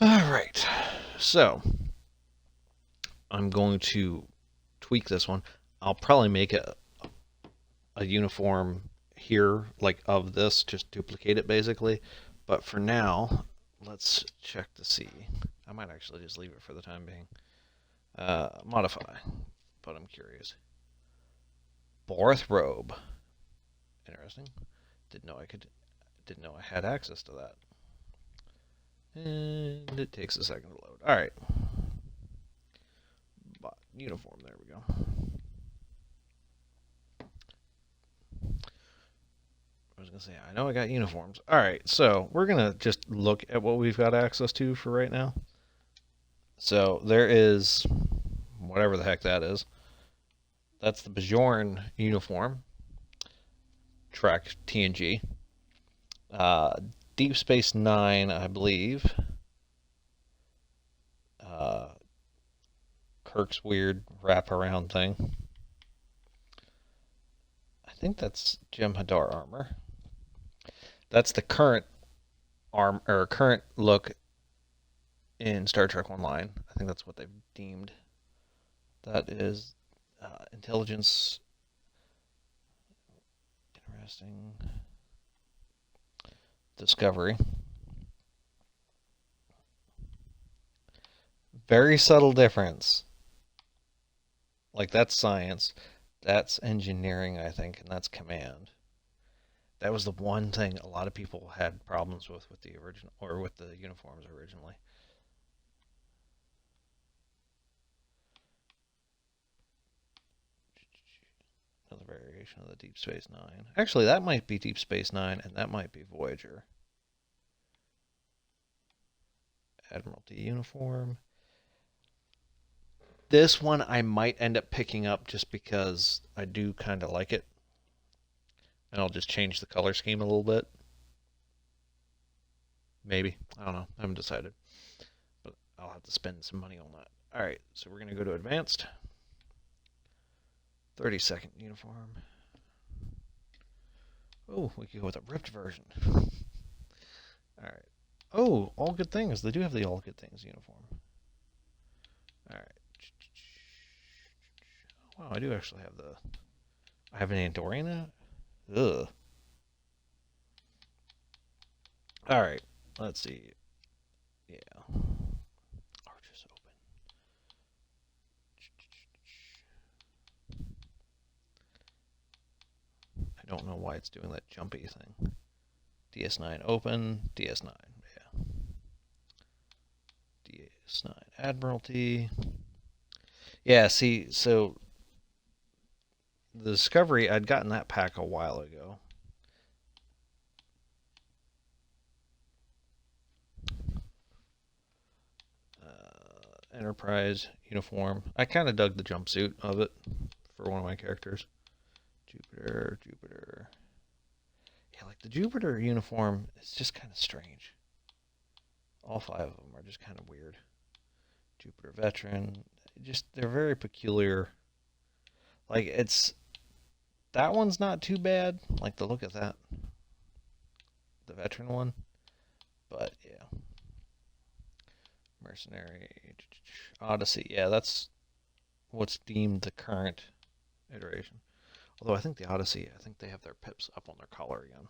Alright, so I'm going to tweak this one. I'll probably make a uniform here, like of this, just duplicate it basically. But for now, let's check to see. I might actually just leave it for the time being. Modify, but I'm curious. Borth robe. Interesting. Didn't know I had access to that. And it takes a second to load. All right. Uniform. There we go. I was gonna say I know I got uniforms. All right, so we're gonna just look at what we've got access to for right now. So there is whatever the heck that is. That's the Bajorn uniform. Track TNG. Deep Space Nine, I believe. Kirk's weird wraparound thing. I think that's Jem'Hadar armor. That's the current current look in Star Trek Online. I think that's what they've deemed. That is intelligence. Interesting. Discovery. Very subtle difference. Like, that's science. That's engineering, I think, and that's command. That was the one thing a lot of people had problems with the original, or with the uniforms originally. Another variation of the Deep Space Nine. Actually, that might be Deep Space Nine, and that might be Voyager. Admiralty uniform. This one I might end up picking up just because I do kind of like it. And I'll just change the color scheme a little bit. Maybe. I don't know. I haven't decided. But I'll have to spend some money on that. Alright, so we're going to go to Advanced. 32nd uniform. Oh, we could go with a ripped version. Alright. Oh, All Good Things. They do have the All Good Things uniform. Alright. Wow, I do actually have the... I have an Andorian now? Ugh. Alright, let's see. Yeah. Arches open. I don't know why it's doing that jumpy thing. DS9 open, DS9, yeah. DS9 Admiralty. Yeah, see, so the Discovery, I'd gotten that pack a while ago. Enterprise uniform. I kind of dug the jumpsuit of it for one of my characters. Jupiter. Yeah, like the Jupiter uniform is just kind of strange. All 5 of them are just kind of weird. Jupiter veteran. Just, they're very peculiar. Like, it's... That one's not too bad. Like, the look at that. The veteran one. But, yeah. Mercenary. Odyssey. Yeah, that's what's deemed the current iteration. Although I think the Odyssey, I think they have their pips up on their collar again.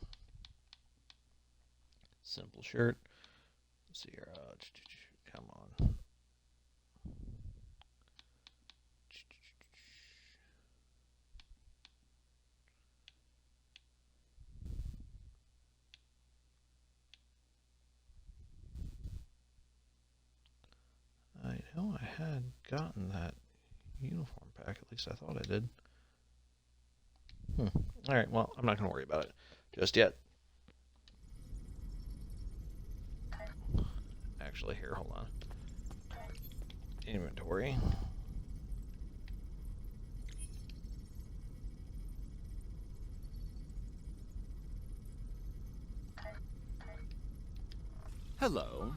Simple shirt. Let's see here. Come on. I know I had gotten that uniform pack. At least I thought I did. Alright, well, I'm not going to worry about it just yet. Actually, here, hold on. Inventory. Hello.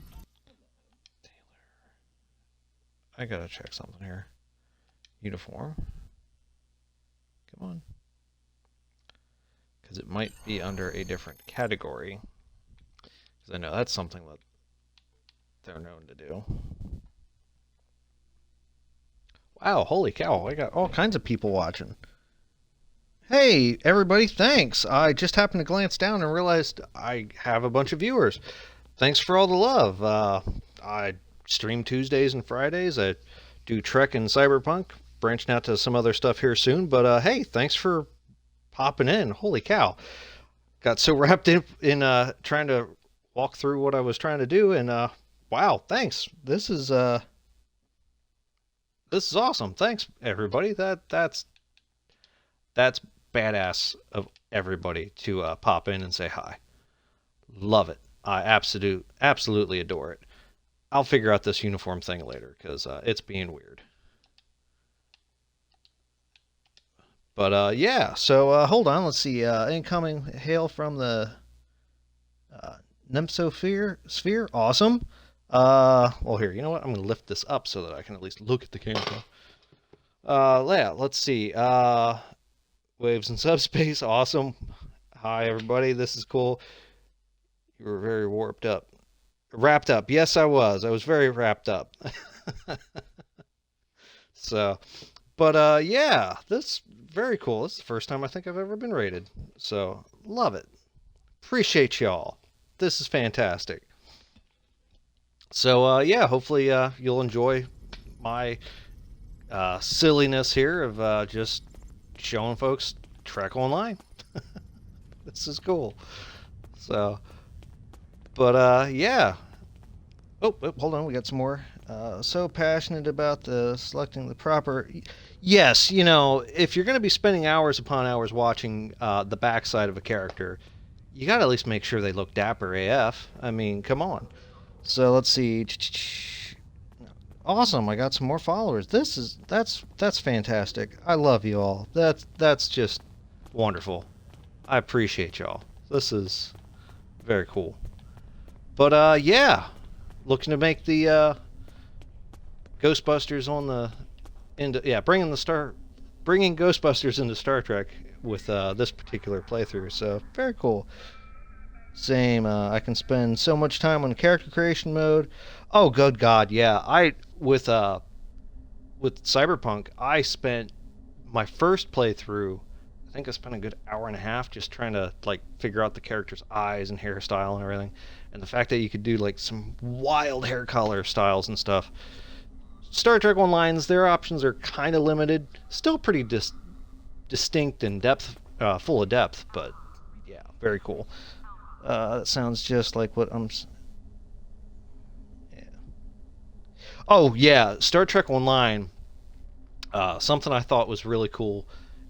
I gotta check something here. Uniform. Come on. Because it might be under a different category. Because I know that's something that they're known to do. Wow, holy cow, I got all kinds of people watching. Hey, everybody, thanks. I just happened to glance down and realized I have a bunch of viewers. Thanks for all the love. I stream Tuesdays and Fridays. I do Trek and Cyberpunk, branching out to some other stuff here soon. But hey, thanks for popping in. Holy cow. Got so wrapped in trying to walk through what I was trying to do, and wow, thanks. This is awesome. Thanks, everybody. That's badass of everybody to pop in and say hi. Love it. I absolutely adore it. I'll figure out this uniform thing later because it's being weird. But yeah, so hold on. Let's see. Incoming hail from the Nymphosphere sphere. Awesome. Well, here, you know what? I'm going to lift this up so that I can at least look at the camera. Yeah, let's see. Waves in subspace. Awesome. Hi, everybody. This is cool. You were very wrapped up. Yes, I was. I was very wrapped up. So, but yeah, this very cool. This is the first time I think I've ever been rated. So, love it. Appreciate y'all. This is fantastic. So, yeah, hopefully you'll enjoy my silliness here of just showing folks Trek Online. This is cool. So, but yeah. Oh, hold on. We got some more. So passionate about selecting the proper... Yes, you know, if you're going to be spending hours upon hours watching the backside of a character, you got to at least make sure they look dapper AF. I mean, come on. So let's see. Awesome, I got some more followers. That's fantastic. I love you all. That's just wonderful. I appreciate y'all. This is very cool. But yeah, looking to make the Ghostbusters on the bringing Ghostbusters into Star Trek with this particular playthrough. So very cool. Same. I can spend so much time on character creation mode. Oh, good God, yeah. With Cyberpunk, I spent my first playthrough. I think I spent a good hour and a half just trying to like figure out the character's eyes and hairstyle and everything, and the fact that you could do like some wild hair color styles and stuff. Star Trek Online's their options are kind of limited, still pretty distinct and full of depth, but yeah, very cool. That sounds just like what I'm... Yeah. Oh, yeah, Star Trek Online, something I thought was really cool,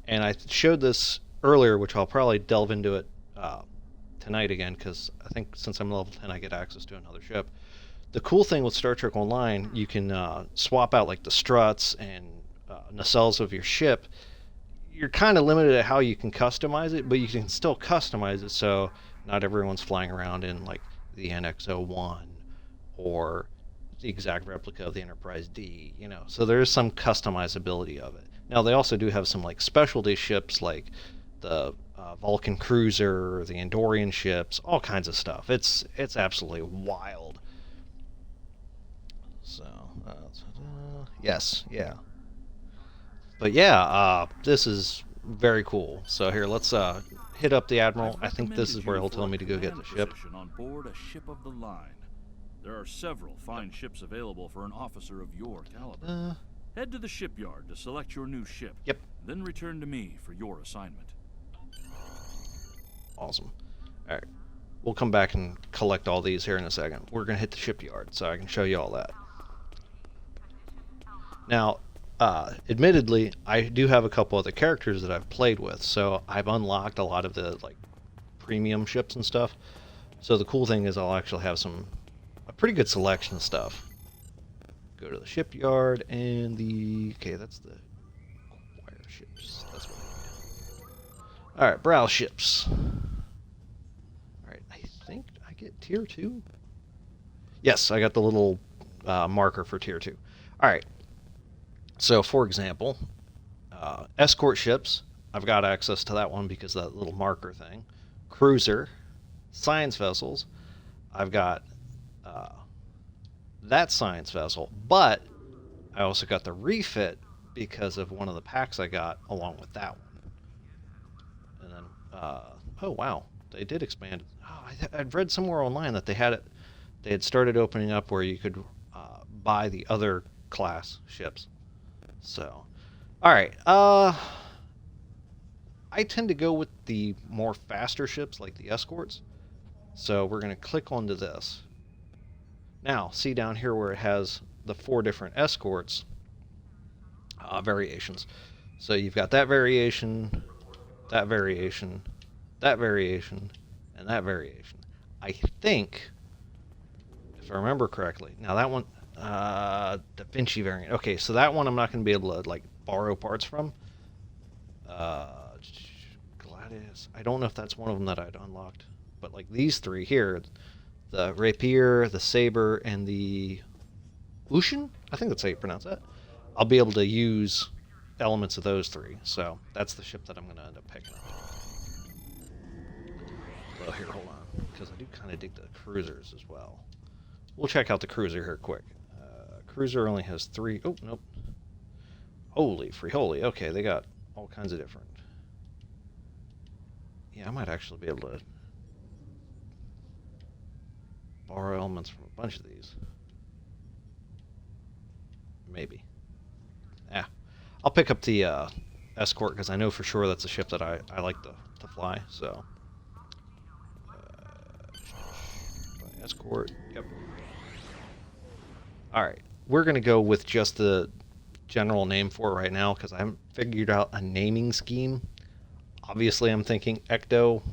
and I showed this earlier, which I'll probably delve into it tonight again, because I think since I'm level 10, I get access to another ship. The cool thing with Star Trek Online, you can swap out like the struts and nacelles of your ship. You're kind of limited at how you can customize it, but you can still customize it so not everyone's flying around in like the NX-01 or the exact replica of the Enterprise D, you know. So there is some customizability of it. Now they also do have some like specialty ships like the Vulcan cruiser, the Andorian ships, all kinds of stuff. It's absolutely wild. So yes, yeah. But yeah, this is very cool. So here, let's hit up the Admiral. I think this is where he'll tell me to go get the ship. On board a ship of the line. There are several fine ships available for an officer of your caliber. Head to the shipyard to select your new ship. Yep. Then return to me for your assignment. Awesome. All right. We'll come back and collect all these here in a second. We're going to hit the shipyard so I can show you all that. Now, admittedly, I do have a couple other characters that I've played with, so I've unlocked a lot of the like premium ships and stuff. So the cool thing is I'll actually have a pretty good selection of stuff. Go to the shipyard and that's the acquire ships. That's what I need. All right, browse ships. All right, I think I get tier 2. Yes, I got the little marker for tier 2. All right. So, for example, escort ships, I've got access to that one because of that little marker thing. Cruiser, science vessels, I've got that science vessel, but I also got the refit because of one of the packs I got along with that one. And then, oh wow, they did expand. Oh, I'd read somewhere online that they had started opening up where you could buy the other class ships. So, all right. I tend to go with the more faster ships like the escorts. So we're going to click onto this. Now, see down here where it has the 4 different escorts variations. So you've got that variation, that variation, that variation, and that variation. I think, if I remember correctly, now that one, Da Vinci variant. Okay, so that one I'm not going to be able to like borrow parts from. Gladius. I don't know if that's one of them that I'd unlocked, but like these 3 here, the rapier, the saber, and the Ushin, I think that's how you pronounce that. I'll be able to use elements of those 3. So that's the ship that I'm going to end up picking up. Well, here, hold on, because I do kind of dig the cruisers as well. We'll check out the cruiser here quick. Cruiser only has 3. Oh, nope. Holy free holy. Okay, they got all kinds of different. Yeah, I might actually be able to borrow elements from a bunch of these. Maybe. Yeah. I'll pick up the escort because I know for sure that's a ship that I like to fly, so. Escort, yep. Alright, we're going to go with just the general name for it right now because I haven't figured out a naming scheme. Obviously, I'm thinking Ecto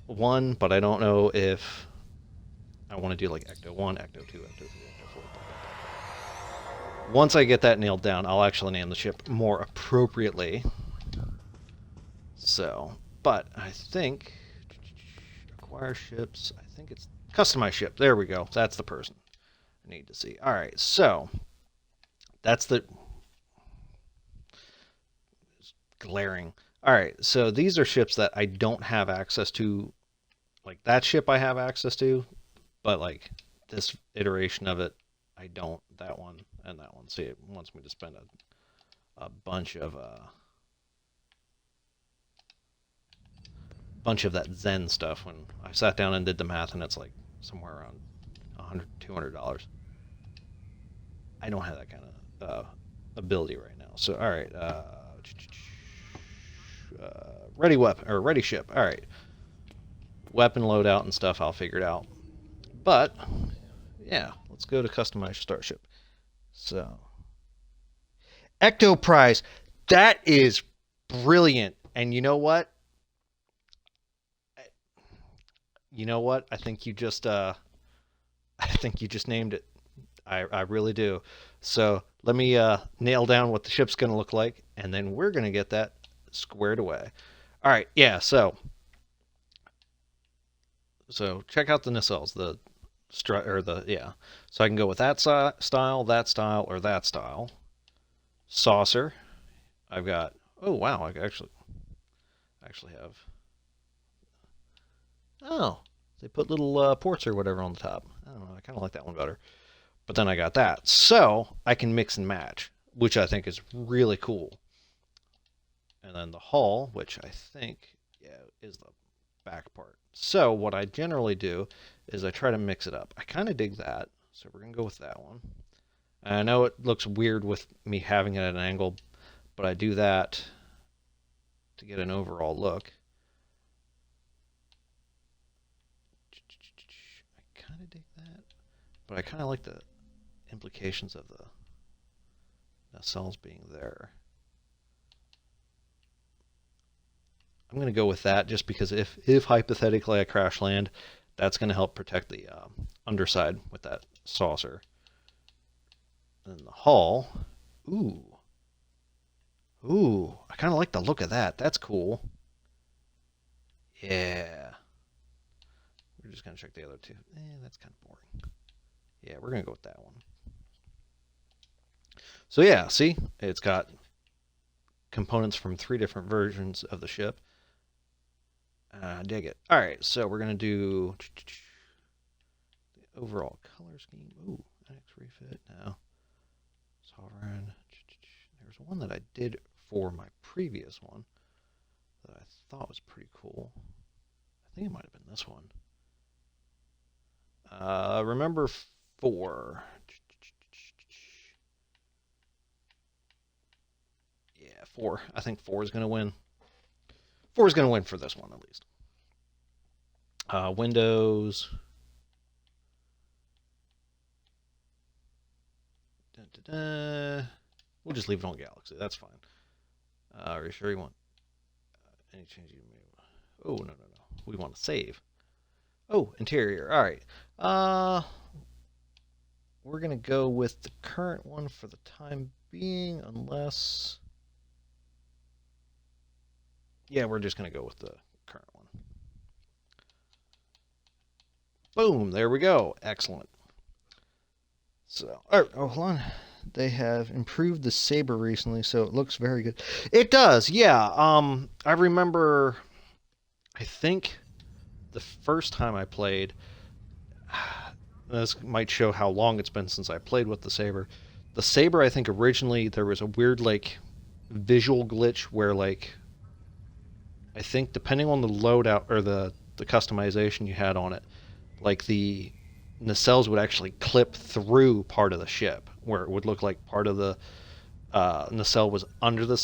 1, but I don't know if I want to do like Ecto 1, Ecto 2, Ecto 3, Ecto 4. Once I get that nailed down, I'll actually name the ship more appropriately. So, but I think acquire ships. I think it's customize ship. There we go. That's the person I need to see. All right, so that's the glaring. All right, so these are ships that I don't have access to. Like that ship I have access to, but like this iteration of it, I don't. That one and that one. See, it wants me to spend a bunch of that Zen stuff when I sat down and did the math, and it's like somewhere around $100-$200. I don't have that kind of ability right now. So all right, ready weapon or ready ship. All right, weapon loadout and stuff. I'll figure it out. But yeah, let's go to customize starship. So Ecto Prize, that is brilliant. And you know what? I think you just named it. I really do. So let me nail down what the ship's going to look like, and then we're going to get that squared away. All right, yeah. So check out the nacelles, So I can go with that style, or that style. Saucer. I've got. Oh wow! I actually have. Oh, they put little ports or whatever on the top. I don't know. I kind of like that one better. But then I got that. So I can mix and match, which I think is really cool. And then the hull, which I think, is the back part. So what I generally do is I try to mix it up. I kind of dig that. So we're going to go with that one. And I know it looks weird with me having it at an angle, but I do that to get an overall look. I kind of dig that, but I kind of like the implications of the nacelles being there. I'm going to go with that just because if hypothetically I crash land, that's going to help protect the underside with that saucer. And then the hull, ooh, I kind of like the look of that. That's cool. Yeah. We're just going to check the other two. That's kind of boring. Yeah, we're going to go with that one. So yeah, see, it's got components from 3 different versions of the ship. Dig it. All right, so we're going to do the overall color scheme. Ooh, NX refit now. Sovereign. There's one that I did for my previous one that I thought was pretty cool. I think it might have been this one. Remember 4. Yeah, 4. I think 4 is going to win. 4 is going to win for this one, at least. Windows. We'll just leave it on Galaxy. That's fine. Are you sure you want any change you made? Oh, no. We want to save. Oh, interior. All right. We're going to go with the current one for the time being, unless... Yeah, we're just going to go with the current one. Boom, there we go. Excellent. So, all right, hold on. They have improved the saber recently, so it looks very good. It does, yeah. I remember, I think the first time I played, this might show how long it's been since I played with the saber. The saber, I think originally there was a weird, like, visual glitch where, like, I think depending on the loadout or the customization you had on it, like the nacelles would actually clip through part of the ship, where it would look like part of the nacelle was under the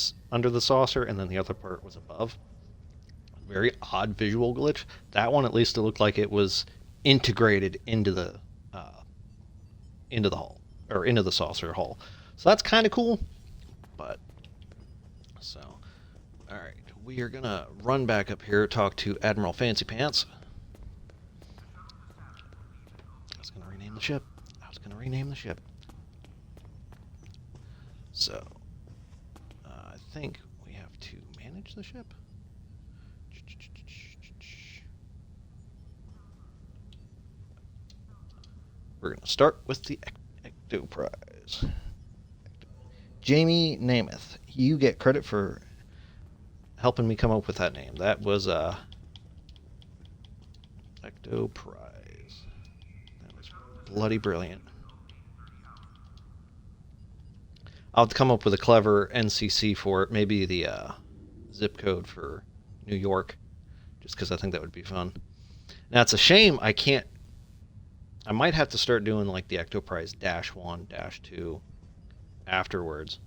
saucer, and then the other part was above. Very odd visual glitch. That one, at least, it looked like it was integrated into the hull, or into the saucer hull. So that's kind of cool. But so, all right, we are gonna run back up here, talk to Admiral Fancy Pants. I was gonna rename the ship. So, I think we have to manage the ship. We're going to start with the Ecto Prize. Jamie Namath, you get credit for helping me come up with that name. That was Ecto Prize. That was bloody brilliant. I'll have to come up with a clever NCC for it. Maybe the zip code for New York, just because I think that would be fun. Now, it's a shame I can't. I might have to start doing like the Ectoprize -1, -2 afterwards,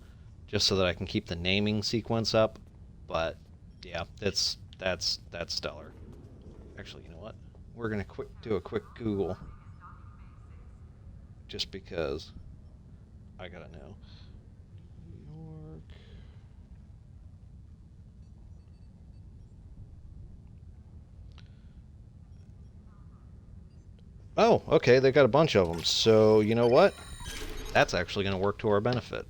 just so that I can keep the naming sequence up. But yeah, that's stellar. Actually, you know what? We're gonna do a quick Google, just because I gotta know. New York. Oh, okay, they got a bunch of them. So, you know what? That's actually going to work to our benefit.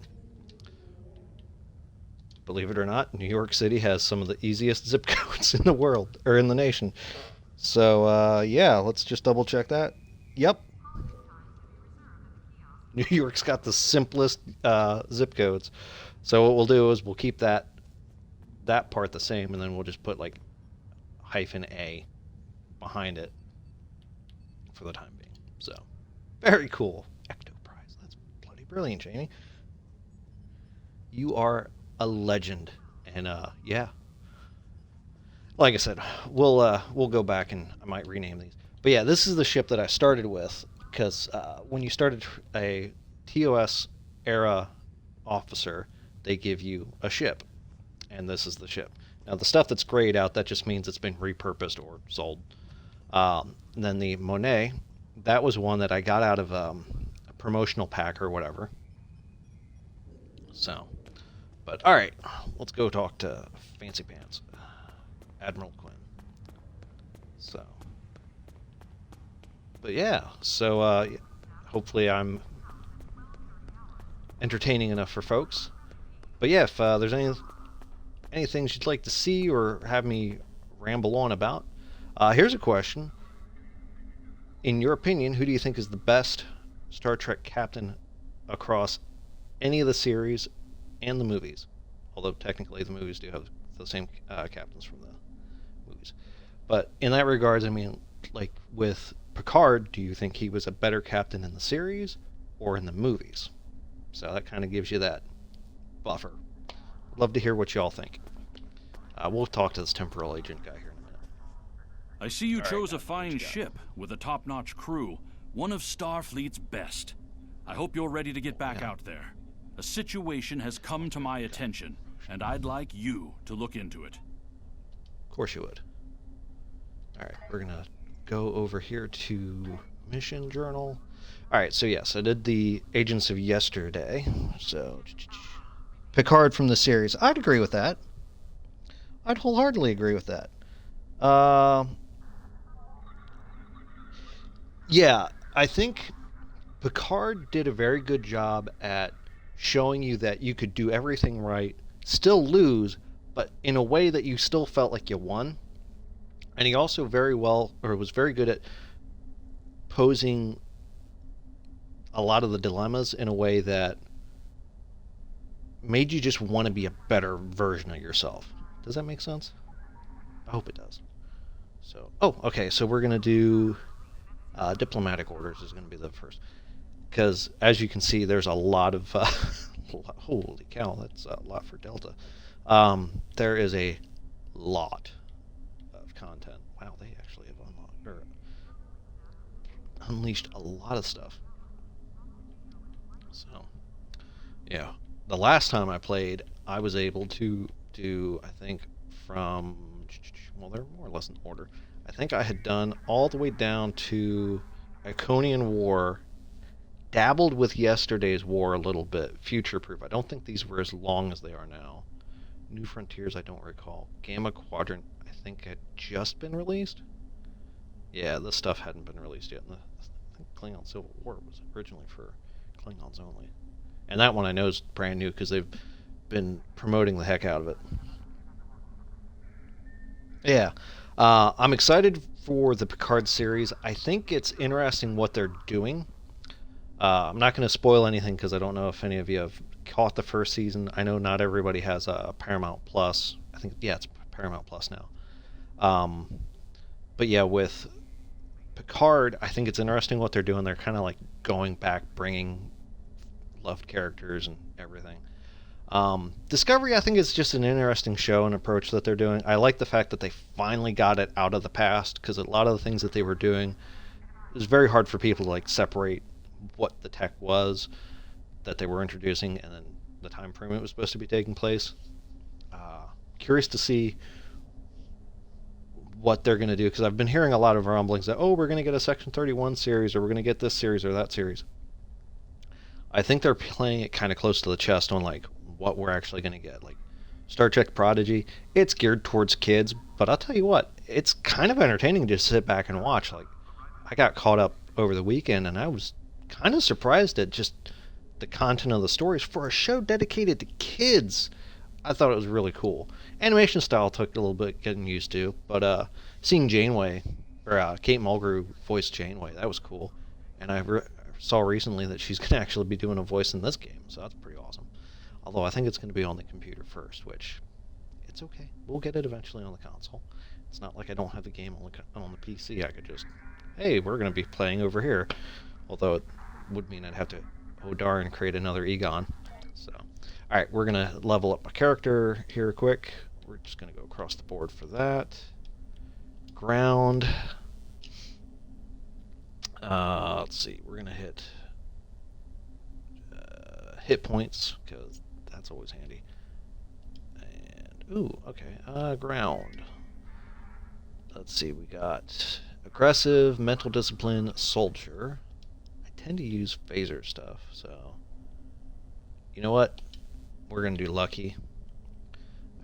Believe it or not, New York City has some of the easiest zip codes in the world, or in the nation. So, yeah, let's just double check that. Yep. New York's got the simplest zip codes. So what we'll do is we'll keep that part the same, and then we'll just put, like, -A behind it for the time being. So, very cool. Ecto Prize. That's bloody brilliant, Jamie. You are a legend. And yeah. Like I said, we'll go back and I might rename these. But yeah, this is the ship that I started with, because when you started a TOS era officer, they give you a ship, and this is the ship. Now the stuff that's grayed out, that just means it's been repurposed or sold. And then the Monet, that was one that I got out of a promotional pack or whatever. So, but all right, let's go talk to Fancy Pants, Admiral Quinn. So, but yeah, so hopefully I'm entertaining enough for folks. But yeah, if there's any things you'd like to see or have me ramble on about, here's a question. In your opinion, who do you think is the best Star Trek captain across any of the series and the movies? Although technically the movies do have the same captains from the movies. But in that regards, I mean, like with Picard, do you think he was a better captain in the series or in the movies? So that kind of gives you that buffer. Love to hear what y'all think. We'll talk to this temporal agent guy here in a minute. I see you chose a fine ship with a top-notch crew, one of Starfleet's best. I hope you're ready to get back out there. A situation has come to my attention, and I'd like you to look into it. Of course you would. Alright, we're gonna go over here to Mission Journal. Alright, so yes, I did the Agents of Yesterday. So, Picard from the series. I'd agree with that. I'd wholeheartedly agree with that. Yeah, I think Picard did a very good job at showing you that you could do everything right, still lose, but in a way that you still felt like you won. And he also was very good at posing a lot of the dilemmas in a way that made you just want to be a better version of yourself. Does that make sense? I hope it does. So, okay, so we're going to do diplomatic orders is going to be the first. Because, as you can see, there's a lot of... holy cow, that's a lot for Delta. There is a lot of content. Wow, they actually have unleashed a lot of stuff. So, yeah. The last time I played, I was able to do, I think, from... Well, they're more or less in order. I think I had done all the way down to Iconian War, dabbled with yesterday's war a little bit, future-proof. I don't think these were as long as they are now. New Frontiers, I don't recall. Gamma Quadrant, I think, had just been released. Yeah, this stuff hadn't been released yet. I think Klingon Civil War was originally for Klingons only. And that one I know is brand new because they've been promoting the heck out of it. Yeah. I'm excited for the Picard series. I think it's interesting what they're doing. I'm not going to spoil anything because I don't know if any of you have caught the first season. I know not everybody has a Paramount Plus. I think, yeah, it's Paramount Plus now. But yeah, with Picard, I think it's interesting what they're doing. They're kind of like going back, bringing loved characters and everything. Discovery, I think, is just an interesting show and approach that they're doing. I like the fact that they finally got it out of the past, because a lot of the things that they were doing, it was very hard for people to like separate what the tech was that they were introducing and then the time frame it was supposed to be taking place. Curious to see what they're going to do, because I've been hearing a lot of rumblings that, we're going to get a Section 31 series, or we're going to get this series or that series. I think they're playing it kind of close to the chest on like what we're actually going to get. Like Star Trek Prodigy, it's geared towards kids, but I'll tell you what, it's kind of entertaining to sit back and watch. Like, I got caught up over the weekend, and I was kind of surprised at just the content of the stories for a show dedicated to kids. I thought it was really cool. Animation style took a little bit getting used to, but seeing Janeway, or Kate Mulgrew voice Janeway, that was cool. And I saw recently that she's going to actually be doing a voice in this game, so that's pretty awesome. Although I think it's going to be on the computer first, which, it's okay. We'll get it eventually on the console. It's not like I don't have the game on the PC. I could just, hey, we're going to be playing over here. Although it would mean I'd have to, darn, create another Egon. So, alright, we're going to level up my character here quick. We're just going to go across the board for that. Ground. Let's see, we're going to hit hit points, because that's always handy. And, okay, ground. Let's see, we got aggressive, mental discipline, soldier. I tend to use phaser stuff, so you know what? We're going to do lucky.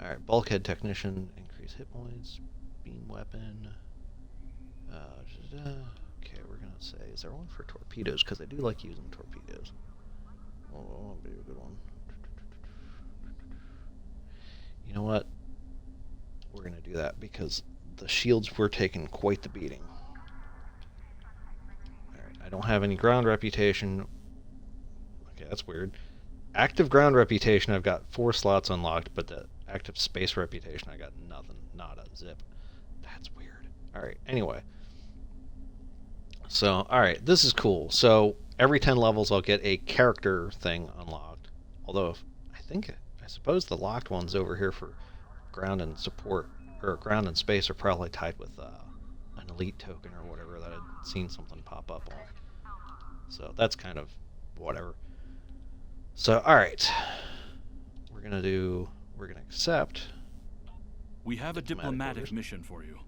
Alright, bulkhead technician, increase hit points, beam weapon. Okay, we're going to say, is there one for torpedoes? Because I do like using torpedoes. Oh, that'll be a good one. You know what? We're going to do that because the shields were taking quite the beating. Alright, I don't have any ground reputation. Okay, that's weird. Active ground reputation, I've got 4 slots unlocked, but the active space reputation, I got nothing. Not a zip. That's weird. Alright, anyway. So, alright, this is cool. So, every 10 levels I'll get a character thing unlocked. Although, I think I suppose the locked ones over here for ground and support, or ground and space, are probably tied with an elite token or whatever that I'd seen something pop up on. So that's kind of whatever. So, alright. We're going to accept. We have a diplomatic mission for you.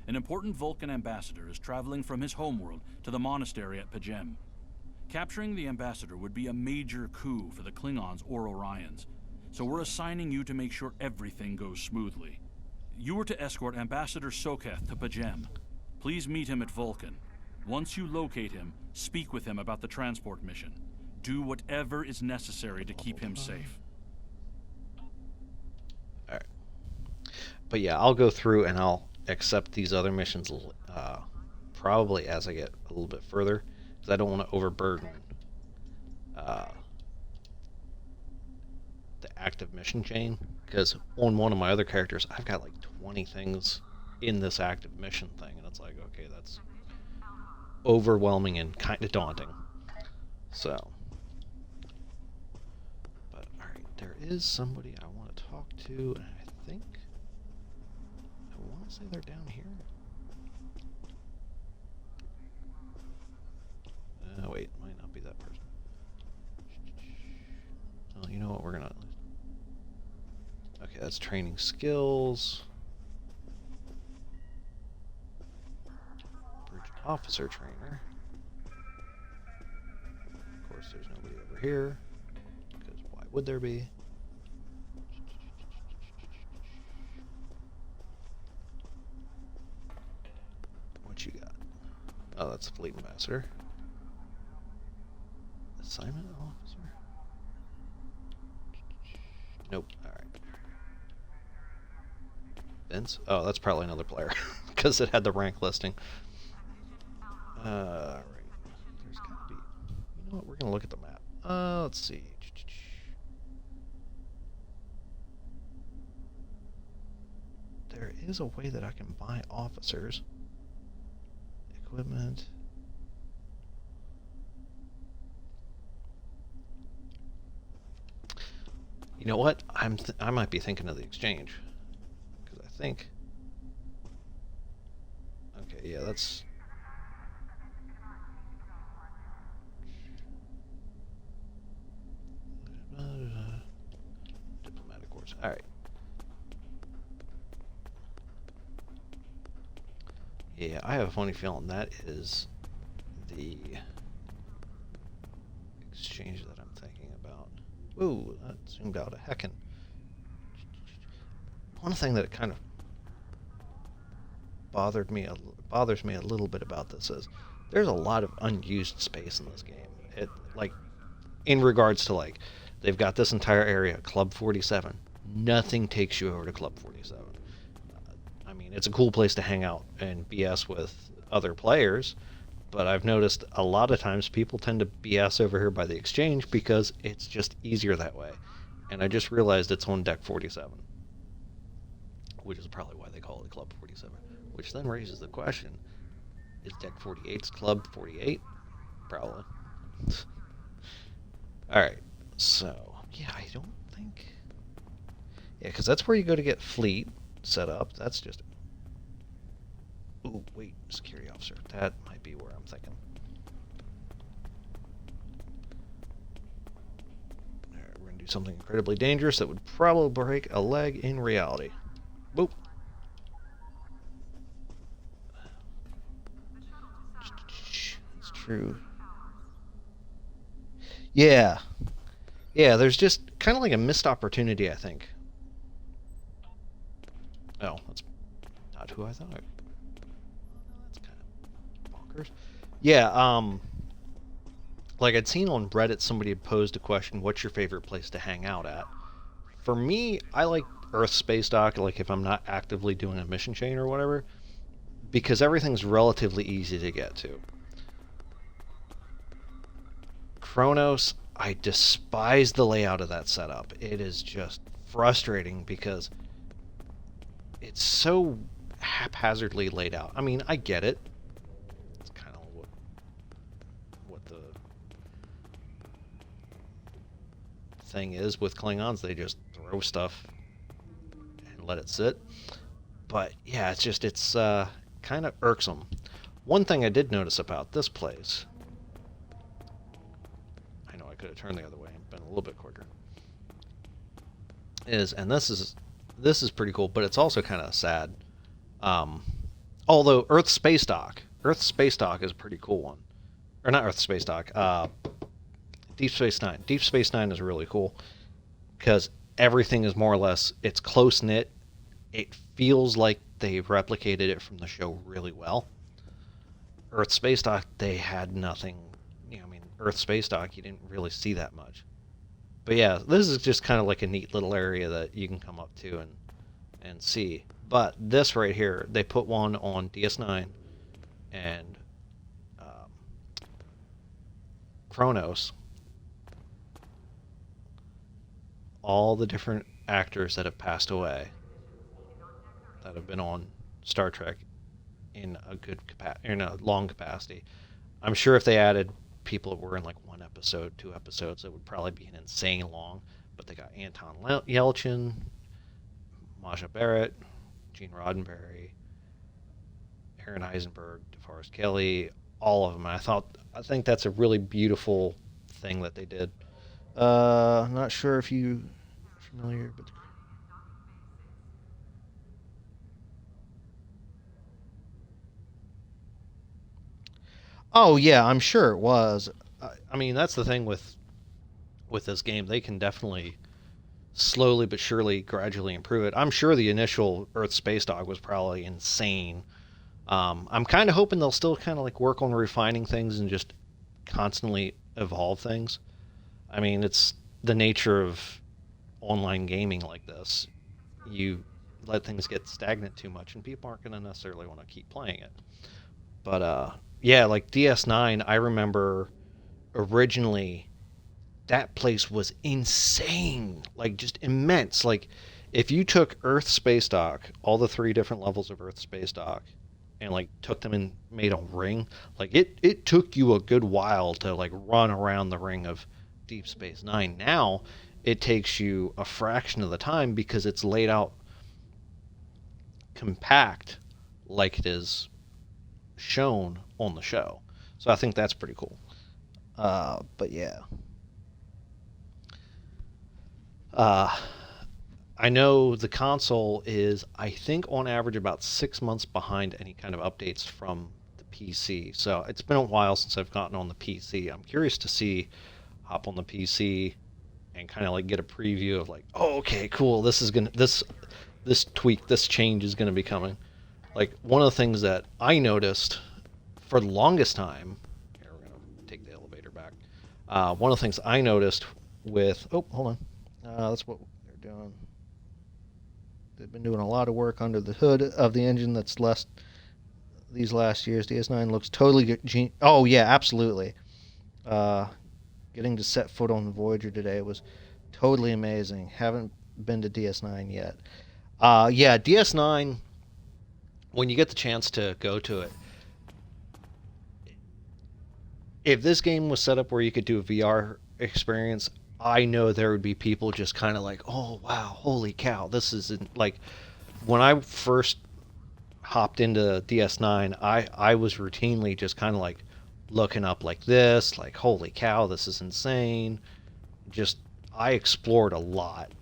An important Vulcan ambassador is traveling from his homeworld to the monastery at Pajem. Capturing the ambassador would be a major coup for the Klingons or Orions, so we're assigning you to make sure everything goes smoothly. You are to escort Ambassador Soketh to Pajem. Please meet him at Vulcan. Once you locate him, speak with him about the transport mission. Do whatever is necessary to keep him safe. Alright. But yeah, I'll go through and I'll accept these other missions probably as I get a little bit further, because I don't want to overburden the active mission chain, because on one of my other characters I've got like 20 things in this active mission thing, and it's like, okay, that's overwhelming and kind of daunting. So, but alright, there is somebody I want to talk to, and I think I want to say they're down here. Wait, might not be that person. Oh, you know what, we're gonna... Okay, that's training skills. Bridge officer trainer. Of course, there's nobody over here, because why would there be? What you got? Oh, that's the fleet ambassador. Assignment officer? Nope. Alright. Vince? Oh, that's probably another player, because it had the rank listing. Right. There's gotta be... You know what? We're gonna look at the map. Let's see. There is a way that I can buy officers. Equipment. You know what? I might be thinking of the exchange, because I think. Okay, yeah, that's. Diplomatic course. All right. Yeah, I have a funny feeling that is the exchange that I'm thinking about. Ooh, that zoomed out a heckin'. One thing that kind of bothers me a little bit about this is there's a lot of unused space in this game. It, like, in regards to, like, they've got this entire area, Club 47. Nothing takes you over to Club 47. I mean, it's a cool place to hang out and BS with other players, but I've noticed a lot of times people tend to BS over here by the exchange because it's just easier that way. And I just realized it's on deck 47, which is probably why they call it Club 47. Which then raises the question, is deck 48's Club 48? Probably. Alright, so, yeah, I don't think... Yeah, because that's where you go to get fleet set up. That's just... Ooh, wait, security officer. That might be where I'm thinking. Alright, we're going to do something incredibly dangerous that would probably break a leg in reality. Boop. It's true. Yeah. Yeah, there's just kind of like a missed opportunity, I think. Oh, that's not who I thought. That's kind of bonkers. Yeah, like I'd seen on Reddit somebody had posed a question, what's your favorite place to hang out at? For me, I like Earth Spacedock, like if I'm not actively doing a mission chain or whatever, because everything's relatively easy to get to. Kronos, I despise the layout of that setup. It is just frustrating because it's so haphazardly laid out. I mean, I get it. It's kind of what the thing is with Klingons. They just throw throw stuff and let it sit. But yeah, it's kind of irksome. One thing I did notice about this place, I know I could have turned the other way and been a little bit quicker, is, and this is pretty cool, but it's also kind of sad. Although Earth Spacedock is a pretty cool one. Or not Earth Spacedock, Deep Space Nine. Deep Space Nine is really cool because everything is more or less, it's close-knit. It feels like they replicated it from the show really well. Earth Spacedock, they had nothing. Earth Spacedock, you didn't really see that much. But yeah, this is just kind of like a neat little area that you can come up to and see. But this right here, they put one on DS9 and Kronos. All the different actors that have passed away that have been on Star Trek in a long capacity. I'm sure if they added people that were in like 1 episode, 2 episodes, it would probably be an insane long. But they got Anton Yelchin, Maja Barrett, Gene Roddenberry, Aaron Eisenberg, DeForest Kelley, all of them. I think that's a really beautiful thing that they did. I'm not sure if you are familiar, but oh yeah, I'm sure it was. I mean, that's the thing with this game. They can definitely slowly but surely, gradually improve it. I'm sure the initial Earth Spacedock was probably insane. I'm kind of hoping they'll still kind of like work on refining things and just constantly evolve things. I mean, it's the nature of online gaming like this. You let things get stagnant too much, and people aren't going to necessarily want to keep playing it. But yeah, like DS9, I remember originally that place was insane, like just immense. Like if you took Earth Spacedock, all the 3 different levels of Earth Spacedock, and like took them and made a ring, like it took you a good while to like run around the ring of Deep Space Nine. Now it takes you a fraction of the time because it's laid out compact like it is shown on the show. So I think that's pretty cool. But yeah. I know the console is, I think, on average about 6 months behind any kind of updates from the PC. So it's been a while since I've gotten on the PC. I'm curious to hop on the PC and kind of like get a preview of like, oh, okay, cool. This change is gonna be coming. Like one of the things that I noticed for the longest time. Here, we're gonna take the elevator back. One of the things I noticed with, oh, hold on. That's what they're doing. They've been doing a lot of work under the hood of the engine these last years. DS9 looks totally good. Oh, yeah, absolutely. Getting to set foot on the Voyager today was totally amazing. Haven't been to DS9 yet. Yeah, DS9, when you get the chance to go to it, if this game was set up where you could do a VR experience, I know there would be people just kind of like, oh, wow, holy cow, this isn't like, when I first hopped into DS9, I was routinely just kind of like looking up like this, like, holy cow, this is insane. Just, I explored a lot.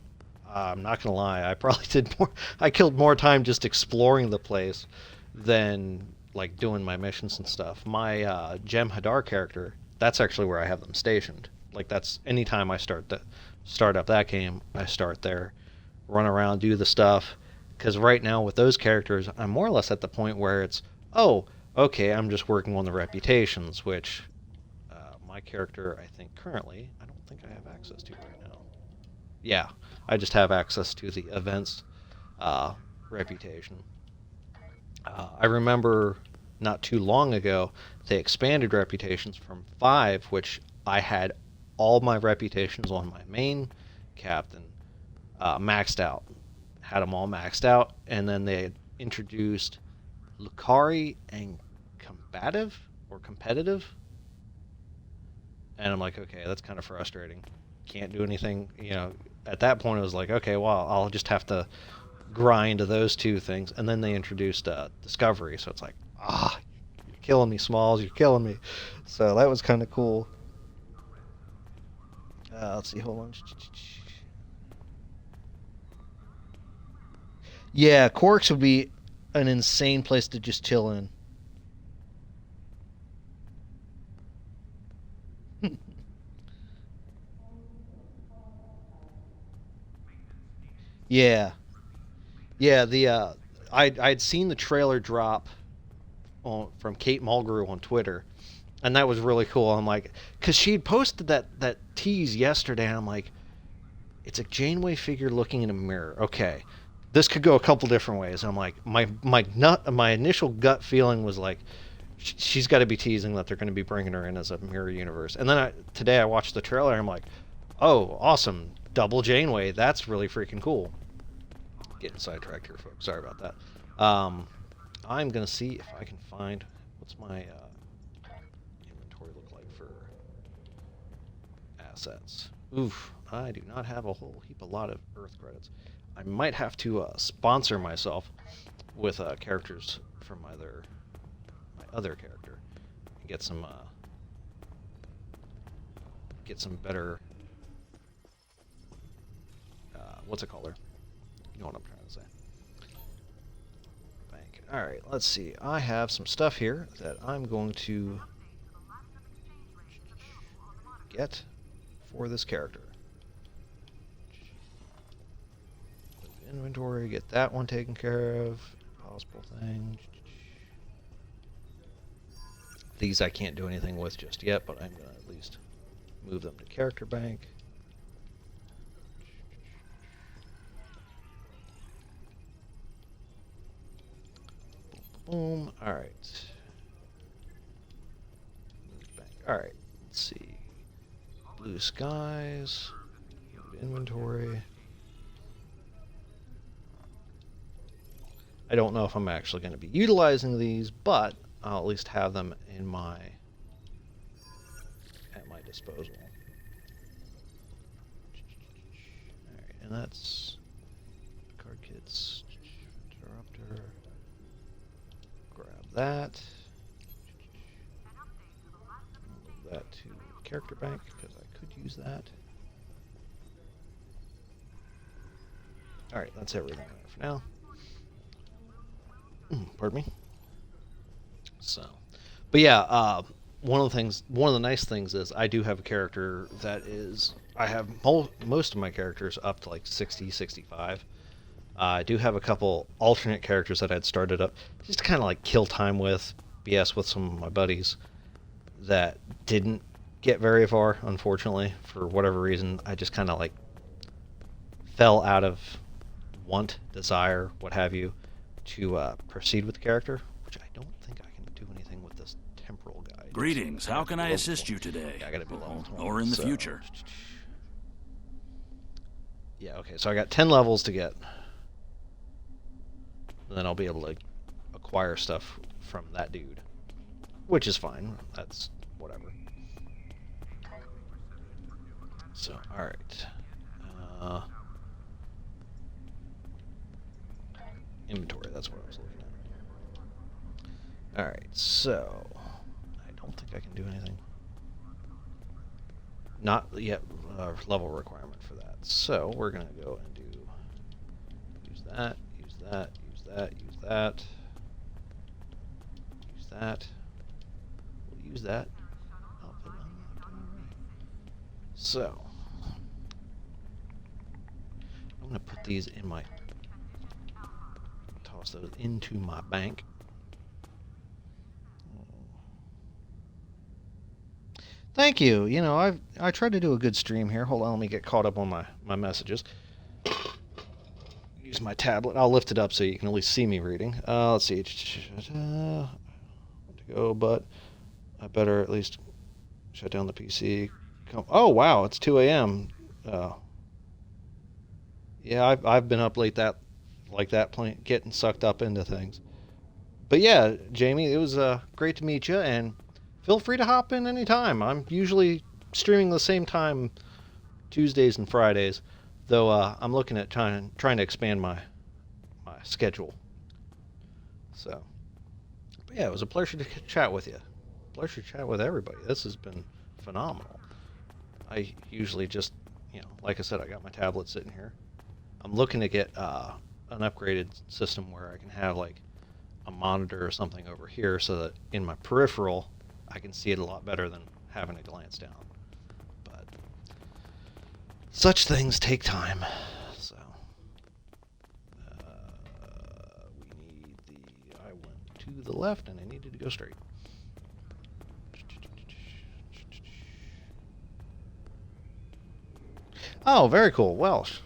I'm not going to lie, I killed more time just exploring the place than like doing my missions and stuff. My Jem Hadar character, that's actually where I have them stationed. Like that's anytime I start up that game, I start there, run around, do the stuff. Because right now with those characters, I'm more or less at the point where it's, oh, okay, I'm just working on the reputations, which my character, I think currently, I don't think I have access to right now. Yeah, I just have access to the events reputation. I remember not too long ago, they expanded reputations from 5, which I had all my reputations on my main captain maxed out. Had them all maxed out, and then they had introduced Lucari and combative or competitive. And I'm like, okay, that's kind of frustrating. Can't do anything, at that point, it was like, okay, well, I'll just have to grind those two things. And then they introduced Discovery, so it's like, you're killing me, Smalls, you're killing me. So that was kind of cool. Let's see, hold on. Yeah, Quarks would be an insane place to just chill in. Yeah. Yeah, I'd seen the trailer drop from Kate Mulgrew on Twitter, and that was really cool. I'm like, because she'd posted that tease yesterday, and I'm like, it's a Janeway figure looking in a mirror. Okay, this could go a couple different ways. And I'm like, my initial gut feeling was like, she's got to be teasing that they're going to be bringing her in as a mirror universe. And then today I watched the trailer, and I'm like, oh, awesome, double Janeway. That's really freaking cool. Getting sidetracked here, folks. Sorry about that. I'm going to see if I can find... What's my inventory look like for assets? Oof. I do not have a whole lot of Earth credits. I might have to sponsor myself with characters from my other character and get some better... what's it called there? You know what I'm trying to say. Bank. Alright, let's see. I have some stuff here that I'm going to get for this character. Inventory, get that one taken care of. Possible thing. These I can't do anything with just yet, but I'm going to at least move them to character bank. Boom. Alright. Alright. Let's see. Blue skies. Inventory. I don't know if I'm actually going to be utilizing these, but I'll at least have them at my disposal. Alright, and that's card kits. Interrupter. Grab that. Move that to character bank because I could use that. Alright, that's everything for now. Pardon me. So, but yeah, one of the nice things is I do have a character that is, I have most of my characters up to like 60, 65. I do have a couple alternate characters that I'd started up just to kind of like kill time with, BS with some of my buddies that didn't get very far, unfortunately, for whatever reason. I just kind of like fell out of desire, what have you, to proceed with the character, which I don't think I can do anything with this temporal guide. Greetings, how can I assist you today? Yeah, I gotta be level 20, or in the future. Yeah, okay, so I got 10 levels to get. And then I'll be able to acquire stuff from that dude. Which is fine. That's whatever. So, alright. Inventory, that's what I was looking at. Alright, so I don't think I can do anything. Not yet level requirement for that. So we're gonna go and use that, use that, use that, use that. Use that. We'll use that. So I'm gonna put these in my those into my bank. Thank you. You know, I tried to do a good stream here. Hold on, let me get caught up on my messages. Use my tablet. I'll lift it up so you can at least see me reading. Let's see. To go, but I better at least shut down the PC. Oh wow, it's 2 a.m. Yeah, I've been up late like that, getting sucked up into things. But yeah, Jamie, it was great to meet you, and feel free to hop in anytime. I'm usually streaming the same time Tuesdays and Fridays Though I'm looking at trying to expand my schedule. So, but yeah, it was a pleasure to chat with you. Pleasure to chat with everybody. This has been phenomenal. I usually just, like I said, I got my tablet sitting here. I'm looking to get an upgraded system where I can have like a monitor or something over here so that in my peripheral I can see it a lot better than having to glance down. But such things take time. So we need I went to the left and I needed to go straight. Oh, very cool. Welsh.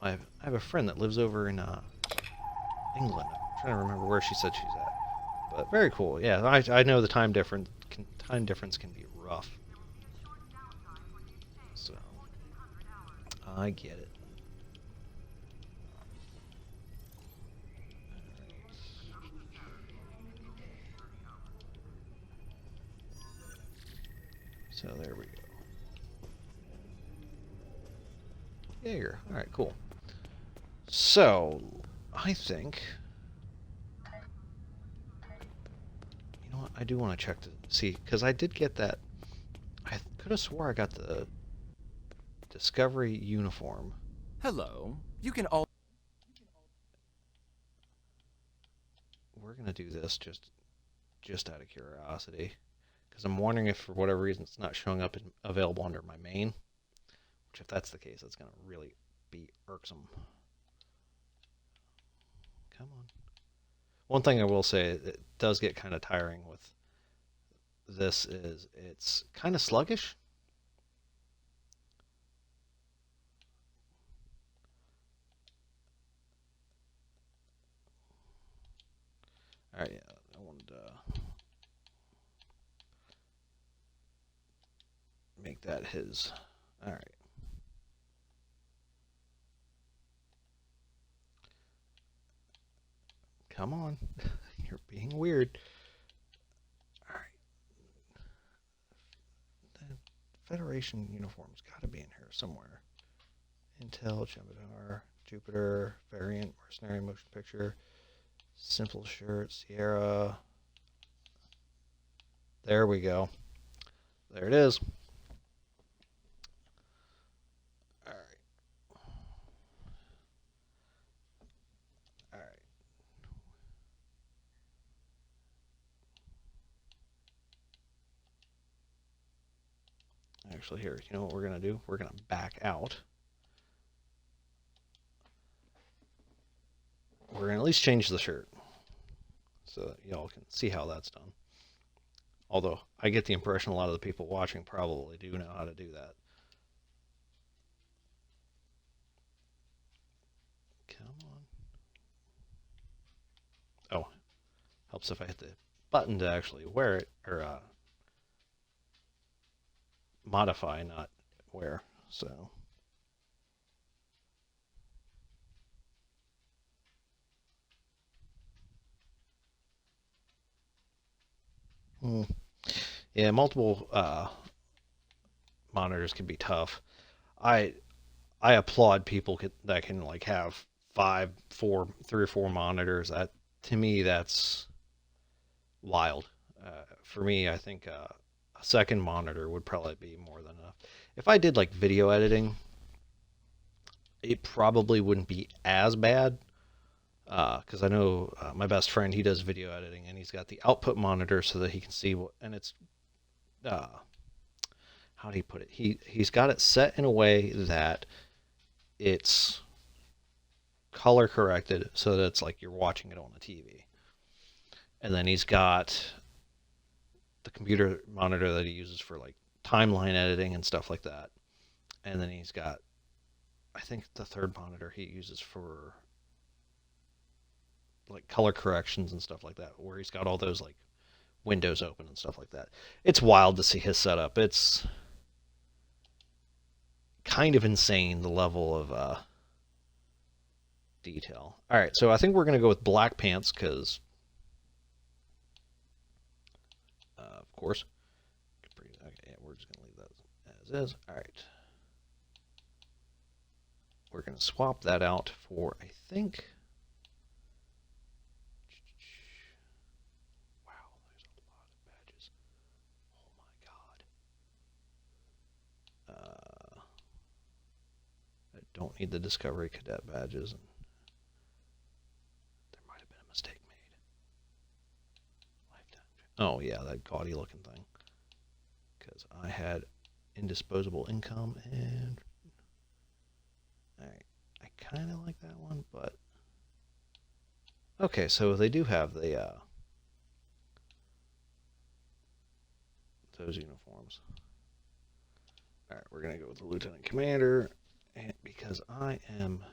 I have a friend that lives over in England. I'm trying to remember where she said she's at. But very cool. Yeah, I know the time difference can be rough. So I get it. So there we go. Jaeger. All right, cool. So I think, you know what, I do want to check to see, because I did get that. I could have swore I got the Discovery uniform. Hello. You can all. We're gonna do this just out of curiosity, because I'm wondering if for whatever reason it's not showing up available under my main. Which, if that's the case, that's gonna really be irksome. Come on. One thing I will say, it does get kind of tiring with this, is it's kind of sluggish. Alright, yeah, I wanted to make that his. Alright. Come on. You're being weird. Alright. The Federation uniform's got to be in here somewhere. Intel, Chemidar, Jupiter, Variant, Mercenary, Motion Picture, Simple Shirt, Sierra. There we go. There it is. Actually, here, you know what we're going to do? We're going to back out. We're going to at least change the shirt so that y'all can see how that's done. Although, I get the impression a lot of the people watching probably do know how to do that. Come on. Oh, helps if I hit the button to actually wear it, or modify, not wear. So yeah, multiple monitors can be tough. I applaud people that can like have 3 or 4 monitors. That, to me, that's wild. For me, I think a second monitor would probably be more than enough. If I did like video editing, it probably wouldn't be as bad, because I know my best friend, he does video editing, and he's got the output monitor so that he can see what, and it's how do you put it? He's got it set in a way that it's color corrected so that it's like you're watching it on the TV. And then he's got the computer monitor that he uses for like timeline editing and stuff like that. And then he's got, I think, the third monitor he uses for like color corrections and stuff like that, where he's got all those like windows open and stuff like that. It's wild to see his setup. It's kind of insane, the level of detail. All right, so I think we're going to go with black pants because, of course, okay, yeah, we're just going to leave that as is. All right. we're going to swap that out for, I think... Wow, there's a lot of badges. Oh my god. I don't need the Discovery Cadet badges. And there might have been a mistake made. Lifetime. Oh yeah, that gaudy looking thing. Because I had indisposable income and... Alright, I kind of like that one, but... Okay, so they do have the, those uniforms. Alright, we're going to go with the Lieutenant Commander, and because I am...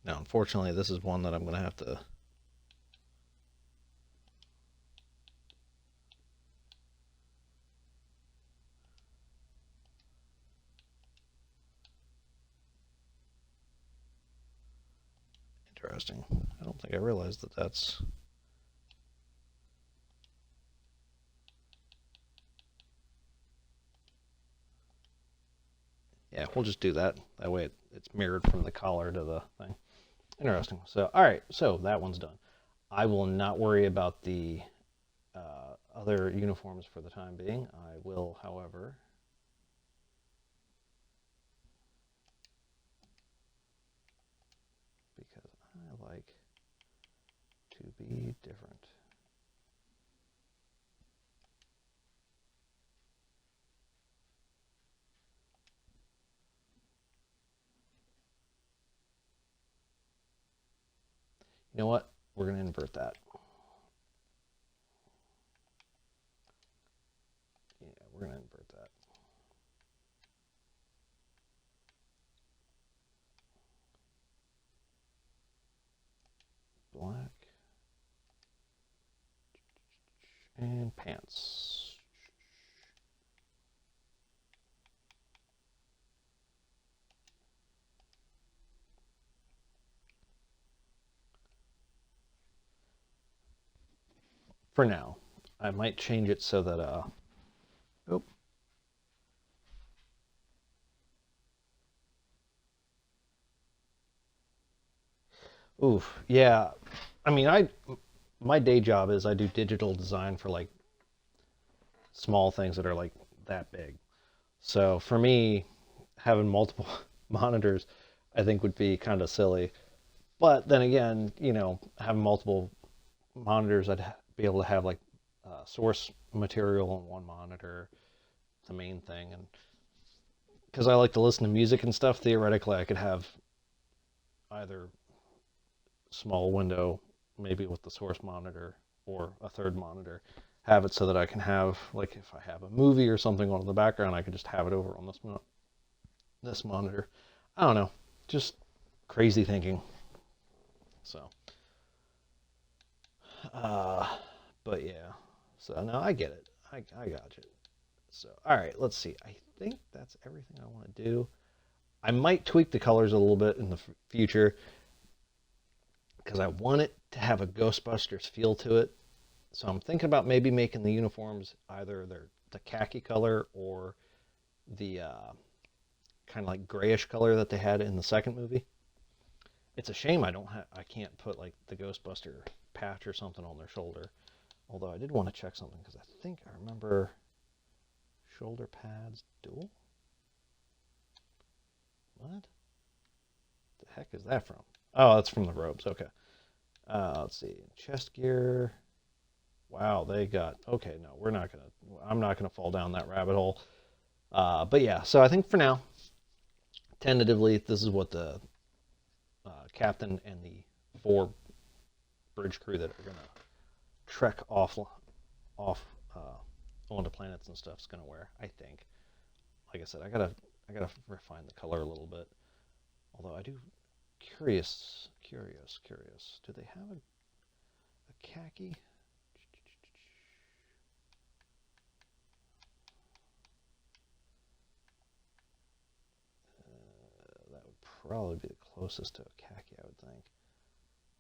Now, unfortunately, this is one that I'm going to have to... Interesting. I don't think I realized that that's... Yeah, we'll just do that. That way it's mirrored from the collar to the thing. Interesting. So, alright, so that one's done. I will not worry about the other uniforms for the time being. I will, however... Because I like to be different. You know what? We're going to invert that. Yeah, we're going to invert that. Black. And pants. For now. I might change it so that, oh. Oof, yeah. I mean, my day job is I do digital design for, like, small things that are, like, that big. So, for me, having multiple monitors, I think would be kind of silly. But then again, you know, having multiple monitors, I'd be able to have like source material on one monitor, the main thing, and because I like to listen to music and stuff, theoretically I could have either small window, maybe with the source monitor, or a third monitor, have it so that I can have, like if I have a movie or something on in the background, I could just have it over on this monitor. I don't know, just crazy thinking. So but yeah, so no, I get it. I got you. So, all right, let's see. I think that's everything I want to do. I might tweak the colors a little bit in the future because I want it to have a Ghostbusters feel to it. So I'm thinking about maybe making the uniforms either the khaki color or the kind of like grayish color that they had in the second movie. It's a shame I can't put like the Ghostbuster patch or something on their shoulder. Although I did want to check something because I think I remember shoulder pads dual. What the heck is that from? Oh, that's from the robes. Okay. Let's see. Chest gear. Wow, they got... Okay, no, I'm not gonna fall down that rabbit hole. But yeah, so I think for now, tentatively, this is what the captain and the 4 bridge crew that are gonna trek off onto planets and stuff is gonna wear. I think. Like I said, I gotta refine the color a little bit. Although I do curious. Do they have khaki. That would probably be the closest to a khaki, I would think.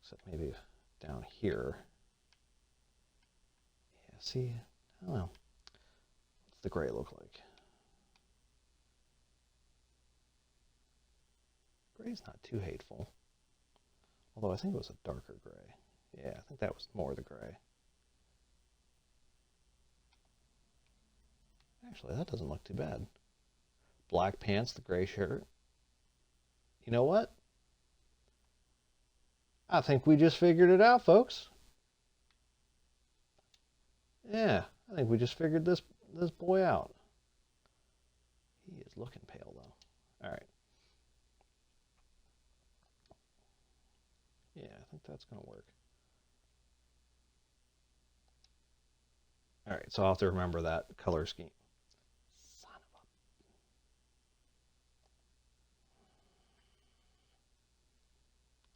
Except maybe down here. Yeah, see, I don't know. What's the gray look like? Gray's not too hateful. Although I think it was a darker gray. Yeah, I think that was more the gray. Actually, that doesn't look too bad. Black pants, the gray shirt. You know what? I think we just figured it out, folks. Yeah, I think we just figured this boy out. He is looking pale, though. All right. Yeah, I think that's going to work. All right, so I'll have to remember that color scheme. Son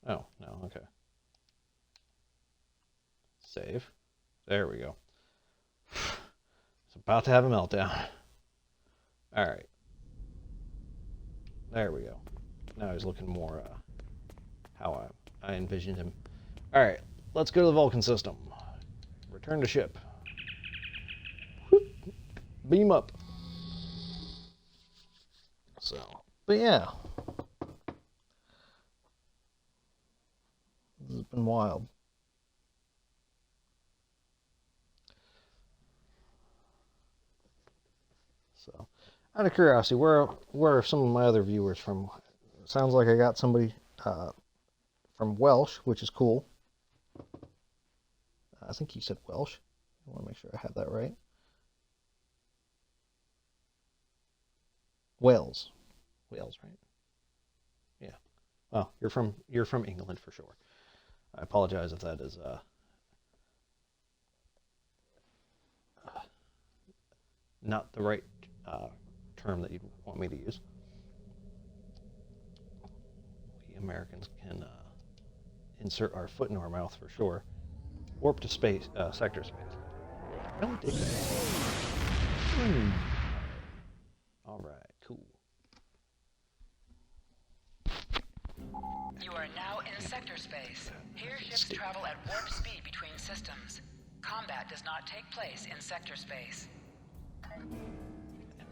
of a... Oh, no, okay. Save. There we go. It's about to have a meltdown. All right. There we go. Now he's looking more how I envisioned him. All right, let's go to the Vulcan system. Return to ship. Whoop. Beam up. So, but yeah. This has been wild. So, out of curiosity, where are some of my other viewers from? It sounds like I got somebody from Welsh, which is cool. I think he said Welsh. I want to make sure I have that right. Wales, right? Yeah. Well, you're from England for sure. I apologize if that is not the right term that you want me to use. We Americans can insert our foot in our mouth for sure. Warp to space, sector space. Don't dig that. All right, cool. You are now in sector space. Here ships travel at warp speed between systems. Combat does not take place in sector space. Am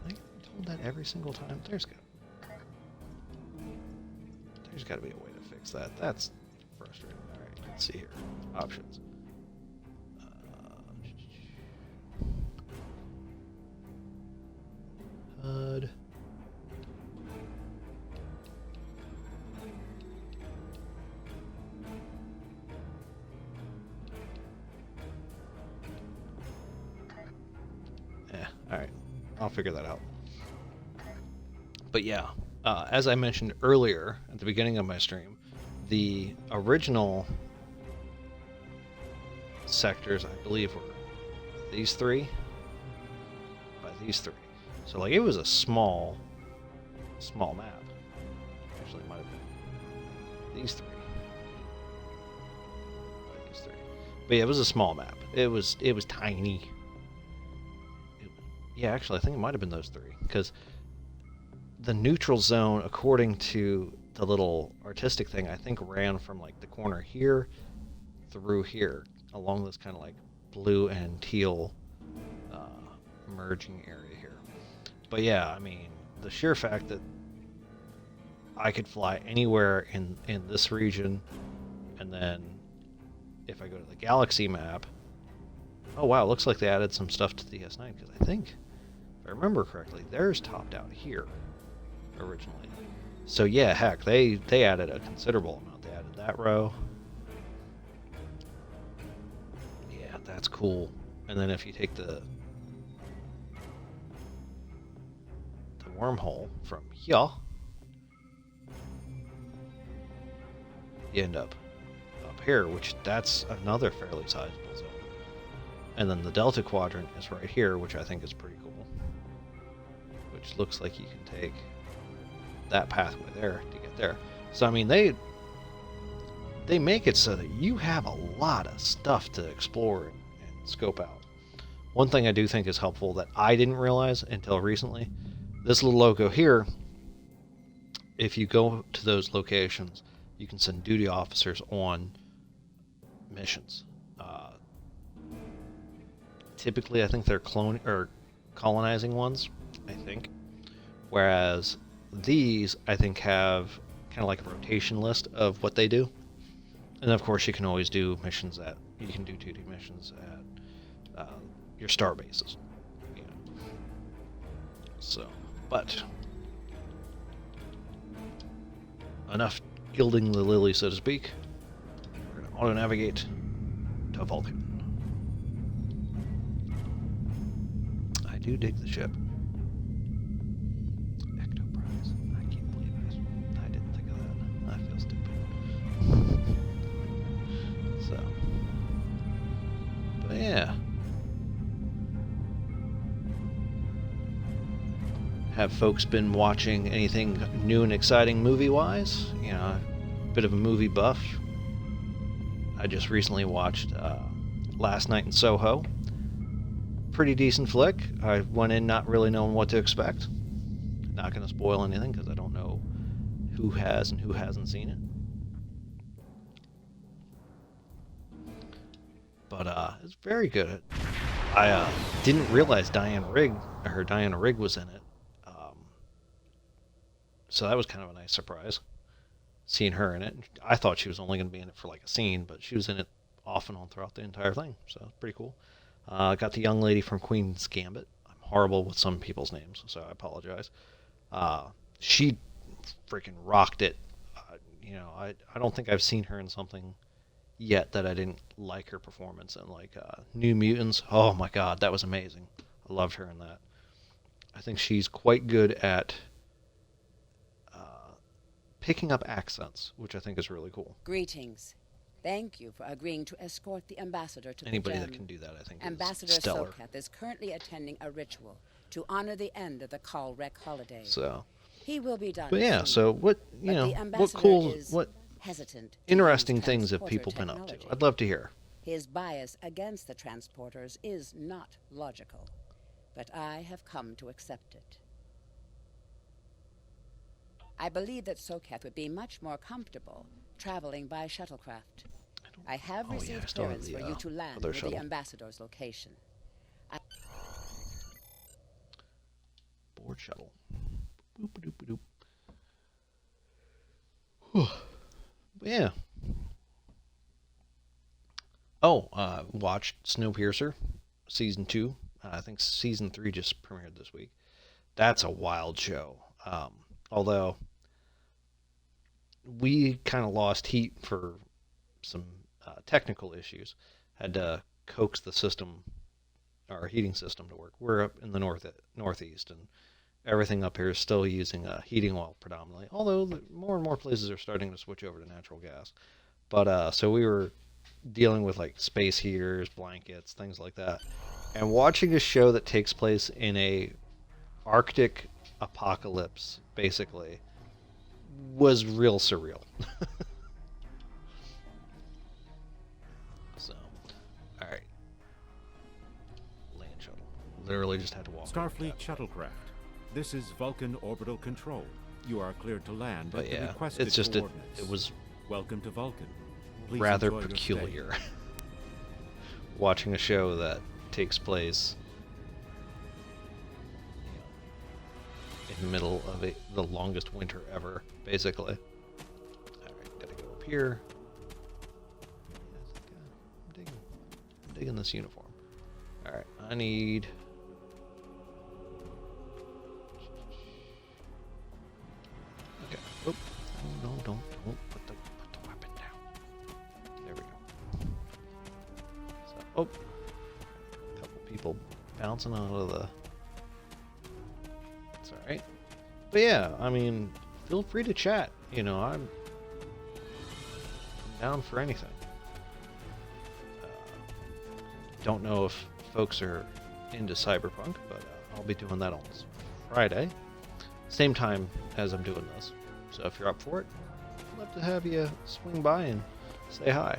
I told that every single time? There's got to be a way to fix that. That's frustrating. All right, let's see here. Options. HUD. Yeah, all right. I'll figure that out. But yeah, as I mentioned earlier at the beginning of my stream, the original sectors, I believe, were these three. By these three. So, like, it was a small map. Actually, it might have been these three. By these three. But yeah, it was a small map. It was tiny. Yeah, actually, I think it might have been those three. Because the neutral zone, according to the little artistic thing, I think ran from, like, the corner here through here, along this kind of, like, blue and teal merging area here. But yeah, I mean, the sheer fact that I could fly anywhere in this region, and then if I go to the galaxy map, oh wow, looks like they added some stuff to the S9, because I think, if I remember correctly, theirs topped out here originally. So yeah, heck, they added a considerable amount. They added that row. Yeah, that's cool. And then if you take the wormhole from here, you end up here, which that's another fairly sizable zone. And then the Delta Quadrant is right here, which I think is pretty cool. Which looks like you can take that pathway there to get there. So I mean, they make it so that you have a lot of stuff to explore and scope out. One thing I do think is helpful that I didn't realize until recently, this little logo here, if you go to those locations, you can send duty officers on missions. Typically, I think they're colonizing ones, I think. Whereas these, I think, have kind of like a rotation list of what they do. And of course, you can always do missions you can do duty missions at your star bases. You know. So, but enough gilding the lily, so to speak. We're going to auto-navigate to Vulcan. I do dig the ship. Ectoprise. I can't believe I didn't think of that. I feel stupid. So, but yeah. Have folks been watching anything new and exciting movie-wise? You know, a bit of a movie buff. I just recently watched Last Night in Soho. Pretty decent flick. I went in not really knowing what to expect. Not going to spoil anything because I don't know who has and who hasn't seen it. But it's very good. I didn't realize Diana Rigg was in it. So that was kind of a nice surprise, seeing her in it. I thought she was only going to be in it for like a scene, but she was in it off and on throughout the entire thing, so it's pretty cool. Got the young lady from Queen's Gambit. I'm horrible with some people's names, so I apologize. She freaking rocked it. You know, I don't think I've seen her in something yet that I didn't like her performance in, like New Mutants. Oh my god, that was amazing. I loved her in that. I think she's quite good at picking up accents, which I think is really cool. Greetings. Thank you for agreeing to escort the ambassador to Anybody the gem. that can do that, I think, Ambassador is stellar. Sokath is currently attending a ritual to honor the end of the Kalrek holiday. So, he will be done. but yeah, soon, so what what cool, what hesitant interesting things have people been up to? I'd love to hear. His bias against the transporters is not logical, but I have come to accept it. I believe that Sokath would be much more comfortable traveling by shuttlecraft. I have received clearance for you to land near the ambassador's location. Board shuttle. Boop-a-doop-a-doop. Yeah. Oh, watched Snowpiercer season 2. I think season 3 just premiered this week. That's a wild show. Although we kind of lost heat for some technical issues. Had to coax the system, our heating system, to work. We're up in the northeast, and everything up here is still using heating oil predominantly. Although more and more places are starting to switch over to natural gas. But so we were dealing with like space heaters, blankets, things like that. And watching a show that takes place in a Arctic apocalypse, basically, was real surreal. So, alright. Land shuttle. Literally just had to walk. Starfleet shuttlecraft. This is Vulcan Orbital Control. You are cleared to land But at the yeah, requested it's just coordinates. it was Welcome to Vulcan. Please rather enjoy your stay. peculiar. Watching a show that takes place in the middle of the longest winter ever, basically. Alright, gotta go up here. I'm digging this uniform. Alright, I need... Okay. Oh, no, don't put the weapon down. There we go. So, oh, a couple people bouncing out of the... It's alright. But yeah, I mean, feel free to chat. You know, I'm down for anything. Don't know if folks are into Cyberpunk, but I'll be doing that on Friday. Same time as I'm doing this. So if you're up for it, I'd love to have you swing by and say hi.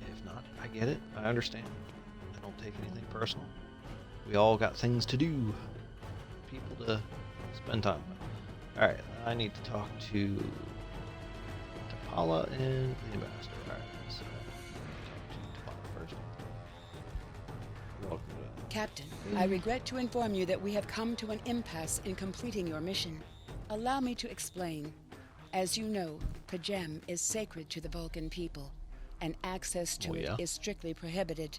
If not, I get it. I understand. I don't take anything personal. We all got things to do. People to spend time with. Alright, I need to talk to Paula and the ambassador. Alright, so talk to Paula first. Welcome to Captain, I regret to inform you that we have come to an impasse in completing your mission. Allow me to explain. As you know, Pajem is sacred to the Vulcan people, and access to it is strictly prohibited.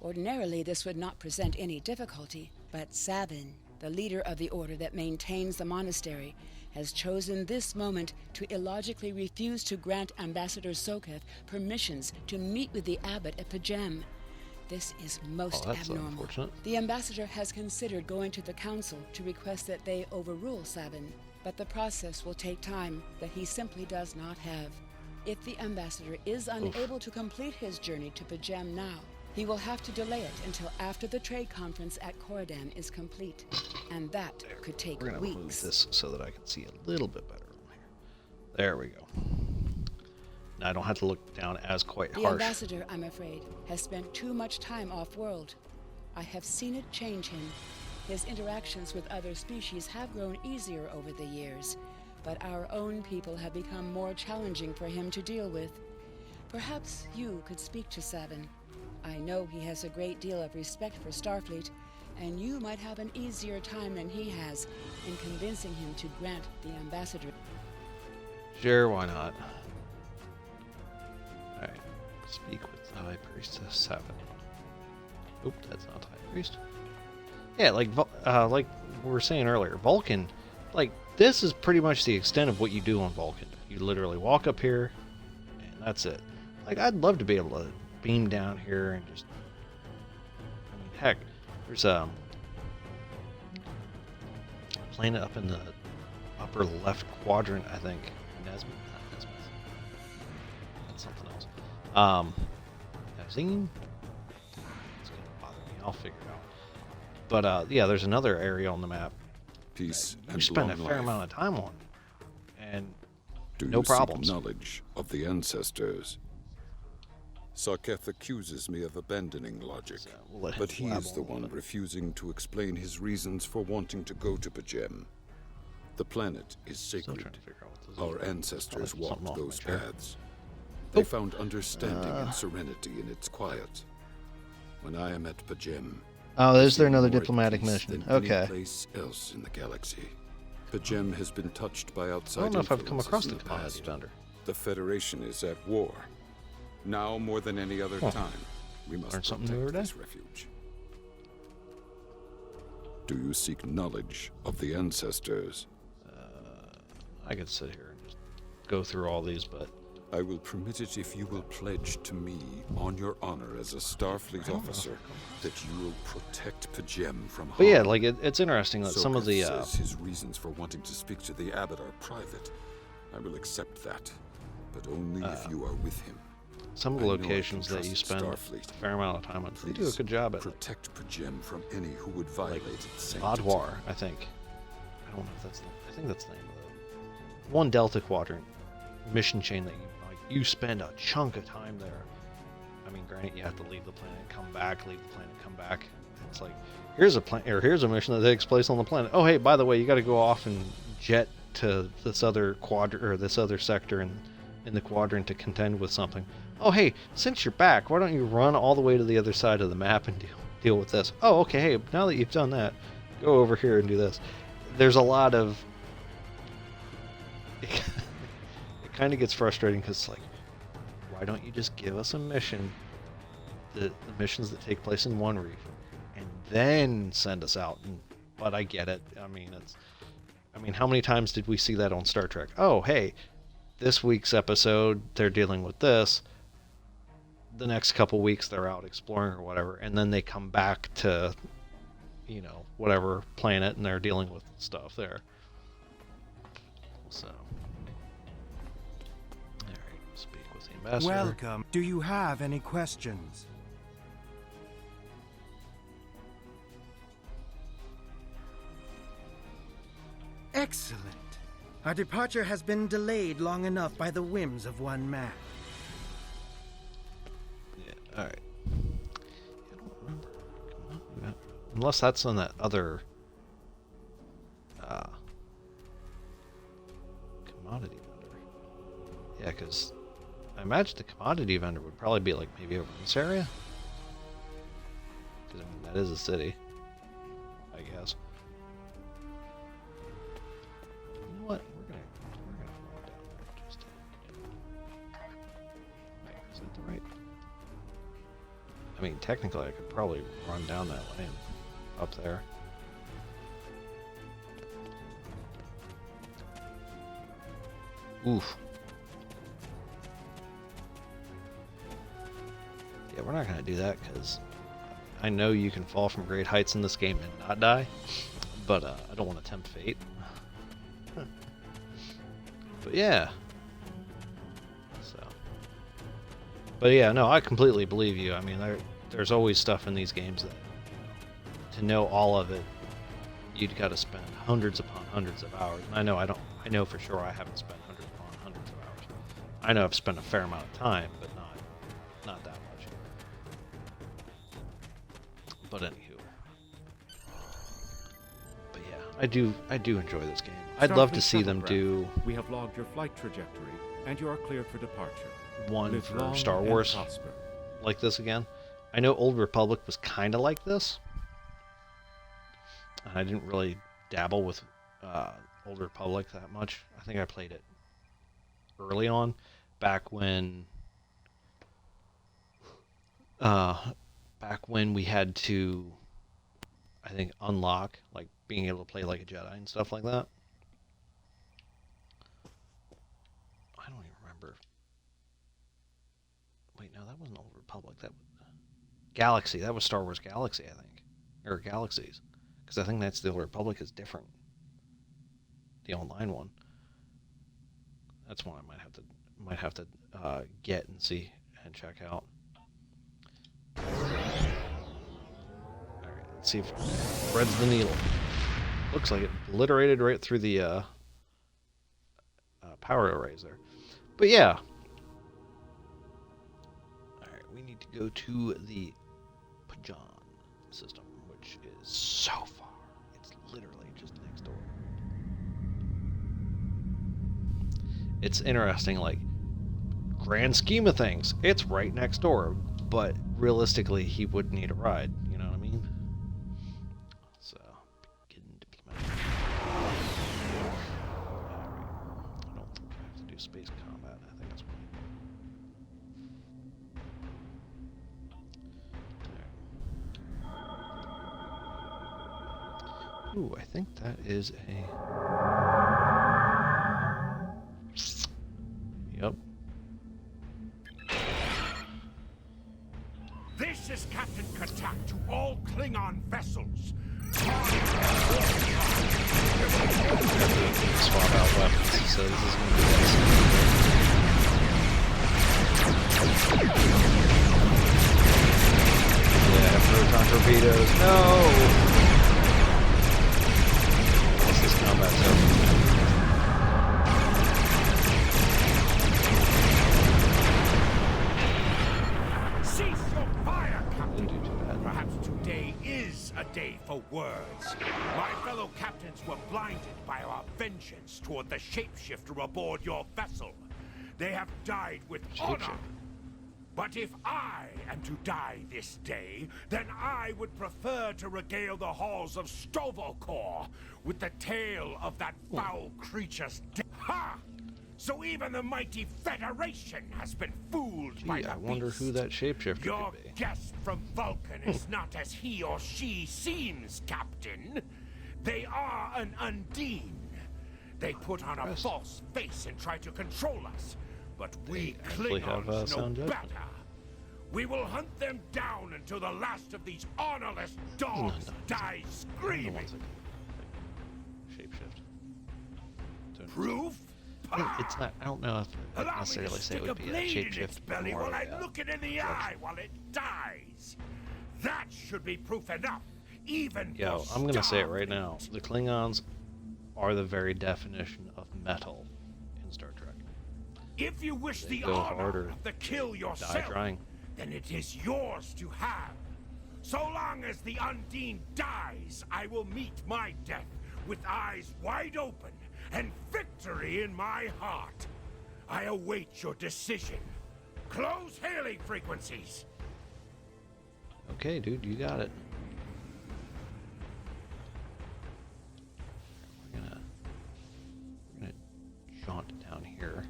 Ordinarily, this would not present any difficulty, but Savin, the leader of the order that maintains the monastery, has chosen this moment to illogically refuse to grant Ambassador Soketh permissions to meet with the abbot at Pajem. This is most abnormal. The ambassador has considered going to the council to request that they overrule Savin, but the process will take time that he simply does not have. If the ambassador is unable to complete his journey to Pajem now, he will have to delay it until after the trade conference at Coridan is complete, and that could take weeks. We're gonna move this so that I can see a little bit better from here. There we go. Now I don't have to look down as quite harsh. The ambassador, I'm afraid, has spent too much time off-world. I have seen it change him. His interactions with other species have grown easier over the years, but our own people have become more challenging for him to deal with. Perhaps you could speak to Savin. I know he has a great deal of respect for Starfleet, and you might have an easier time than he has in convincing him to grant the ambassador. Sure, why not? Alright, speak with the High Priestess Savin. Oop, that's not the High Priest. Yeah, like we were saying earlier, Vulcan, like, this is pretty much the extent of what you do on Vulcan. You literally walk up here, and that's it. Like, I'd love to be able to beam down here and just, I mean, heck, there's a planet up in the upper left quadrant, I think. Nesmith? Not Nesmith. That's something else. Singing? It's gonna bother me. I'll figure it out. But yeah, there's another area on the map. Peace you and spend long a fair life. amount of time on, and Do no you problems. seek knowledge of the ancestors? Sarketh accuses me of abandoning logic, but he is the one refusing to explain his reasons for wanting to go to Pajem. The planet is sacred. Our ancestors walked those paths. They found understanding and serenity in its quiet. When I am at Pajem, Oh, is there another diplomatic mission? Okay. any place else in the galaxy. Pajem has been touched by outside I don't know if I've come influences across in the Command past. Defender. The Federation is at war. Now more than any other time, we must Learn something new protect every day. this refuge. Do you seek knowledge of the ancestors? I could sit here and just go through all these, but I will permit it if you will pledge to me, on your honor as a Starfleet officer, that you will protect Pajem from harm. But yeah, like it's interesting that some of the says his reasons for wanting to speak to the abbot are private. I will accept that, but only if you are with him. some of the locations that you spend a fair amount of time on, they do a good job at protect Pajem from any who would violate its sanctity. Oddwar, I think. I don't know if that's I think that's the name of the one Delta Quadrant mission chain that you spend a chunk of time there. I mean, granted, you have to leave the planet, come back, leave the planet, come back. It's like here's a mission that takes place on the planet. Oh, hey, by the way, you got to go off and jet to this other quadrant or this other sector in the quadrant to contend with something. Oh, hey, since you're back, why don't you run all the way to the other side of the map and deal with this? Oh, okay, hey, now that you've done that, go over here and do this. There's a lot of it kind of gets frustrating because it's like, why don't you just give us a mission, the missions that take place in one region, and then send us out? But I get it. I mean, how many times did we see that on Star Trek? Oh, hey, this week's episode, they're dealing with this. The next couple weeks, they're out exploring or whatever, and then they come back to, whatever planet, and they're dealing with stuff there. So, all right, speak with the ambassador. Welcome. Do you have any questions? Excellent. Our departure has been delayed long enough by the whims of one man. Yeah, alright. I don't remember. Unless that's on that other commodity vendor. Yeah, because I imagine the commodity vendor would probably be like maybe over in this area. Because I mean, that is a city, I guess. You know what? We're gonna run down there just to. Wait, is that the right? I mean, technically, I could probably run down that lane up there. Oof. Yeah, we're not going to do that because I know you can fall from great heights in this game and not die, but I don't want to tempt fate. But yeah. So. But yeah, no, I completely believe you. I mean, there's always stuff in these games that, to know all of it, you'd got to spend hundreds upon hundreds of hours. And I know for sure I haven't spent hundreds upon hundreds of hours. I know I've spent a fair amount of time, but not that much. But anywho. But yeah, I do enjoy this game. I'd love to see them do. We have logged your flight trajectory, and you are cleared for departure. One Live for long Star and Wars prosper. like this again. I know Old Republic was kind of like this. I didn't really dabble with Old Republic that much. I think I played it early on, back when we had to, I think, unlock like being able to play like a Jedi and stuff like that. I don't even remember. Wait, no, that wasn't Old Republic. That was Galaxy. That was Star Wars Galaxy, I think, or Galaxies. Because I think that's the Old Republic is different. The online one. That's one I might have to get and see and check out. Alright, let's see if it threads the needle. Looks like it obliterated right through the power arrays there. But yeah. Alright, we need to go to the Pajan system, which is so far. It's literally just next door. It's interesting, like, grand scheme of things, it's right next door, but realistically, he would need a ride, you know what I mean? So, getting diplomatic. Alright. I don't think I have to do space combat, I think that's what. Ooh, I think that is a... Yep. This is Captain Katak to all Klingon vessels. Swap out weapons, so this is going to be nice. Yeah, proton torpedoes, no! What's this combat zone? Cease your fire, Captain. Perhaps today is a day for words. My fellow captains were blinded by our vengeance toward the shapeshifter aboard your vessel. They have died with honor. But if I am to die this day, then I would prefer to regale the halls of Stovokor with the tale of that foul creature's death. Ha! So even the mighty Federation has been fooled by the I wonder who that shapeshifter Your could be. guest from Vulcan is not as he or she seems, Captain. They are an Undine. They put on a false face and try to control us. But we Klingons know sound judgment. better. We will hunt them down until the last of these honorless dogs dies screaming. Shapeshift. Proof? It's not. I don't know if I'd Allow me to necessarily say it stick would be a blade in its shapeshift, but belly more while like I look it in the eye while it dies. That should be proof enough, even Yo, for I'm gonna say it right now. The Klingons are the very definition of metal in Star Trek. If you wish They the go honor harder, of the kill die yourself, trying. then it is yours to have. So long as the Undine dies, I will meet my death with eyes wide open and victory in my heart. I await your decision. Close hailing frequencies. Okay, dude, you got it. We're gonna jaunt down here.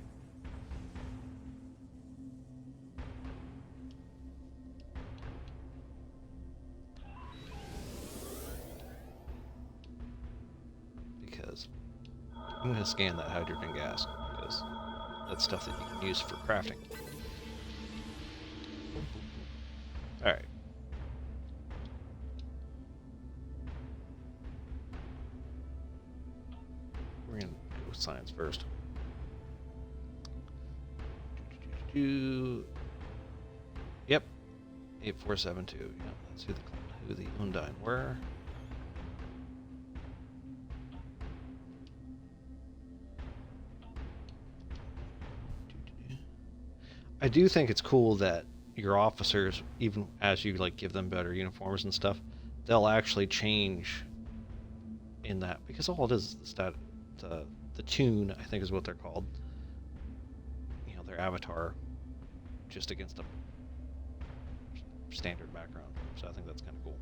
Because I'm gonna scan that hydrogen gas because that's stuff that you can use for crafting. All right. We're gonna go with science first. Yep, 8472. Yeah, that's who the Undine were. I do think it's cool that your officers, even as you like give them better uniforms and stuff, they'll actually change in that, because all it is that the tune, I think is what they're called. You know, their avatar just against a standard background. So I think that's kind of cool.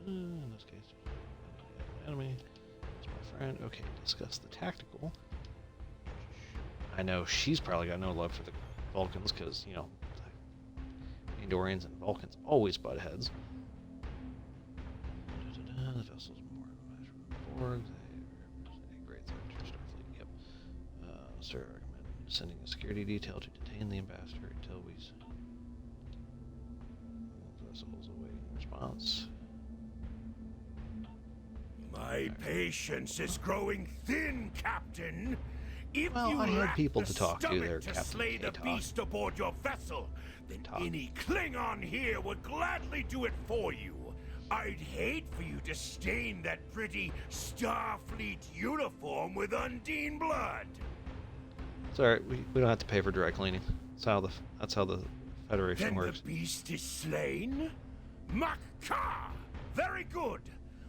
In this case, enemy. Friend. Okay, discuss the tactical. I know she's probably got no love for the Vulcans because, you know, Andorians and Vulcans always butt heads. The vessel's more Borg. Great threat to Starfleet. Yep. Sir, I recommend sending a security detail to detain the ambassador until we. Vessels awaiting response. My patience is growing thin, Captain. If Well, you I had lack people the to talk to stomach there, to Captain slay the K-Talk. beast aboard your vessel, then any Klingon here would gladly do it for you. I'd hate for you to stain that pretty Starfleet uniform with Undine blood. It's alright, we don't have to pay for dry cleaning. That's how the Federation Then works. the beast is slain? Makar! Very good.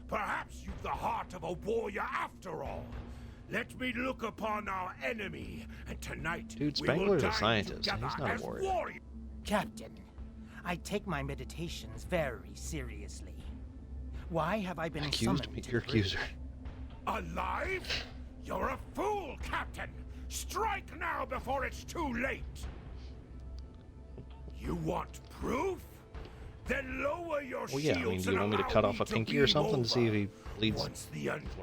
Perhaps you've the heart of a warrior after all. Let me look upon our enemy, and tonight Dude, we will Spengler's a dine scientist. together He's not as a warrior. warriors. Captain, I take my meditations very seriously. Why have I been Accused summoned me, to your the bridge? accuser. Alive? You're a fool, Captain! Strike now before it's too late! You want proof? Then lower your Well, yeah, I mean, do you want me to cut off a pinky or something to see if he bleeds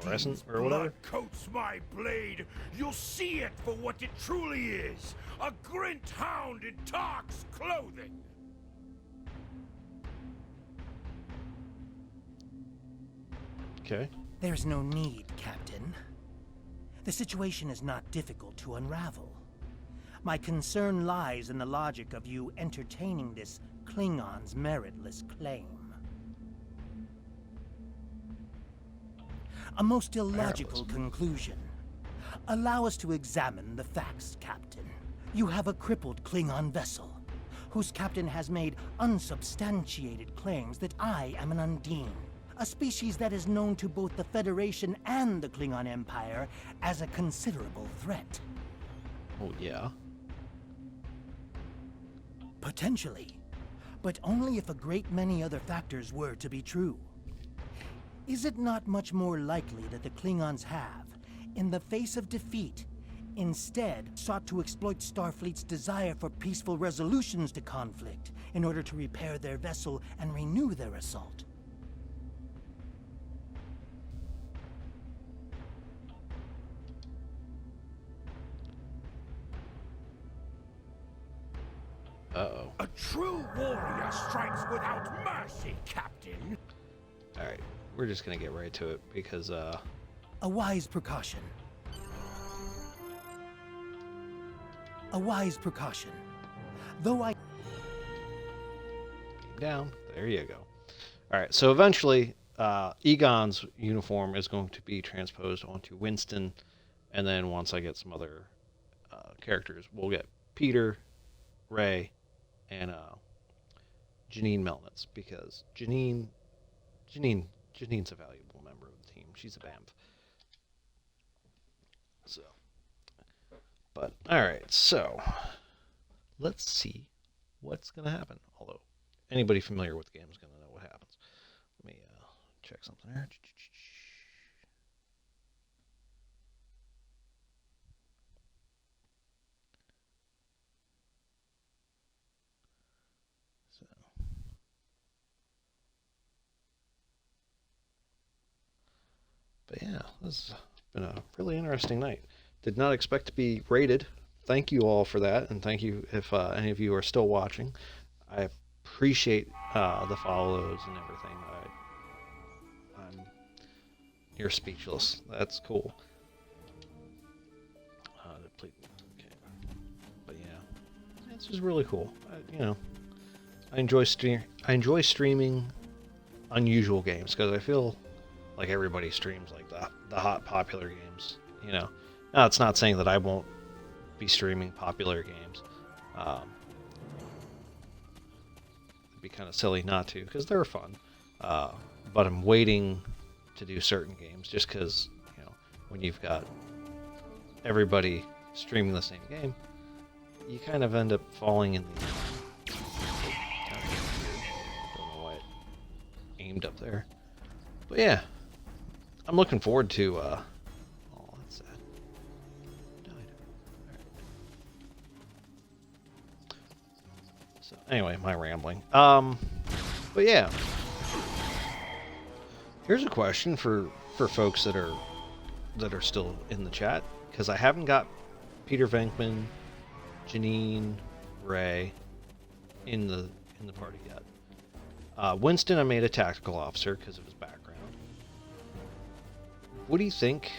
fluorescent or whatever? Coats my blade, you'll see it for what it truly is. A grint hound in Tark's clothing. Okay. There's no need, Captain. The situation is not difficult to unravel. My concern lies in the logic of you entertaining this Klingon's meritless claim. A most illogical conclusion. Allow us to examine the facts, Captain. You have a crippled Klingon vessel, whose captain has made unsubstantiated claims that I am an Undine, a species that is known to both the Federation and the Klingon Empire as a considerable threat. Oh, yeah. Potentially, but only if a great many other factors were to be true. Is it not much more likely that the Klingons have, in the face of defeat, instead sought to exploit Starfleet's desire for peaceful resolutions to conflict in order to repair their vessel and renew their assault? Uh-oh. A true warrior strikes without mercy, Captain. Alright, we're just gonna get right to it because, A wise precaution. A wise precaution. Though I... down. There you go. All right, so eventually, Egon's uniform is going to be transposed onto Winston, and then once I get some other characters, we'll get Peter, Ray, and Janine Melnitz, because Janine's a valuable member of the team. She's a BAMF. So, but all right, so let's see what's gonna happen. Although anybody familiar with the game is gonna know what happens. Let me check something here. But yeah, this has been a really interesting night. Did not expect to be rated. Thank you all for that, and thank you if any of you are still watching. I appreciate the follows and everything. You're speechless. That's cool. Okay. But yeah, this is really cool. I enjoy streaming unusual games because I feel like everybody streams like the hot popular games. Now it's not saying that I won't be streaming popular games. It'd be kind of silly not to, because they're fun. But I'm waiting to do certain games just because, when you've got everybody streaming the same game, you kind of end up falling in the... I don't know why it aimed up there. But yeah, I'm looking forward to... oh, that's sad. Died. Right. So anyway, my rambling. But yeah. Here's a question for folks that are still in the chat, because I haven't got Peter Venkman, Janine, Ray in the party yet. Winston, I made a tactical officer because of his background. What do you think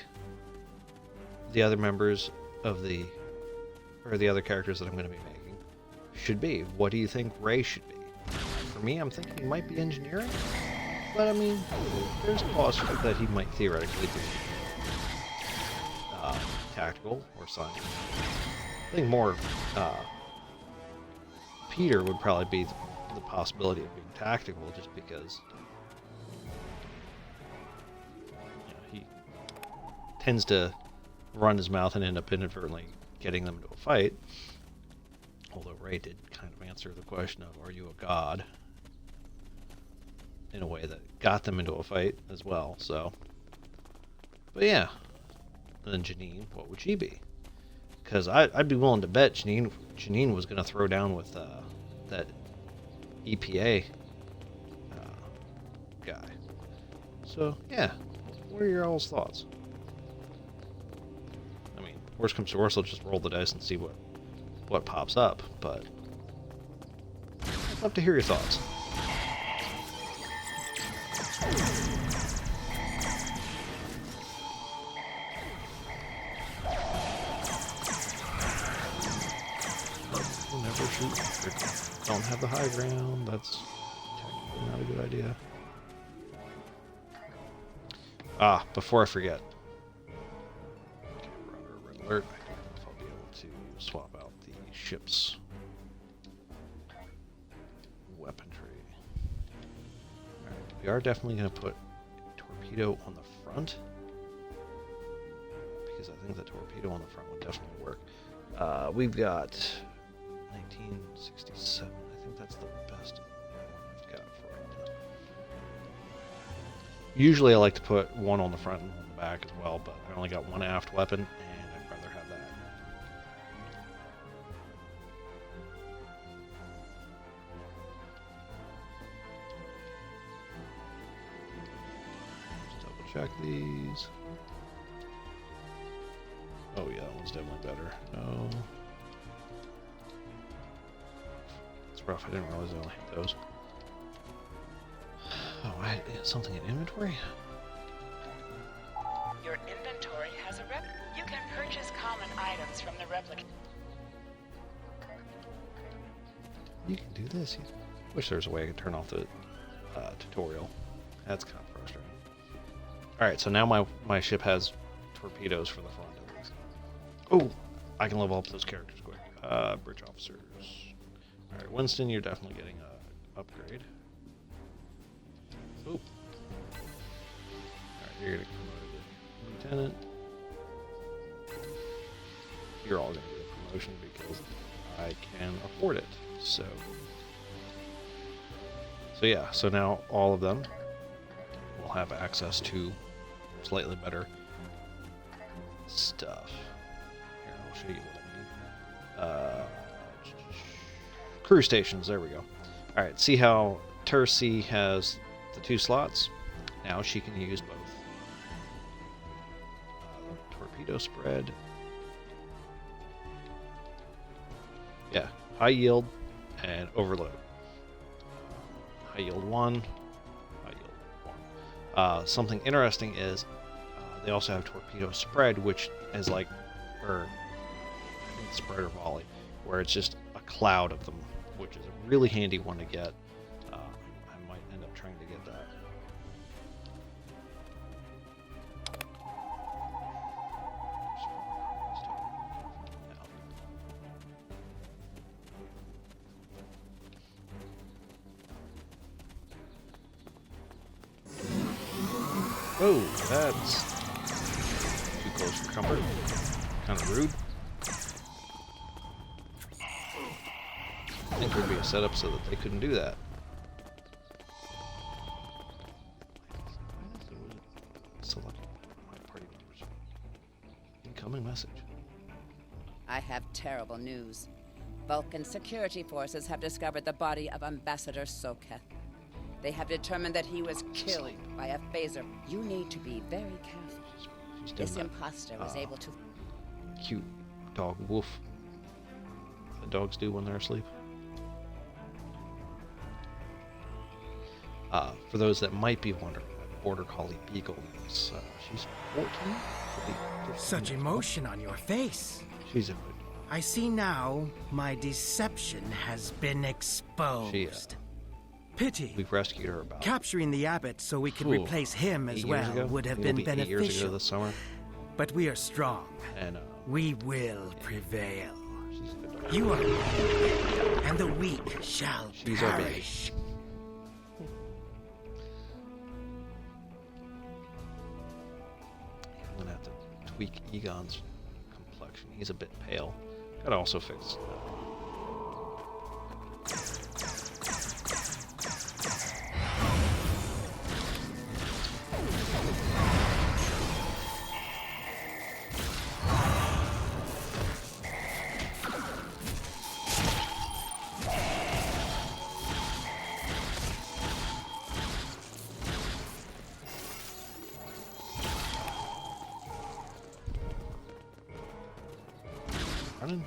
the other members of the other characters that I'm going to be making should be? What do you think Ray should be? For me, I'm thinking he might be engineering. But I mean, there's a possibility that he might theoretically be tactical or science. I think more Peter would probably be the possibility of being tactical, just because he tends to run his mouth and end up inadvertently getting them into a fight. Although Ray did kind of answer the question of, are you a god? In a way that got them into a fight as well, so. But yeah. And then Janine, what would she be? Because I'd be willing to bet Janine was going to throw down with that EPA guy. So, yeah. What are your all's thoughts? I mean, worst comes to worst, I'll just roll the dice and see what pops up, but I'd love to hear your thoughts. We'll never shoot. Don't have the high ground. That's technically not a good idea. Before I forget. Okay, red alert. I don't know if I'll be able to swap out the ship's weaponry. Alright, we are definitely going to put a torpedo on the front, because I think the torpedo on the front would definitely work. We've got 1967. I think that's the best one we've got for right now. Usually I like to put one on the front and one on the back as well, but I only got one aft weapon, and I'd rather have that. Just double check these. Oh yeah, that one's definitely better. No. It's rough, I didn't realize I only had those. Oh, I had something in inventory? Your inventory has a you can purchase common items from the replica. You can do this. Wish there was a way I could turn off the tutorial. That's kind of frustrating. Alright, so now my ship has torpedoes for the front at least. Oh! I can level up those characters quick. Bridge officers. Alright, Winston, you're definitely getting an upgrade. Oh. Alright, you're going to get promoted to lieutenant. You're all going to get a promotion because I can afford it. So yeah, so now all of them will have access to slightly better stuff. Here, I'll show you what I mean. Crew stations, there we go. Alright, see how Tercy has the 2 slots? Now she can use both. Torpedo spread. Yeah, high yield and overload. High yield 1, high yield 1. Something interesting is they also have torpedo spread, which is like, or I think it's spread or volley, where it's just a cloud of them, which is a really handy one to get. I might end up trying to get that. Oh, that's too close for comfort. Kind of rude. I think there'd be a setup so that they couldn't do that. Select my party members. Incoming message. I have terrible news. Vulcan security forces have discovered the body of Ambassador Soketh. They have determined that he was killed by a phaser. You need to be very careful. This imposter was able to... Cute dog woof. The dogs do when they're asleep. For those that might be wondering, Border Collie Beagle is, she's 14? Such emotion on your face. She's a good dog. I see now my deception has been exposed. Pity. We've rescued her about Capturing the abbot so we could replace him as well would have been beneficial. 8 years ago this summer. But we are strong. And we will prevail. You are and the weak shall perish. I'm gonna have to tweak Egon's complexion. He's a bit pale. Gotta also fix running.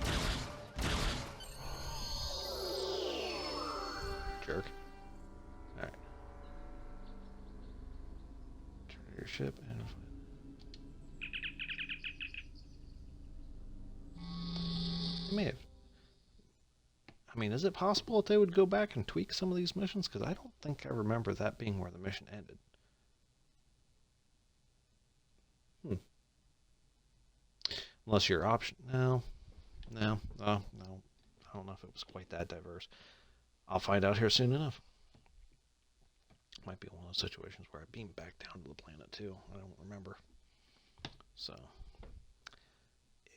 Jerk. Alright. Turn your ship and... They may have... I mean, is it possible that they would go back and tweak some of these missions? Because I don't think I remember that being where the mission ended. Unless your option... No. I don't know if it was quite that diverse. I'll find out here soon enough. Might be one of those situations where I beam back down to the planet too. I don't remember. So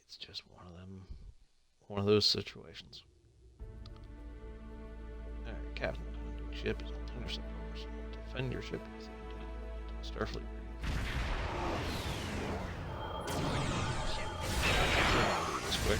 it's just one of those situations. Alright, Captain, ship is on intercept course. Defend your ship with Starfleet. This quick.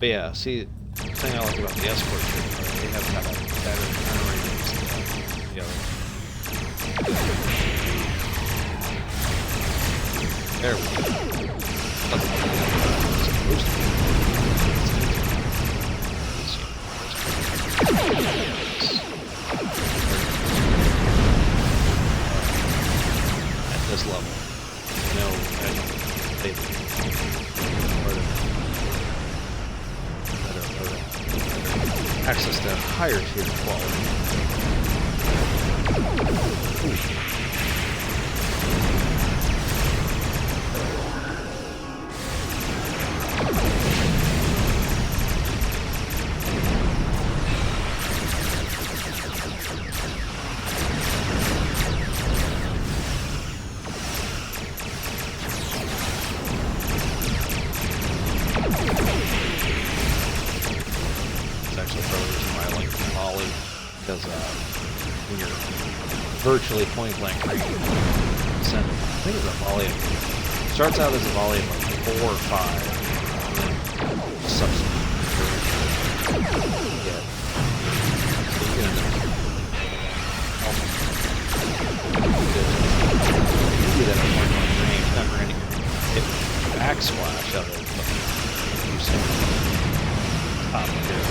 But yeah, see, the thing I like about the escort ship, they have kind of better turn radius than the other. There we go. At this level, no, they access to higher tier quality. Virtually point blank range. Send, I think it's a volley of, starts out as a volley of like 4 or 5, and then subsequently get that at point blank range, not granting it backsplash of it, but you see top here.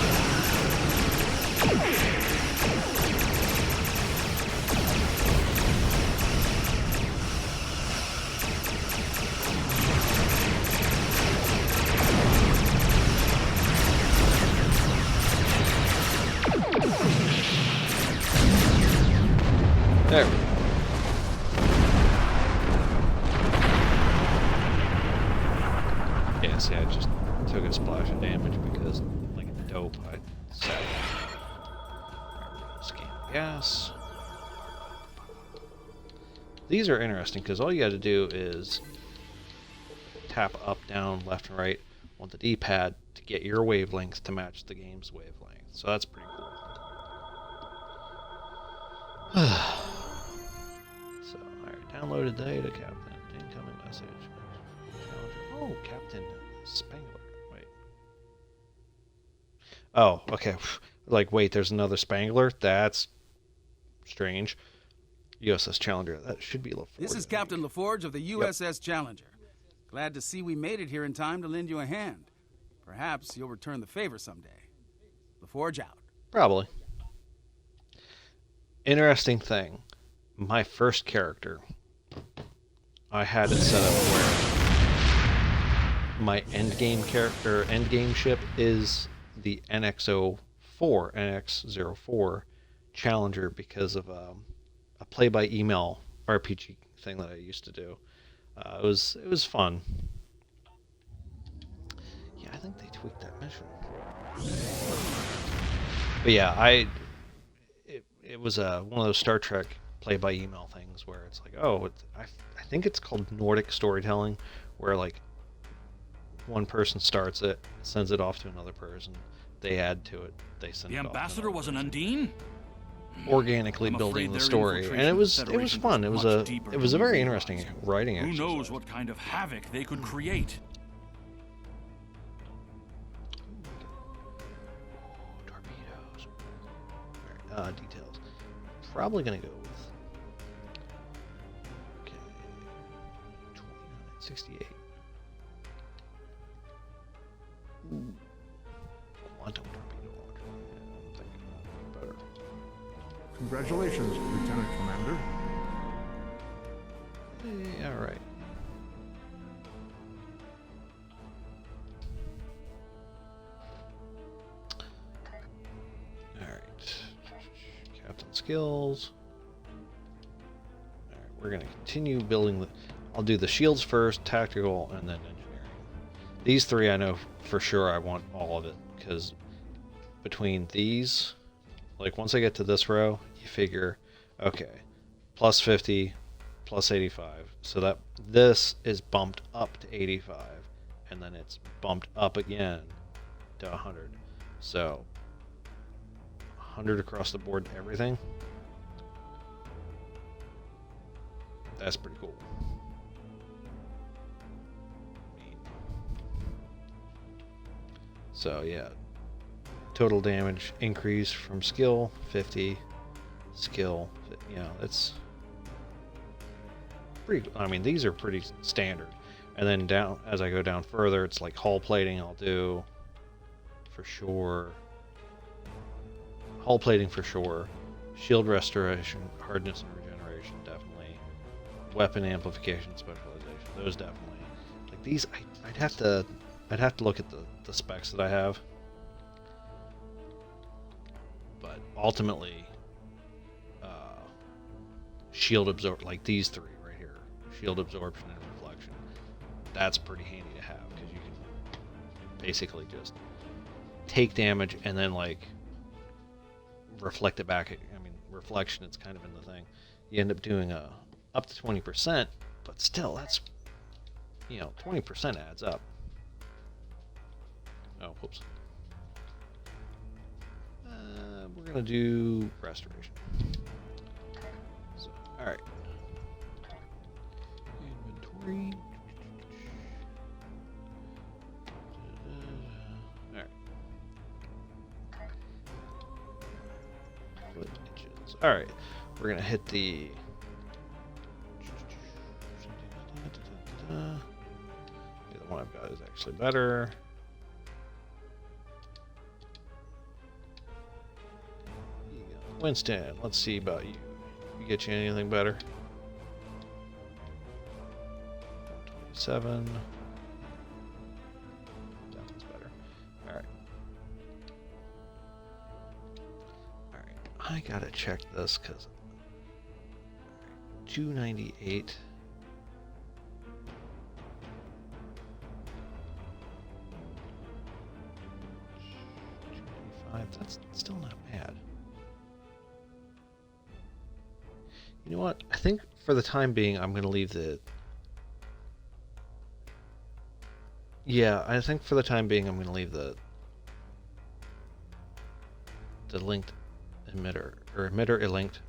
There we go. Yeah, see, I just took a splash of damage because, like a dope, I sat scan gas. These are interesting because all you got to do is tap up, down, left, and right on the D-pad to get your wavelength to match the game's wavelength. So that's pretty cool. Downloaded data, Captain. Incoming message. Oh, Captain Spengler. Wait. Oh, okay. Like, wait, there's another Spengler? That's strange. USS Challenger. That should be LaForge. This is Captain LaForge of the USS Challenger. Glad to see we made it here in time to lend you a hand. Perhaps you'll return the favor someday. LaForge out. Probably. Interesting thing. My first character, I had it set up where my endgame character, endgame ship is the NX04 Challenger because of a play-by-email RPG thing that I used to do. It was fun. Yeah, I think they tweaked that mission. But yeah, it was one of those Star Trek play-by-email things where it's like, oh, I think it's called Nordic storytelling, where like one person starts it, sends it off to another person, they add to it, they send it off. The ambassador was an Undine? Organically building the story, and it was fun. It was a very interesting writing exercise. Who knows what kind of havoc they could create? Torpedoes. All right, details. Probably gonna go with 68. Quantum torpedo launcher. Yeah, I'm thinking better. Congratulations, Lieutenant Commander. Yeah, all right. All right. Captain skills. All right, we're gonna continue building the. I'll do the shields first, tactical, and then engineering. These three I know for sure I want all of it, because between these, like once I get to this row, you figure, okay, plus 50, plus 85. So that this is bumped up to 85, and then it's bumped up again to 100. So 100 across the board to everything. That's pretty cool. So yeah, total damage increase from skill 50, skill, you know, it's pretty. I mean, these are pretty standard. And then down, as I go down further, it's like hull plating. I'll do for sure. Hull plating for sure. Shield restoration, hardness and regeneration, definitely. Weapon amplification, specialization, those definitely. Like these, I'd have to look at the specs that I have. But ultimately, shield absorb, like these three right here, shield absorption and reflection. That's pretty handy to have because you can basically just take damage and then like reflect it back. I mean, reflection, it's kind of in the thing. You end up doing up to 20%, but still, that's, you know, 20% adds up. Oh, whoops. We're gonna do restoration. So, all right. Inventory. All right. All right. We're gonna hit the. Yeah, the one I've got is actually better. Winston, let's see about you. We get you anything better? 27. That one's better. Alright. Alright. I gotta check this because 298. That's still not bad. You know what? I think for the time being, I'm going to leave the... Yeah, I think for the time being, I'm going to leave the linked emitter, or emitter-linked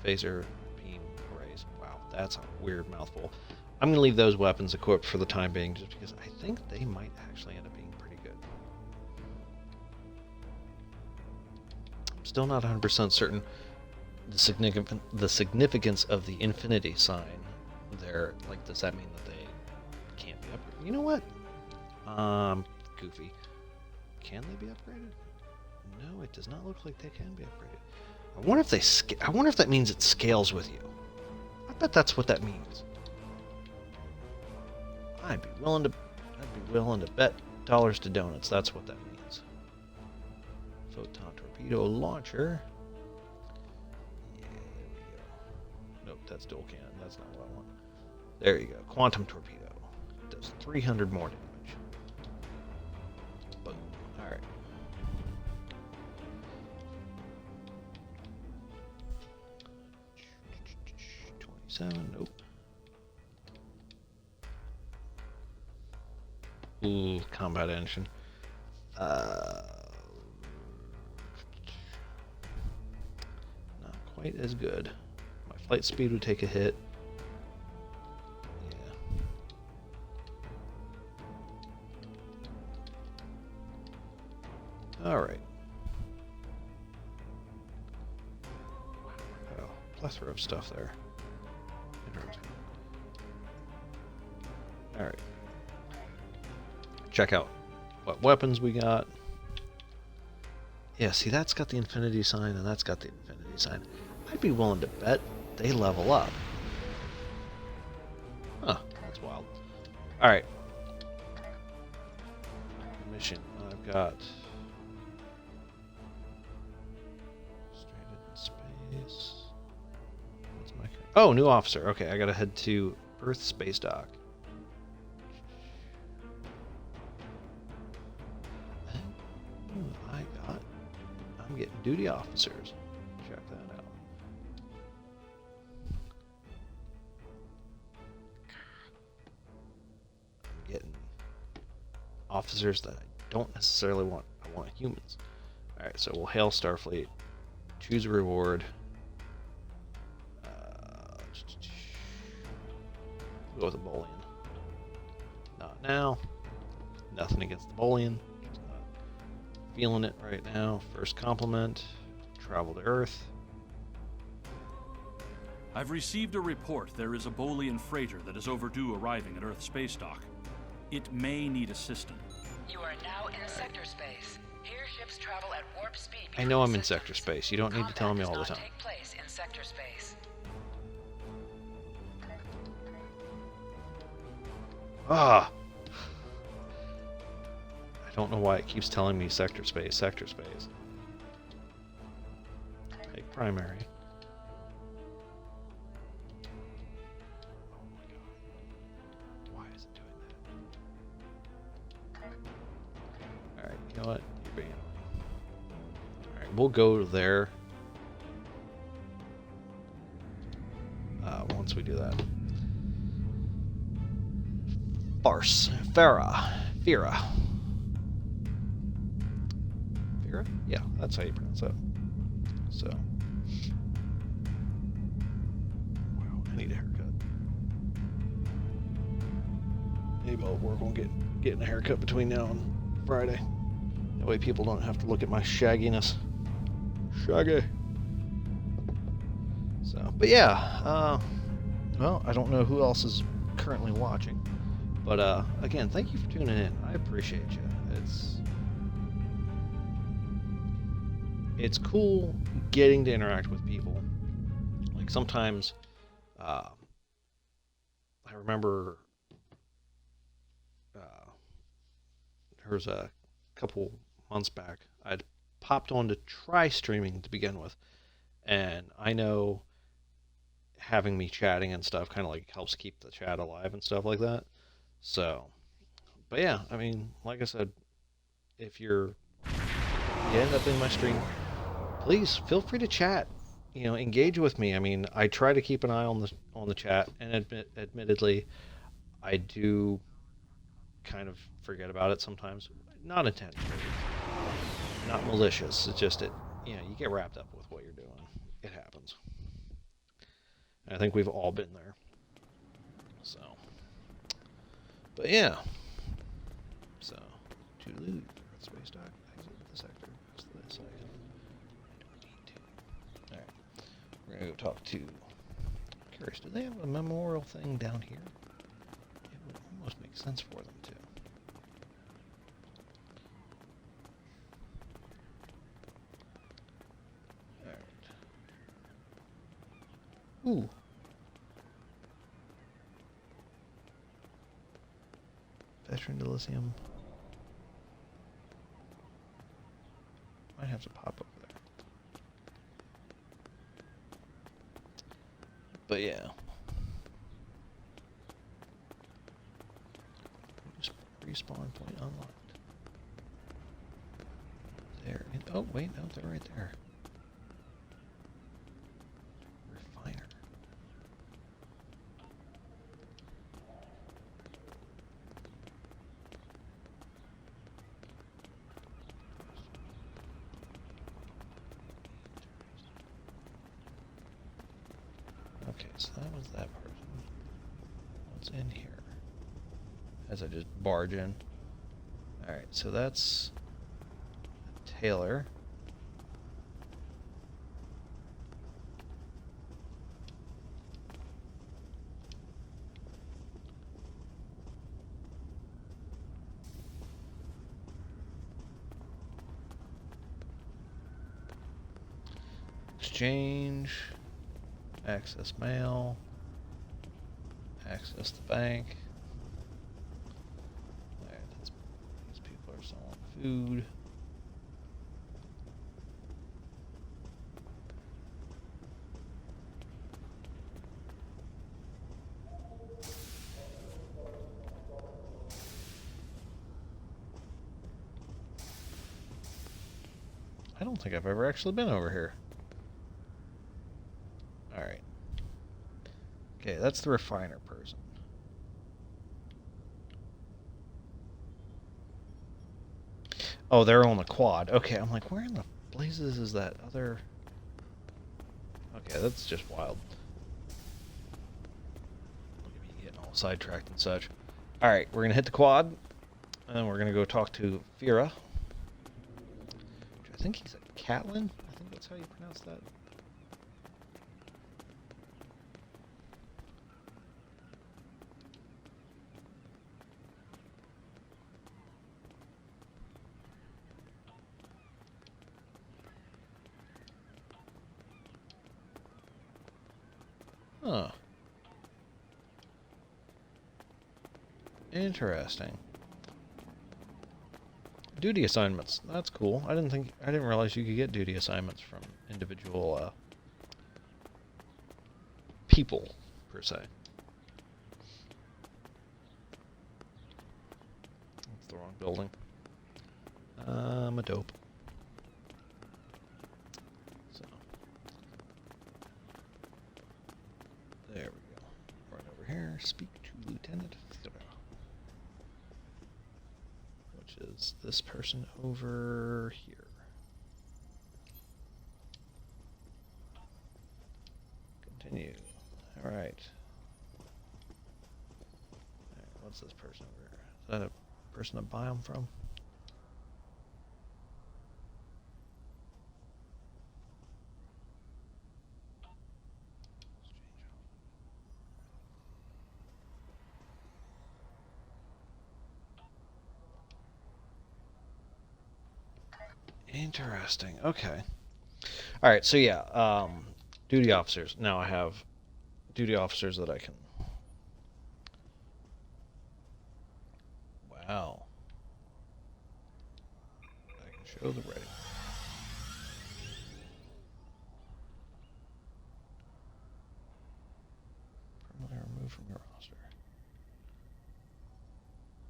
phaser beam arrays. Wow, that's a weird mouthful. I'm going to leave those weapons equipped for the time being, just because I think they might actually end up being pretty good. I'm still not 100% certain the significance of the infinity sign there. Like, does that mean that they can't be upgraded? You know what? Goofy. Can they be upgraded? No, it does not look like they can be upgraded. I wonder if they I wonder if that means it scales with you. I bet that's what that means. I'd be willing to bet dollars to donuts. That's what that means. Photon torpedo launcher. Nope, that's dual cannon. That's not what I want. There you go. Quantum torpedo. Does 300 more damage. Boom. Alright. Nope. Ooh, combat engine. Not quite as good. My flight speed would take a hit. Yeah. Alright. Oh, plethora of stuff there. Alright. Check out what weapons we got. Yeah, see, that's got the infinity sign, and that's got the infinity sign. I'd be willing to bet they level up. Huh, that's wild. Alright. Mission. I've got... Stranded in space. What's my... Oh, new officer. Okay, I gotta head to Earth Spacedock. I'm getting duty officers. Check that out. I'm getting officers that I don't necessarily want. I want humans. Alright, so we'll hail Starfleet. Choose a reward. Go with a Bolian. Not now. Nothing against the Bolian. feeling it right now. First compliment. Travel to Earth. I've received a report there is a Bolian freighter that is overdue arriving at Earth Spacedock. It may need assistance. You are now in sector space. Here ships travel at warp speed. I know I'm in sector space. You don't need to tell me all the time. Take place in sector space. Ah! I don't know why it keeps telling me sector space, sector space. Take primary. Oh my god. Why is it doing that? Alright, you know what? You're being annoying. Alright, we'll go there. Once we do that. Fira. Fira? Yeah, that's how you pronounce that. So. Wow, I need a haircut. Maybe I'll work on getting a haircut between now and Friday. That way people don't have to look at my shagginess. Shaggy. So, but yeah, well, I don't know who else is currently watching. But, again, thank you for tuning in. I appreciate you. It's cool getting to interact with people. Like, sometimes, I remember, there was a couple months back, I'd popped on to try streaming to begin with. And I know having me chatting and stuff kind of, like, helps keep the chat alive and stuff like that. So, but yeah, I mean, like I said, if you end up in my stream, please feel free to chat. You know, engage with me. I mean, I try to keep an eye on the chat, and admittedly, I do kind of forget about it sometimes. Not intentionally, not malicious. It's just you get wrapped up with what you're doing. It happens. And I think we've all been there. So. But yeah, so Toodaloo, Spacedock, exit the sector, rest of this I don't need to. Alright, we're gonna go talk to, curious, do they have a memorial thing down here? It would almost make sense for them to. Alright. Ooh. Veteran Elysium. Might have to pop over there. But yeah. Respawn point unlocked. There. Oh, wait, no, they're right there. Refiner. Okay, so that was that person. What's in here? As I just barge in. Alright, so that's Taylor. Exchange. Access mail. Access the bank. Alright, these people are selling food. I don't think I've ever actually been over here. Alright. Okay, that's the refiner person. Oh, they're on the quad. Okay, I'm like, where in the blazes is that other... Okay, that's just wild. Look at me getting all sidetracked and such. Alright, we're going to hit the quad. And we're going to go talk to Fira. think he's a Catlin. I think that's how you pronounce that. Huh. Interesting. Duty assignments. That's cool. I didn't realize you could get duty assignments from individual people per se. That's the wrong building. I'm a dope. So there we go. Right over here. Speak to Lieutenant Fitter. Which is this person over here. Continue. All right. What's this person over here? Is that a person to buy them from? Interesting. Okay. All right. So yeah, duty officers. Now I have duty officers that I can. Wow. I can show the rating. Permanently removed from your roster.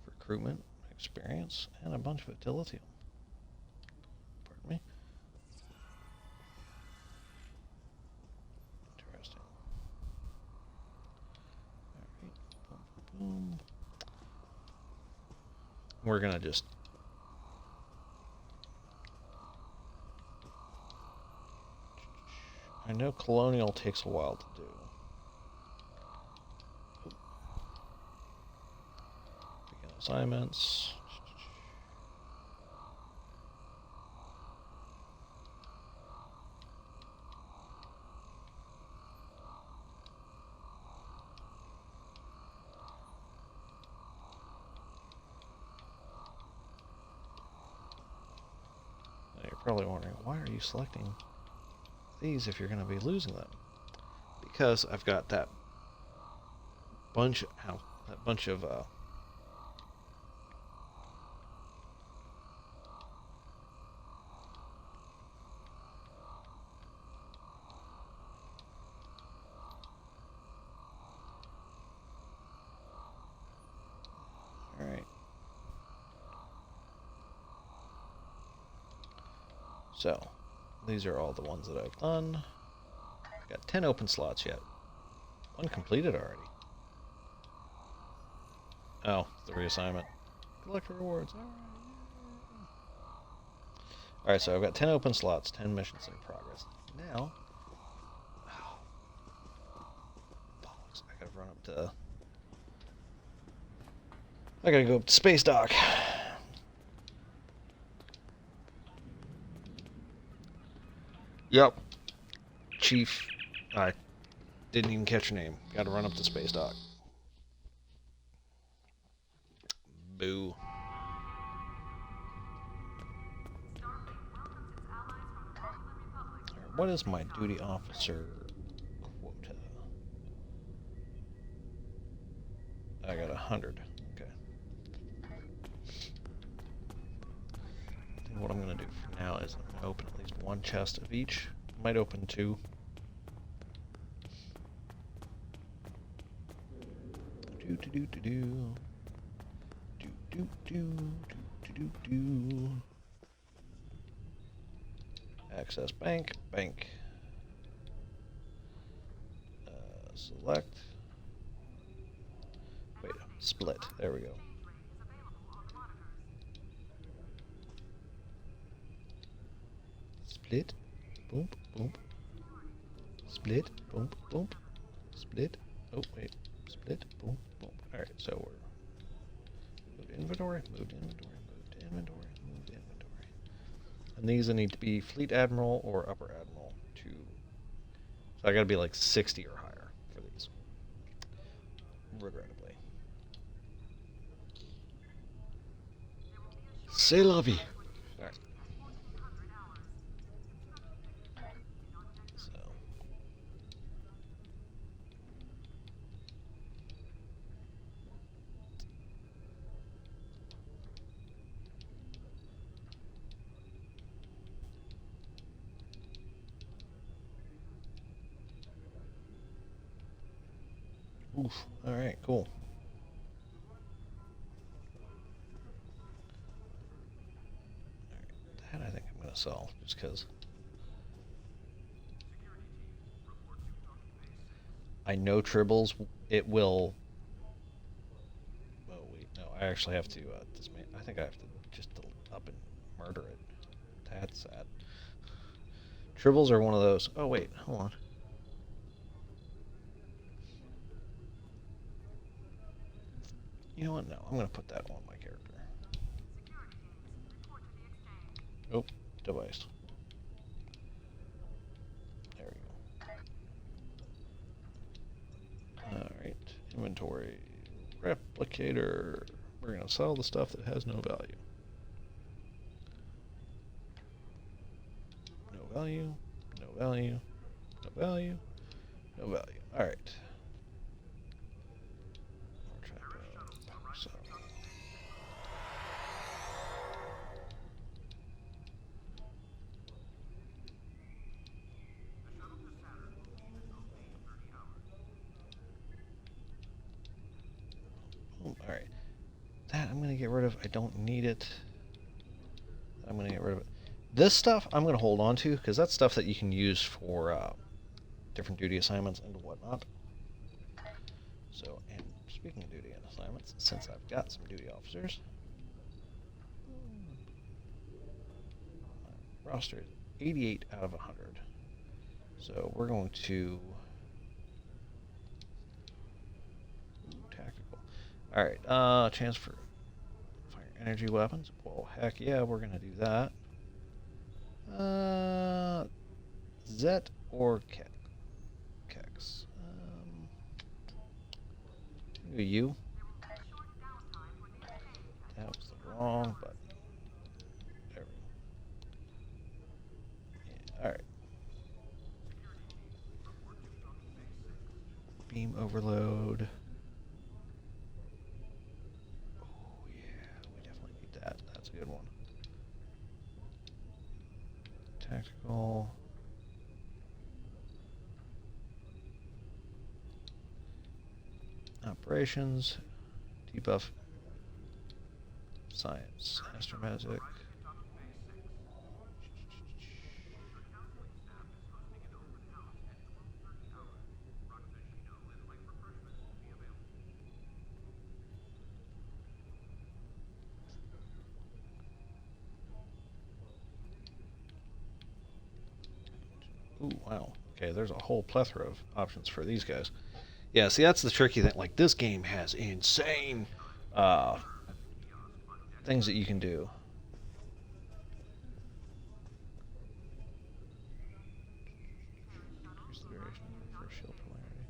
Recruitment, experience, and a bunch of utility. Pardon me. Interesting. Alright. Boom, boom, boom. We're gonna just I know Colonial takes a while to do. Begin assignments. Now you're probably wondering, why are you selecting these if you're going to be losing them? Because I've got that bunch of all right. So these are all the ones that I've done. Got 10 open slots yet. One completed already. Oh, the reassignment. Collect rewards. Alright, so I've got 10 open slots, 10 missions in progress. Now, bollocks, I gotta run up to... I gotta go up to Spacedock. Yep. Chief. I didn't even catch your name. Gotta run up to Spacedock. Boo. What is my duty officer quota? I got 100. Okay. I think what I'm gonna do for now is I'm gonna open at least one chest of each. Might open 2. Access bank. Select. Wait, split. There we go. Split. Boom, boom. Split. Boom, boom. Split. Oh, wait. Split. Boom, boom. Alright, so we're moved inventory, moved inventory, moved inventory, moved inventory. And these I need to be Fleet Admiral or Upper Admiral to... So I gotta be like 60 or higher for these. Regrettably. C'est la vie. Alright. So... Oof. Alright, cool. That I think I'm going to sell, just because I know Tribbles, it will... Oh, wait, no, I actually have to, I think I have to just up and murder it. That's sad. Tribbles are one of those... Oh, wait, hold on. You know what? No, I'm going to put that on my character. Oh, device. There we go. Alright, inventory. Replicator. We're going to sell the stuff that has no value. No value, no value, no value, no value. Alright. Alright. That I'm going to get rid of. I don't need it. I'm going to get rid of it. This stuff I'm going to hold on to, because that's stuff that you can use for different duty assignments and whatnot. So, and speaking of duty assignments, since I've got some duty officers, my roster is 88 out of 100. So we're going to... Tactical. Alright, transfer. Fire energy weapons. Well, heck yeah, we're going to do that. Zet or Kex? You. That was the wrong button. There we go. Yeah, alright. Beam overload. Oh yeah, we definitely need that. That's a good one. Tactical. Operations. Debuff. Science. Astromagic. Ooh, wow. Okay, there's a whole plethora of options for these guys. Yeah, see, that's the tricky thing. Like, this game has insane things that you can do. Increase the duration for shield polarity.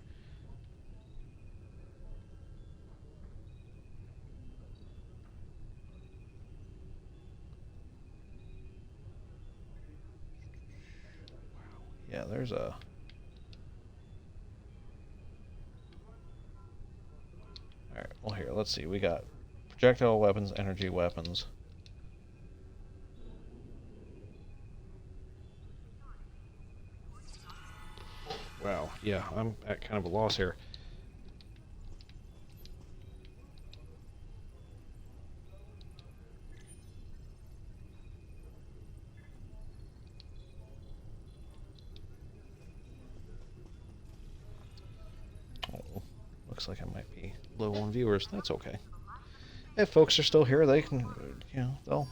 Wow. Yeah, there's a... Alright, well here, let's see. We got projectile weapons, energy weapons. Wow, yeah, I'm at kind of a loss here. Oh, looks like I might be low on viewers. That's okay. If folks are still here, they can, you know, they'll...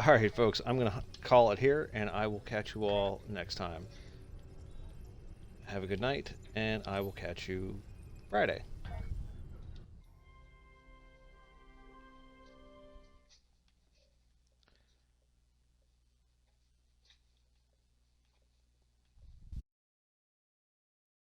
Alright, folks, I'm going to call it here, and I will catch you all next time. Have a good night, and I will catch you Friday.